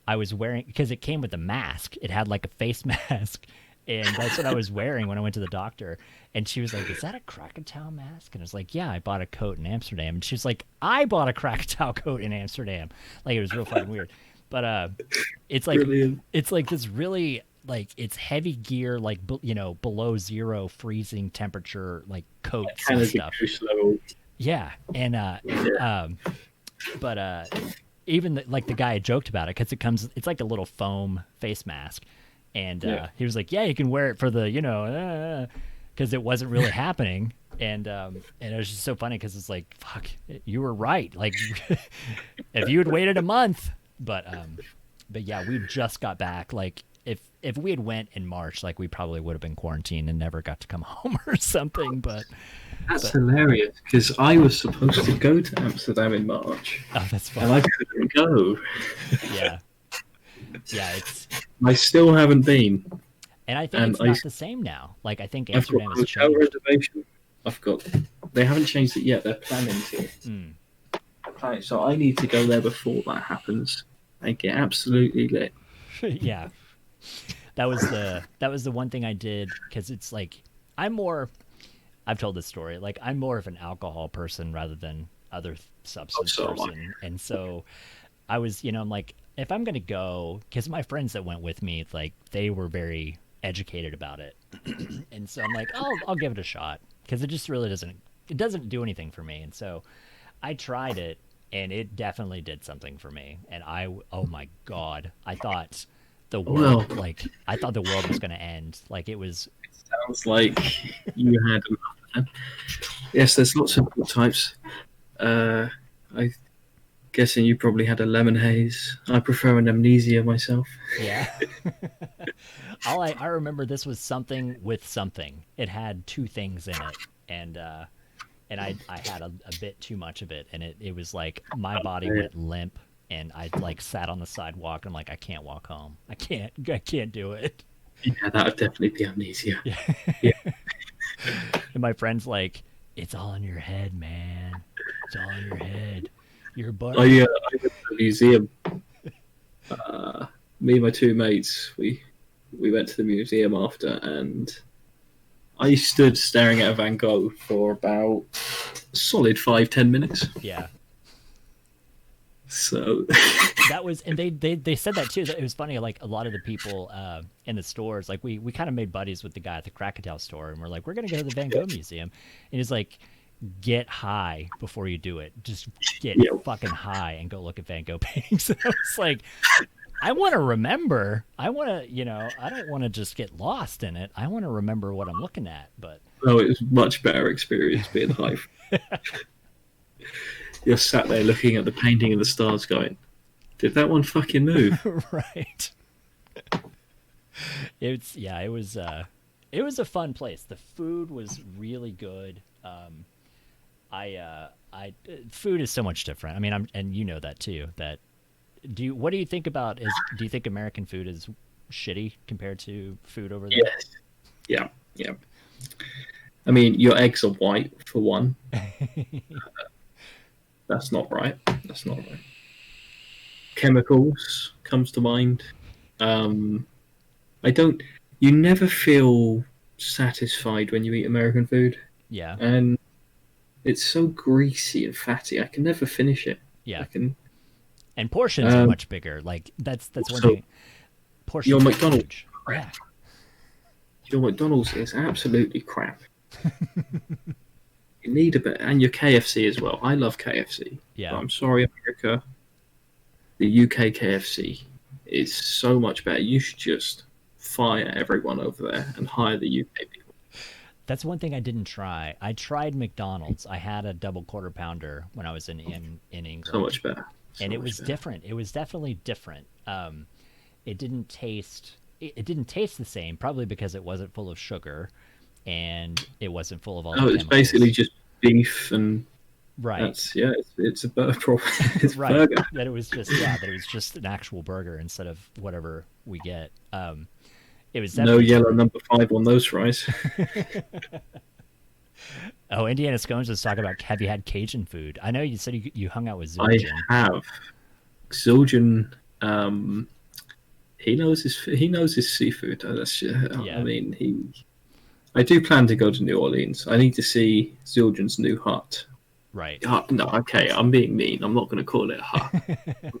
I was wearing, because it came with a mask. It had like a face mask, and that's what I was wearing when I went to the doctor. And she was like, "Is that a Krakatoa mask?" And I was like, "Yeah, I bought a coat in Amsterdam." And she was like, "I bought a Krakatoa coat in Amsterdam." Like, it was real fucking weird. But it's like Brilliant. It's like this really, like, it's heavy gear, like, below zero freezing temperature, like, coats and stuff. Yeah, and but even the guy joked about it because it's like a little foam face mask, and he was like, "Yeah, you can wear it for the because it wasn't really happening." and it was just so funny because it's like, fuck, you were right. Like, if you had waited a month, but yeah, we just got back. Like, if we had went in March, like we probably would have been quarantined and never got to come home or something. That's hilarious because I was supposed to go to Amsterdam in March, oh, that's fine. and I couldn't go. Yeah, yeah, it's. I still haven't been. And I think it's not the same now. Like, I think I've got Amsterdam a has hotel changed. reservation. They haven't changed it yet. They're planning to. So I need to go there before that happens and get absolutely lit. Yeah, that was the one thing I did because it's like I've told this story. Like, I'm more of an alcohol person rather than other substance person, and so I was, I'm like, if I'm gonna go, because my friends that went with me, like, they were very educated about it, and so I'm like, I'll give it a shot because it just really doesn't do anything for me, and so I tried it, and it definitely did something for me, and oh my god, I thought the world, I thought the world was gonna end, like it was. Sounds like you had enough. Yes, there's lots of types. I'm guessing you probably had a lemon haze. I prefer an amnesia myself. Yeah. I remember this was something with something. It had two things in it, and I had a bit too much of it, and it was like my body went limp, and I like sat on the sidewalk, and I'm like, I can't walk home. I can't do it. Yeah, that would definitely be amnesia. Yeah. Yeah. And my friend's like, it's all in your head, man. It's all in your head. Your butt. I went to the museum. Me and my two mates, we went to the museum after, and I stood staring at a Van Gogh for about a solid 5-10 minutes. Yeah. So that was, and they said that too. That it was funny. Like, a lot of the people in the stores, like we kind of made buddies with the guy at the Krakatoa store, and we're like, we're gonna go to the Van Gogh Museum, and he's like, get high before you do it. Just get fucking high and go look at Van Gogh paintings. I was like, I want to remember. I want to, I don't want to just get lost in it. I want to remember what I'm looking at. But no, it was a much better experience being high. You're sat there looking at the painting of the stars going, did that one fucking move? Right. It was a fun place. The food was really good. Food is so much different. I mean, and you know that too. What do you think about do you think American food is shitty compared to food over there? Yes. Yeah. I mean, your eggs are white for one. That's not right. Chemicals comes to mind. You never feel satisfied when you eat American food. Yeah. And it's so greasy and fatty. I can never finish it. Yeah. And portions are much bigger. Like, that's one thing. Portions your McDonald's. Yeah. Your McDonald's is absolutely crap. You need a bit, and your KFC as well. I love KFC. Yeah. But I'm sorry, America. The UK KFC is so much better. You should just fire everyone over there and hire the UK people. That's one thing I didn't try. I tried McDonald's. I had a double quarter pounder when I was in England. So much better. And it was different. It was definitely different. It didn't taste. It didn't taste the same, probably because it wasn't full of sugar, and it wasn't full of all. No, it's basically just beef and. Right. It's a burger. It's right. Burger. That it was just an actual burger instead of whatever we get. It was no yellow number 5 on those fries. Oh, Indiana Scones was talking about, have you had Cajun food? I know you said you hung out with Zildjian. I have. Zildjian, he knows his seafood. I mean, I do plan to go to New Orleans. I need to see Zildjian's new hut. Right. No, okay, I'm being mean. I'm not going to call it a hut. I'm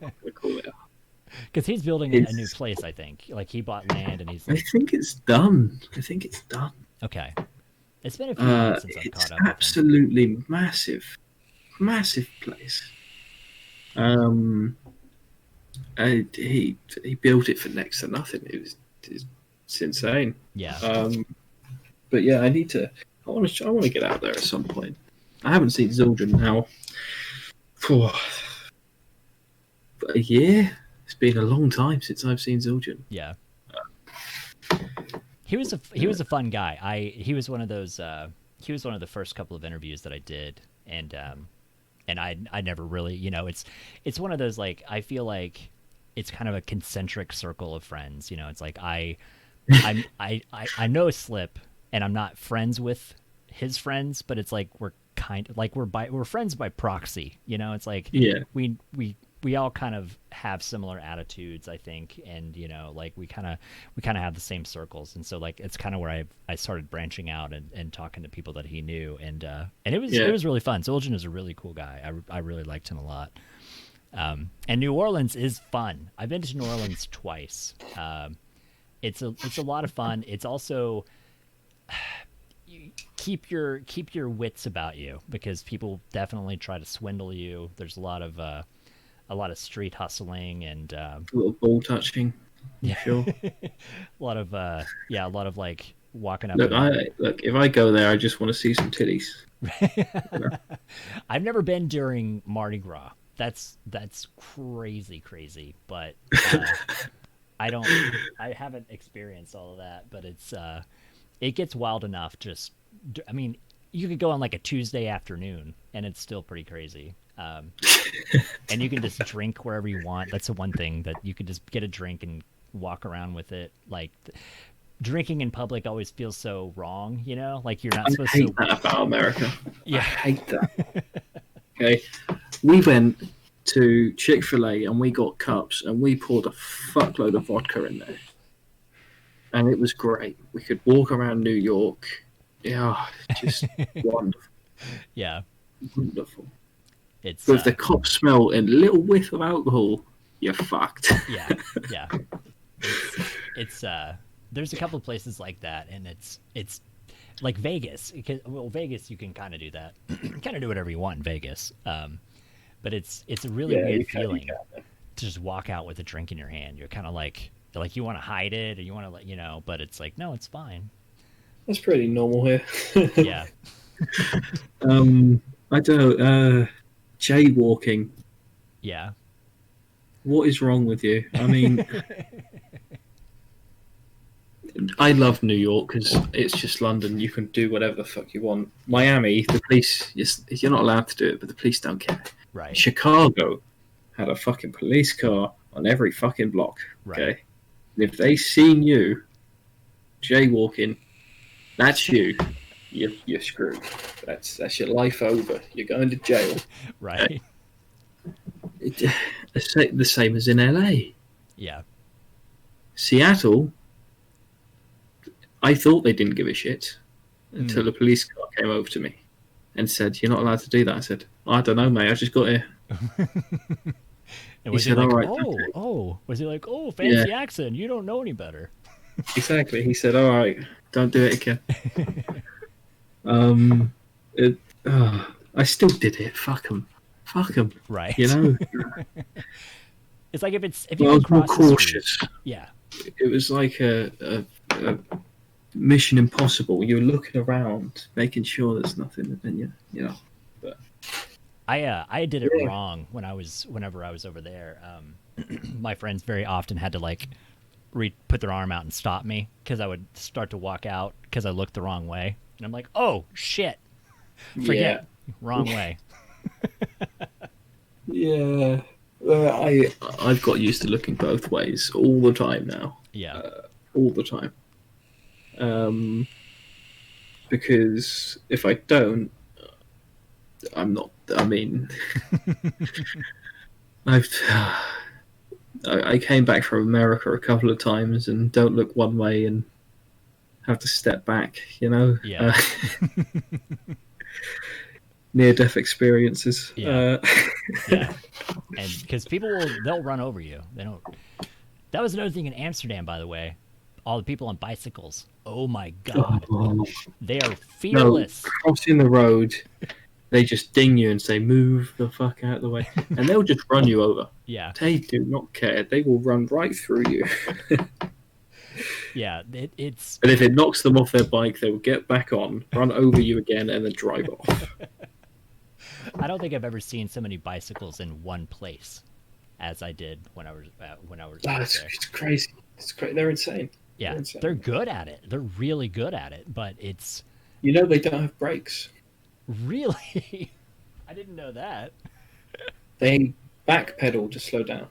not going to call it a hut. Because he's building a new place, I think. Like, he bought land and he's. I think it's done. Okay. It's been a few months since I've caught up. It's absolutely massive place. He built it for next to nothing. It's insane. Yeah. But yeah, I need to. I want to get out there at some point. I haven't seen Zildjian now for a year. It's been a long time since I've seen Zildjian. Yeah. He was a fun guy. He was one of those. He was one of the first couple of interviews that I did, and I never really, it's one of those, like, I feel like it's kind of a concentric circle of friends. It's like I know Slip, and I'm not friends with his friends, but it's like we're kind of like we're friends by proxy. It's like we all kind of have similar attitudes, I think, and like we kind of have the same circles, and so like it's kind of where I started branching out and talking to people that he knew, and it was really fun. Zildjian is a really cool guy. I really liked him a lot. And New Orleans is fun. I've been to New Orleans twice. It's a lot of fun. It's also keep your wits about you, because people definitely try to swindle you. There's a lot of street hustling and a little ball touching. Yeah, sure. a lot of like walking up. Look, if I go there, I just want to see some titties. I've never been during Mardi Gras. That's crazy, but I haven't experienced all of that, but it gets wild enough. I mean, you could go on like a Tuesday afternoon and it's still pretty crazy. And you can just drink wherever you want. That's the one thing, that you can just get a drink and walk around with it. Like, drinking in public always feels so wrong, like you're not supposed to. I hate that about America. Yeah. I hate that. Okay, we went to Chick-fil-A and we got cups and we poured a fuckload of vodka in there, and it was great. We could walk around New York. Yeah, just wonderful. Yeah, wonderful. It's but if the cops smell a little whiff of alcohol, you're fucked. Yeah. It's there's a couple of places like that, and it's like Vegas. Vegas, you can kind of do that. Kind of do whatever you want in Vegas. But it's a really weird feeling to just walk out with a drink in your hand. You're kind of like you want to hide it, or you want to but it's like, no, it's fine. That's pretty normal here. Yeah. I don't know. Jaywalking. Yeah. What is wrong with you? I mean, I love New York because it's just London. You can do whatever the fuck you want. Miami, the police, you're not allowed to do it, but the police don't care. Right. Chicago had a fucking police car on every fucking block. Okay. Right. And if they seen you jaywalking, that's you. You're screwed. That's your life over. You're going to jail. Right. It's the same as in LA. Yeah. Seattle, I thought they didn't give a shit until the police car came over to me and said, "You're not allowed to do that." I said, "I don't know, mate. I just got here." And was he said, like, "All right." Was he like, "Oh, fancy accent. You don't know any better." Exactly. He said, "All right, don't do it again." I still did it. Fuck them. Right. It's like if you I was more cautious. Yeah. It was like a Mission Impossible. You're looking around, making sure there's nothing, and But I did it wrong whenever I was over there. My friends very often had to like put their arm out and stop me because I would start to walk out because I looked the wrong way, and I'm like, oh shit, forget, wrong way. Yeah. I've got used to looking both ways all the time now. Yeah. All the time. Because if I don't, I'm not. I mean, I came back from America a couple of times and don't look one way and have to step back. Yeah. Near-death experiences. Yeah. Yeah. And because they'll run over you. They don't. That was another thing in Amsterdam, by the way. All the people on bicycles. Oh my god, they are fearless. No, crossing the road, they just ding you and say, "Move the fuck out of the way," and they'll just run you over. Yeah. They do not care. They will run right through you. Yeah, it's. And if it knocks them off their bike, they will get back on, run over you again, and then drive off. I don't think I've ever seen so many bicycles in one place as I did when I was Oh, there. it's crazy. It's crazy. They're insane. Yeah, They're insane. they're good at it. They're really good at it, but it's You know they don't have brakes. really. I didn't know that. They backpedal to slow down.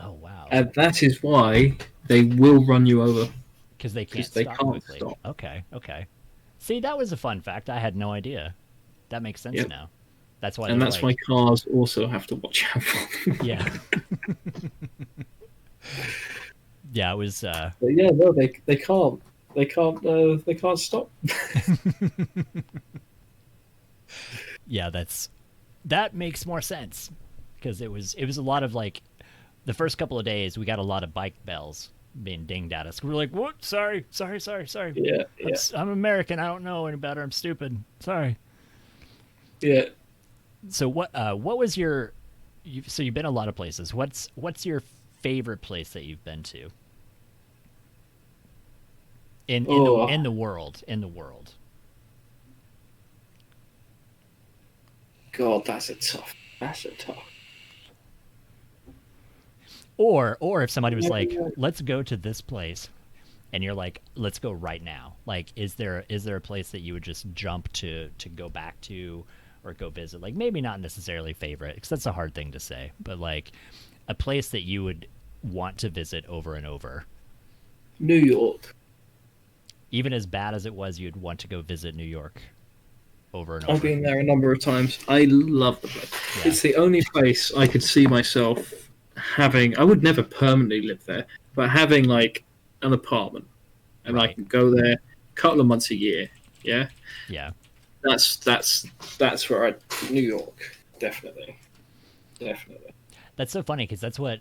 Oh wow. And that is why they will run you over. Because they can't they stop can't quickly. stop. Okay, okay. See, that was a fun fact. I had no idea. That makes sense Yep. now. That's why. And that's why cars also have to watch out for them. Yeah. Yeah, it was. But yeah, no, they can't. They can't stop. Yeah, that makes more sense because it was a lot of like the first couple of days we got a lot of bike bells being dinged at us. We were like, "What? Sorry." Yeah, I'm American. I don't know any better. I'm stupid. Sorry. yeah. So what was your? So you've been a lot of places. What's your favorite place that you've been to? In the world. God, that's a tough. Or if somebody was like, "Let's go to this place," and you're like, "Let's go right now." Like, is there a place that you would just jump to go back to or go visit? Like, maybe not necessarily favorite, because that's a hard thing to say, but like a place that you would want to visit over and over. New York. Even as bad as it was, you'd want to go visit New York over and over. I've been there a number of times. I love the place. Yeah. It's the only place I could see myself having. I would never permanently live there, but having like an apartment, and I Right. can go there a couple of months a year. Yeah, Yeah. that's where New York, definitely. That's so funny because that's what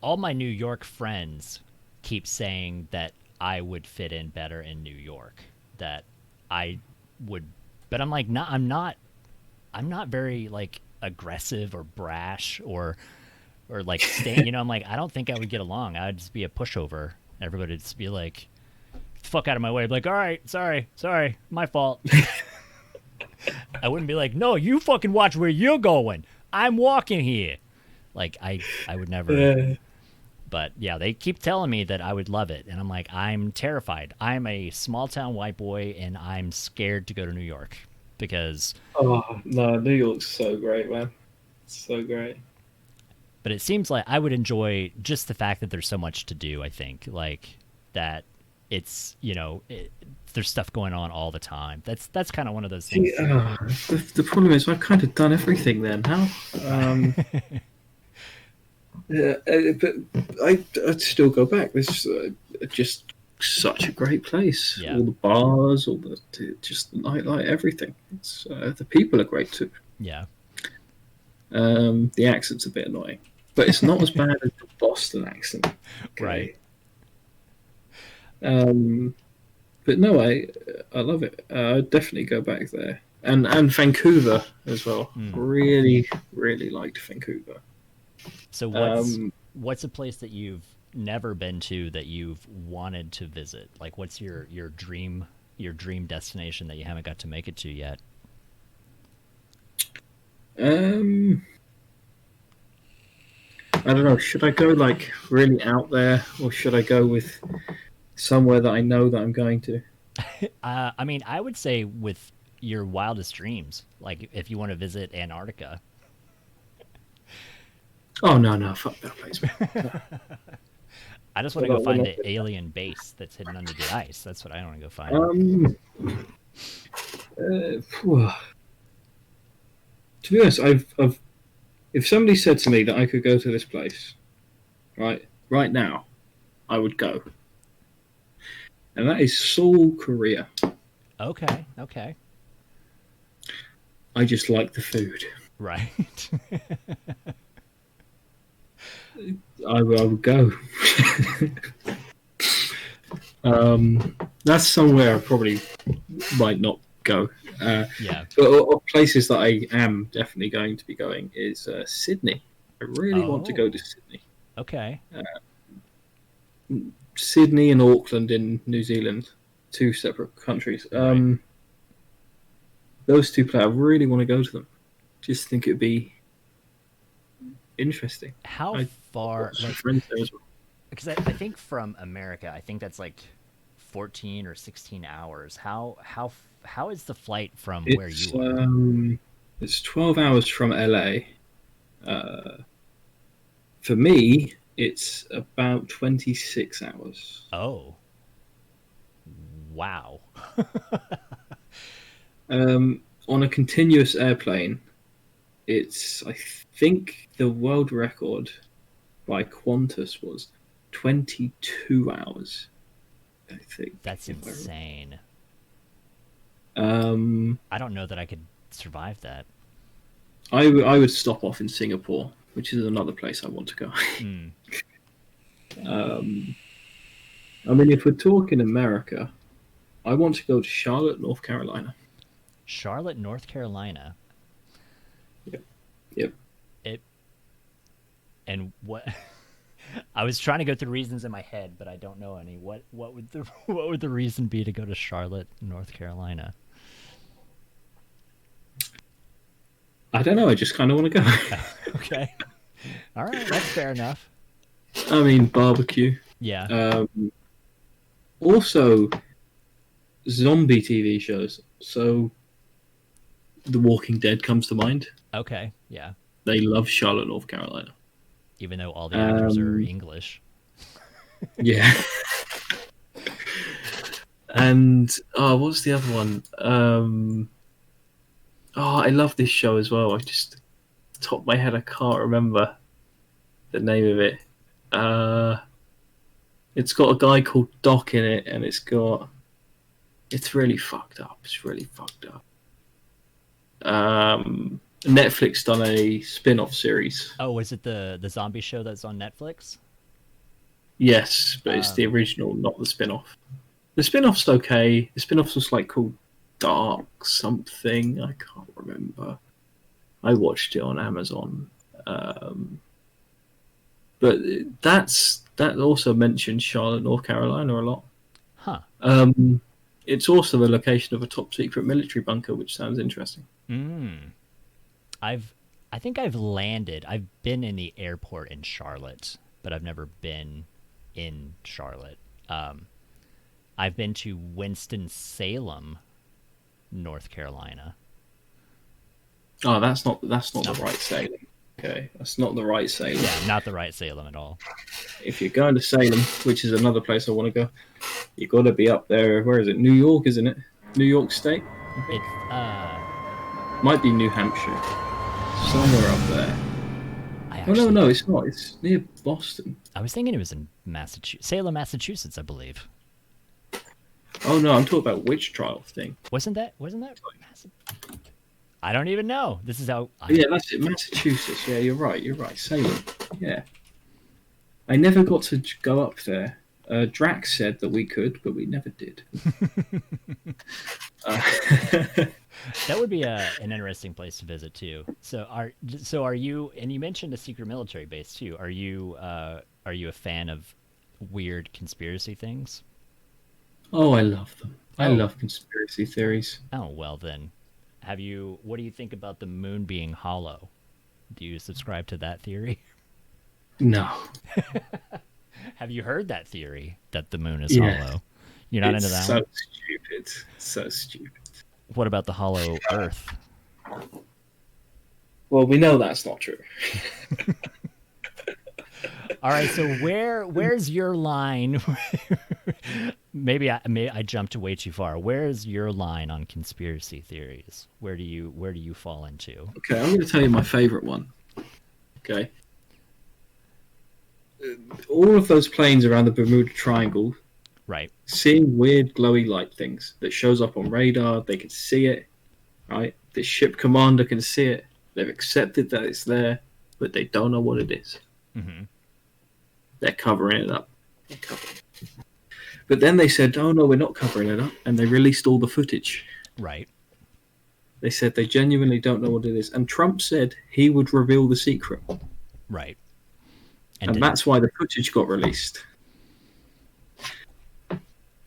all my New York friends keep saying, that I would fit in better in New York. That I would, but I'm like, not. I'm not very like aggressive or brash or like staying. I'm like, I don't think I would get along. I'd just be a pushover. Everybody would just be like, "Fuck out of my way!" I'd be like, all right, sorry, my fault. I wouldn't be like, "No, you fucking watch where you're going. I'm walking here." Like I would never. Yeah. But yeah, they keep telling me that I would love it, and I'm like, I'm terrified. I'm a small town white boy, and I'm scared to go to New York because. Oh no, New York's so great, man. So great. But it seems like I would enjoy just the fact that there's so much to do. I think like that. It's there's stuff going on all the time. That's kind of one of those things. See, the problem is I've kind of done everything there now. Yeah, but I'd still go back. This is just such a great place. Yeah. All the bars, all the just the nightlife, everything. It's the people are great too. Yeah. The accent's a bit annoying, but it's not as bad as the Boston accent. Okay? Right. But no, I love it. I'd definitely go back there, and Vancouver as well. Really liked Vancouver. So what's a place that you've never been to that you've wanted to visit? Like, what's your dream destination that you haven't got to make it to yet? I don't know. Should I go like really out there, or should I go with somewhere that I know that I'm going to? I mean, I would say with your wildest dreams, like if you want to visit Antarctica. Oh no, fuck that place, man. I just want to go find the alien base that's hidden under the ice. That's what I want to go find. To be honest, I've if somebody said to me that I could go to this place, right now, I would go. And that is Seoul, Korea. Okay. I just like the food. Right. I would go. That's somewhere I probably might not go. Yeah. But of places that I am definitely going to be going is Sydney. I really want to go to Sydney. Okay. Sydney and Auckland in New Zealand, two separate countries. Right. Those two places, I really want to go to them. Just think it'd be interesting. How I've far? got some Like, friends there as well. because I think from America, I think that's like 14 or 16 hours. How is the flight from where you are? It's 12 hours from LA. For me, it's about 26 hours. Oh, wow. On a continuous airplane, I think the world record by Qantas was 22 hours. I think That's insane. I don't know that I could survive that. I would stop off in Singapore, which is another place I want to go. Mm. I mean, if we're talking America, I want to go to Charlotte, North Carolina. Charlotte, North Carolina. Yep. And what? I was trying to go through reasons in my head, but I don't know any. What would the reason be to go to Charlotte, North Carolina? I don't know. I just kind of want to go. Okay. All right, that's fair enough. I mean, barbecue. Yeah. Also, zombie TV shows. So, The Walking Dead comes to mind. Okay. Yeah. They love Charlotte, North Carolina. Even though all the actors are English. Yeah. And what's the other one? I love this show as well. I just top of my head I can't remember the name of it. It's got a guy called Doc in it, and it's really fucked up. It's really fucked up. Netflix done a spin-off series. Oh, is it the zombie show that's on Netflix? Yes, but it's the original, not the spin-off. The spin-off's okay. The spin-off was like called Dark something. I can't remember. I watched it on Amazon. But that also mentioned Charlotte, North Carolina a lot. Huh. It's also the location of a top secret military bunker, which sounds interesting. I think I've landed. I've been in the airport in Charlotte, but I've never been in Charlotte. I've been to Winston-Salem, North Carolina. Oh, that's not the right Salem. Okay, that's not the right Salem. Yeah, not the right Salem at all. If you're going to Salem, which is another place I want to go, you got to be up there. Where is it? New York, isn't it? New York State. It's might be New Hampshire, somewhere up there. No, it's not. It's near Boston. I was thinking it was in Salem, Massachusetts, I believe. Oh no, I'm talking about witch trial thing. Wasn't that? I don't even know. This is how. Yeah, that's it. Massachusetts. Yeah, you're right. Salem. Yeah. I never got to go up there. Drax said that we could, but we never did. That would be an interesting place to visit too. So are you? And you mentioned a secret military base too. Are you a fan of weird conspiracy things? Oh, I love them. I love conspiracy theories. Oh well, then, what do you think about the moon being hollow? Do you subscribe to that theory? No. Have you heard that theory that the moon is hollow? You're not into that one? So stupid. What about the hollow Earth? Well, we know that's not true. All right, so where's your line? Maybe I jumped way too far. Where's your line on conspiracy theories? Where do you fall into? Okay, I'm going to tell you my favorite one. Okay. All of those planes around the Bermuda Triangle, right? Seeing weird glowy light things that shows up on radar, they can see it, right? The ship commander can see it. They've accepted that it's there, but they don't know what it is. Mm-hmm. They're covering it up. But then they said, "Oh no, we're not covering it up," and they released all the footage. Right. They said they genuinely don't know what it is, and Trump said he would reveal the secret. Right. And that's why the footage got released.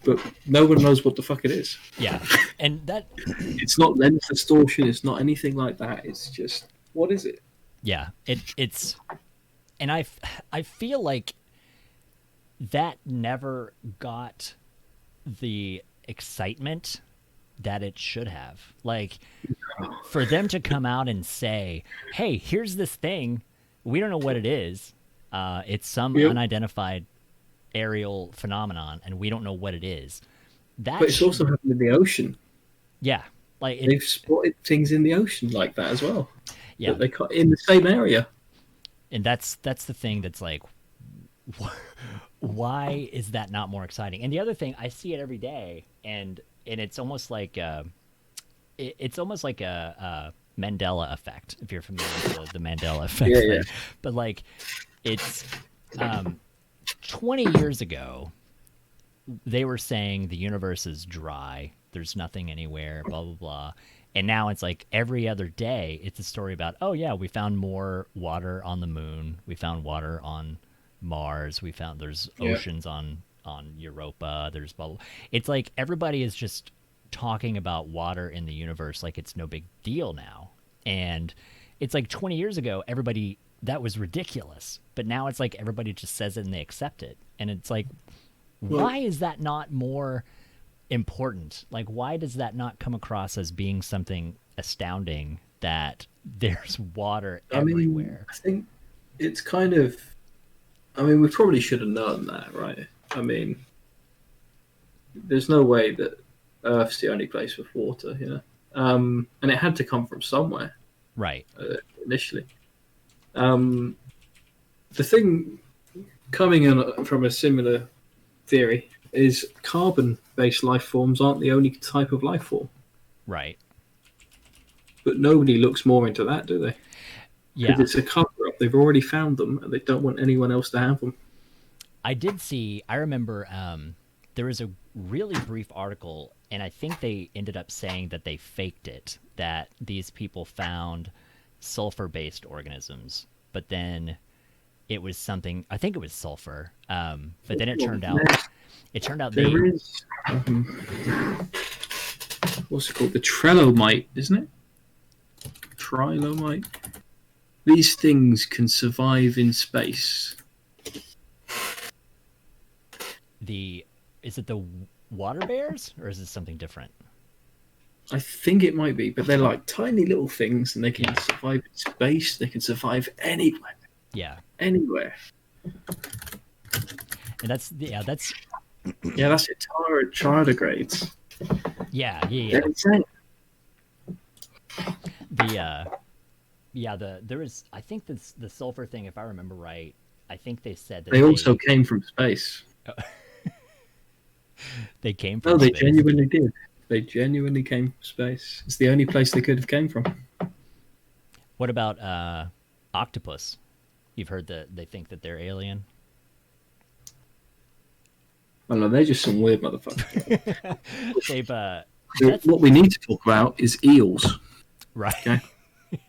but no one knows what the fuck it is. Yeah, and that It's not lens distortion. It's not anything like that. It's just, what is it? yeah, it's and I feel like that never got the excitement that it should have. Like, for them to come out and say, "Hey, here's this thing. We don't know what it is. It's some unidentified aerial phenomenon, and we don't know what it is." But it's also happened in the ocean. Yeah, like they've spotted things in the ocean like that as well. Yeah, that they caught in the same area. And that's the thing that's like, why is that not more exciting? And the other thing, I see it every day, and it's almost like it's almost like a Mandela effect, if you're familiar with the Mandela effect. Yeah. But like, it's 20 years ago, they were saying the universe is dry, there's nothing anywhere, blah blah blah. And now it's like every other day, it's a story about, oh yeah, we found more water on the moon, we found water on Mars, we found there's oceans on Europa, there's blah blah. It's like everybody is just talking about water in the universe like it's no big deal now. And it's like 20 years ago, everybody, that was ridiculous. But now it's like everybody just says it and they accept it. And it's like, why is that not more important? Like, why does that not come across as being something astounding that there's water everywhere? I think it's kind of, we probably should have known that, right? There's no way that Earth's the only place with water, you know? And it had to come from somewhere. Right. Initially. The thing coming in from a similar theory is carbon-based life forms aren't the only type of life form. Right. But nobody looks more into that, do they? Yeah. Because it's a cover-up. They've already found them, and they don't want anyone else to have them. I remember there was a really brief article, and I think they ended up saying that they faked it, that these people found sulfur-based organisms, but then it was something, I think it was sulfur, but then it turned out there is what's it called, the trilomite, isn't it? Trilomite. These things can survive in space. Is it the water bears, or is it something different? I think it might be, but they're like tiny little things, and they can survive in space. They can survive anywhere. Yeah. Anywhere. And that's it. Tardigrades. Yeah. They're insane. There is, I think the sulfur thing, if I remember right, I think they said that they also came from space. They came from space. Space. Genuinely did. They genuinely came from space. It's the only place they could have came from. What about octopus? You've heard that they think that they're alien? Oh no, they're just some weird motherfuckers. What we need to talk about is eels. Right. Okay?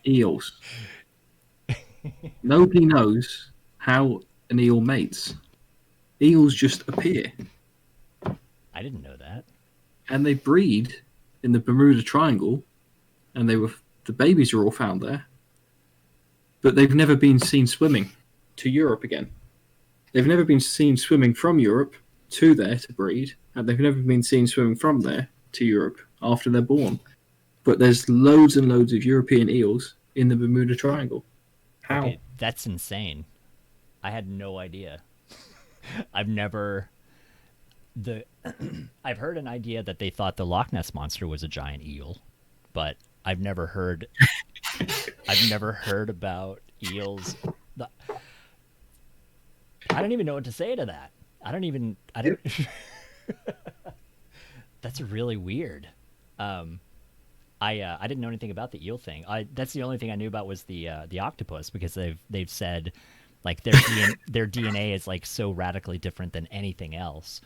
Eels. Nobody knows how an eel mates. Eels just appear. I didn't know that. And they breed in the Bermuda Triangle, and the babies are all found there. But they've never been seen swimming to Europe again. They've never been seen swimming from Europe to there to breed, and they've never been seen swimming from there to Europe after they're born. But there's loads and loads of European eels in the Bermuda Triangle. How? Okay, that's insane. I had no idea. I've heard an idea that they thought the Loch Ness Monster was a giant eel, but I've never heard about eels. I don't even know what to say to that. I don't. That's really weird. I didn't know anything about the eel thing. That's the only thing I knew about was the octopus, because they've said like their DNA is like so radically different than anything else,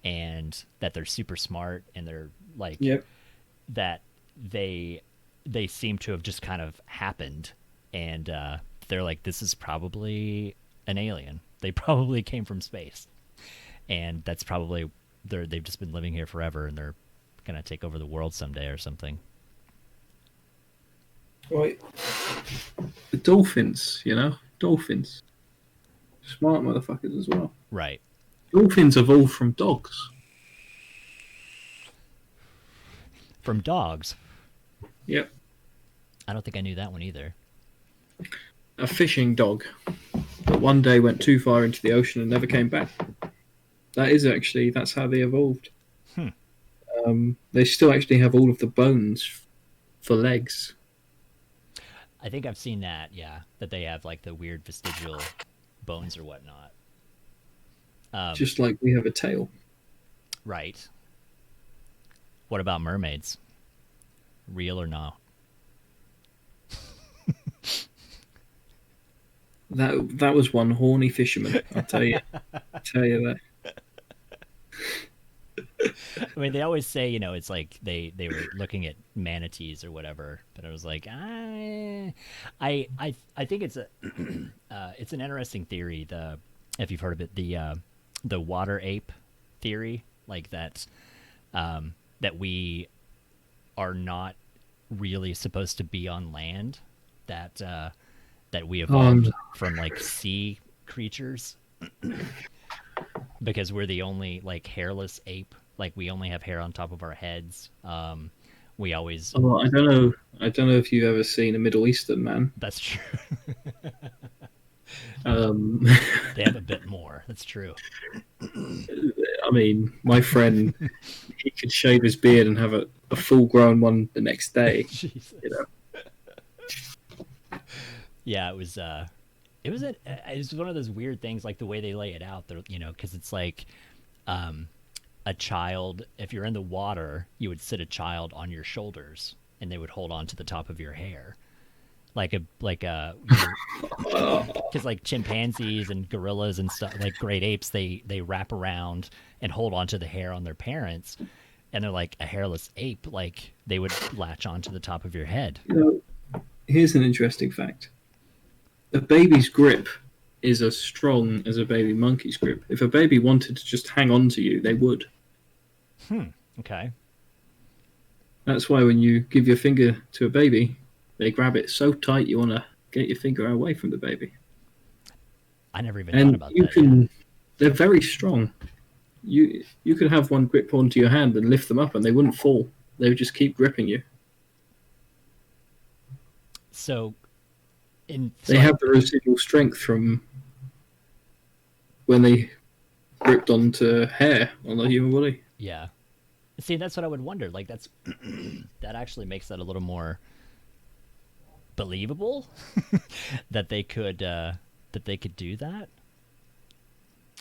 and that they're super smart, and they're like that they seem to have just kind of happened, and they're like, this is probably an alien. They probably came from space, and that's probably they've just been living here forever and they're gonna take over the world someday or something. Right. The dolphins, dolphins, smart motherfuckers as well. Right. Dolphins evolved from dogs. From dogs. Yep. I don't think I knew that one either. A fishing dog that one day went too far into the ocean and never came back. That's how they evolved. They still actually have all of the bones for legs. I think I've seen that, yeah. That they have like the weird vestigial bones or whatnot. Just like we have a tail. Right. What about mermaids? Real or no? That was one horny fisherman, I'll tell you. That. I mean, they always say, it's like they were looking at manatees or whatever, but I was like, I think it's it's an interesting theory. If you've heard of it, the water ape theory, like that we are not really supposed to be on land, that we evolved from like sea creatures because we're the only like hairless ape. Like we only have hair on top of our heads. We always. Oh, I don't know. I don't know if you've ever seen a Middle Eastern man. That's true. They have a bit more. That's true. I mean, my friend, he could shave his beard and have a full-grown one the next day. Jesus. Yeah, it was one of those weird things, like the way they lay it out. Because it's like. A child, if you're in the water, you would sit a child on your shoulders and they would hold on to the top of your hair. Because like chimpanzees and gorillas and stuff, like great apes, they wrap around and hold on to the hair on their parents, and they're like a hairless ape, like they would latch onto the top of your head. Here's an interesting fact. A baby's grip is as strong as a baby monkey's grip. If a baby wanted to just hang on to you, they would. Okay. That's why when you give your finger to a baby, they grab it so tight you want to get your finger away from the baby. I never even thought about that. Yeah. They're very strong. You could have one grip onto your hand and lift them up and they wouldn't fall. They would just keep gripping you. So they have the residual strength from when they gripped onto hair on the human body. Yeah. See, that's what I would wonder. Like that actually makes that a little more believable that they could do that.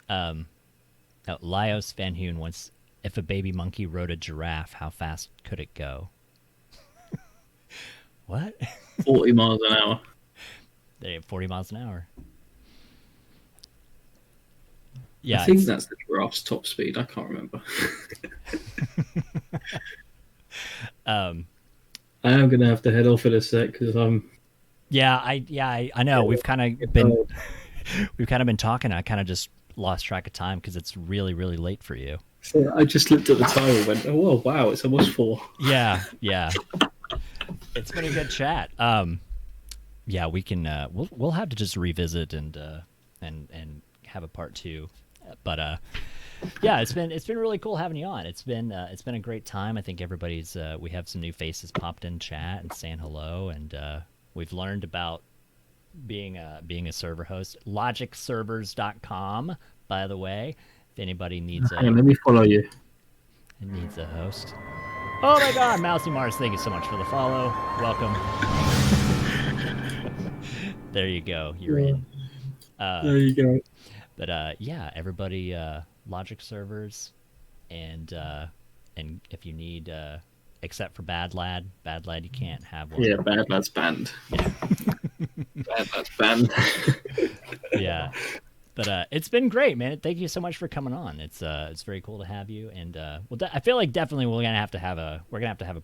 Laios Van Hoon wants, if a baby monkey rode a giraffe, how fast could it go? What? 40 miles an hour. They have 40 miles an hour. Yeah, I think that's the giraffe's top speed. I can't remember. I am gonna have to head off in a sec because I'm. Yeah, I know. We've kind of been talking. I kind of just lost track of time because it's really, really late for you. So I just looked at the time and went, "Oh wow, it's almost 4." Yeah. It's been a good chat. Yeah, we can. We'll have to just revisit and have a part 2. But yeah, it's been really cool having you on. It's been a great time. I think everybody's we have some new faces popped in chat and saying hello, and we've learned about being a server host. LogicServers.com, by the way, if anybody needs let me follow you. It needs a host. Oh my God, Mousy Mars! Thank you so much for the follow. Welcome. There you go. You're in. There you go. But yeah, everybody, Logic servers, and if you need, except for Bad Lad, you can't have one. Yeah, Bad Lad's banned. Yeah. Bad Lad's banned. Yeah, but it's been great, man. Thank you so much for coming on. It's very cool to have you, and I feel like definitely we're gonna have to have a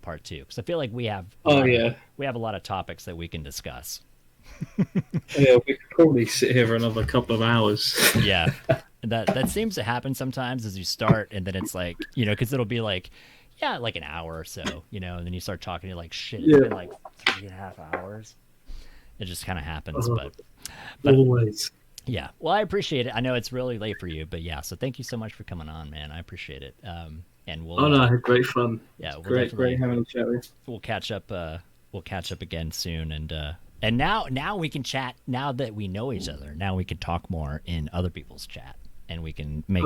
part 2 because I feel like we have a lot of topics that we can discuss. Yeah, we could probably sit here for another couple of hours. Yeah, That seems to happen sometimes as you start, and then it's like, because it'll be like, yeah, like an hour or so, and then you start talking, you're like, shit, it's been like 3.5 hours. It just kind of happens, but always. Yeah. Well, I appreciate it. I know it's really late for you, but yeah. So thank you so much for coming on, man. I appreciate it. And we'll. I had great fun. Yeah, we'll great having a chat with you. We'll catch up. We'll catch up again soon, and now we can chat. Now that we know each other, now we can talk more in other people's chat, and we can make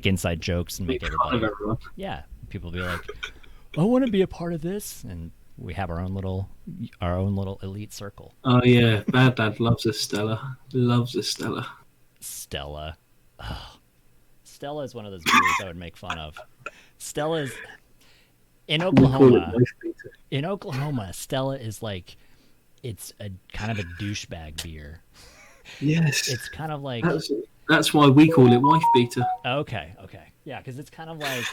inside jokes and make everybody. Yeah, people be like, I want to be a part of this, and we have our own little elite circle. Oh yeah, Bad Dad loves a Stella. Loves a Stella. Stella. Oh. Stella is one of those beers I would make fun of. Stella is in Oklahoma. In Oklahoma, Stella is like, it's a kind of a douchebag beer. Yes. It's kind of like that's why we call it wife beater. Okay. Yeah, because it's kind of like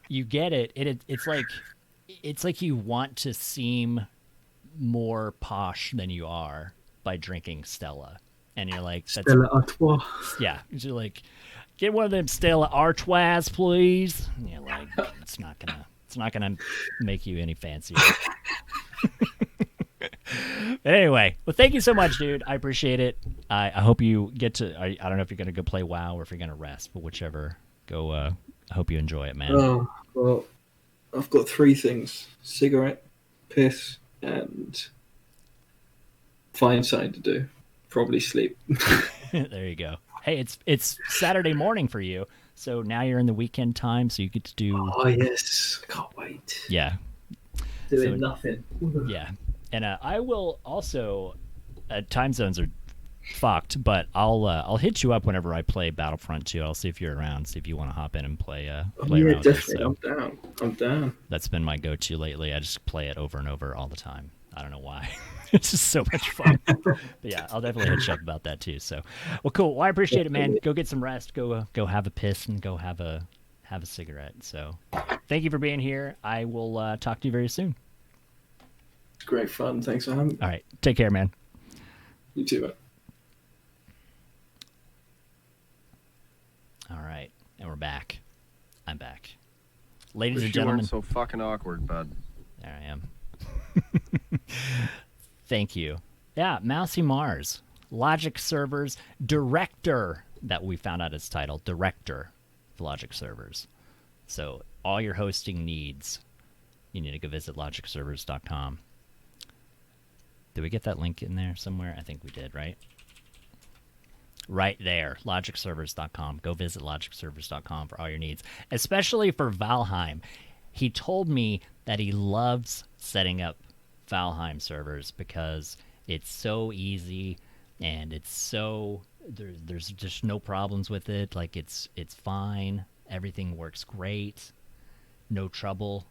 you get it. It's like you want to seem more posh than you are by drinking Stella, and you're like, Stella Artois. Yeah, you're like, get one of them Stella Artois, please. And you're like, it's not gonna make you any fancier. Anyway, well, thank you so much, dude. I appreciate it. I hope you get to. I don't know if you're gonna go play WoW or if you're gonna rest, but whichever. Go. I hope you enjoy it, man. Oh well, I've got 3 things: cigarette, piss, and find something to do. Probably sleep. There you go. Hey, it's Saturday morning for you, so now you're in the weekend time, so you get to do. Oh yes, I can't wait. Yeah. Doing nothing. Yeah, and I will also. Time zones are fucked, but I'll hit you up whenever I play Battlefront 2. I'll see if you're around, see if you want to hop in and play. Play around definitely. With it, so. I'm down. That's been my go-to lately. I just play it over and over all the time. I don't know why. It's just so much fun. But yeah, I'll definitely hit you up about that too. So, well, cool. Well, I appreciate it, man. Go get some rest. Go have a piss and go have a cigarette. So, thank you for being here. I will talk to you very soon. It's great fun. Thanks for having me. All right. Take care, man. You too, man. All right, and we're back. I'm back, ladies Wish and gentlemen. You weren't so fucking awkward, bud. There I am. Thank you. Yeah, Mousy Mars, Logic Servers Director, that we found out its title, Director of Logic Servers. So all your hosting needs, you need to go visit logicservers.com. Did we get that link in there somewhere? I think we did, right? Right there, logicservers.com. Go visit logicservers.com for all your needs, especially for Valheim. He told me that he loves setting up Valheim servers because it's so easy and it's so there's just no problems with it. Like it's fine. Everything works great. No trouble.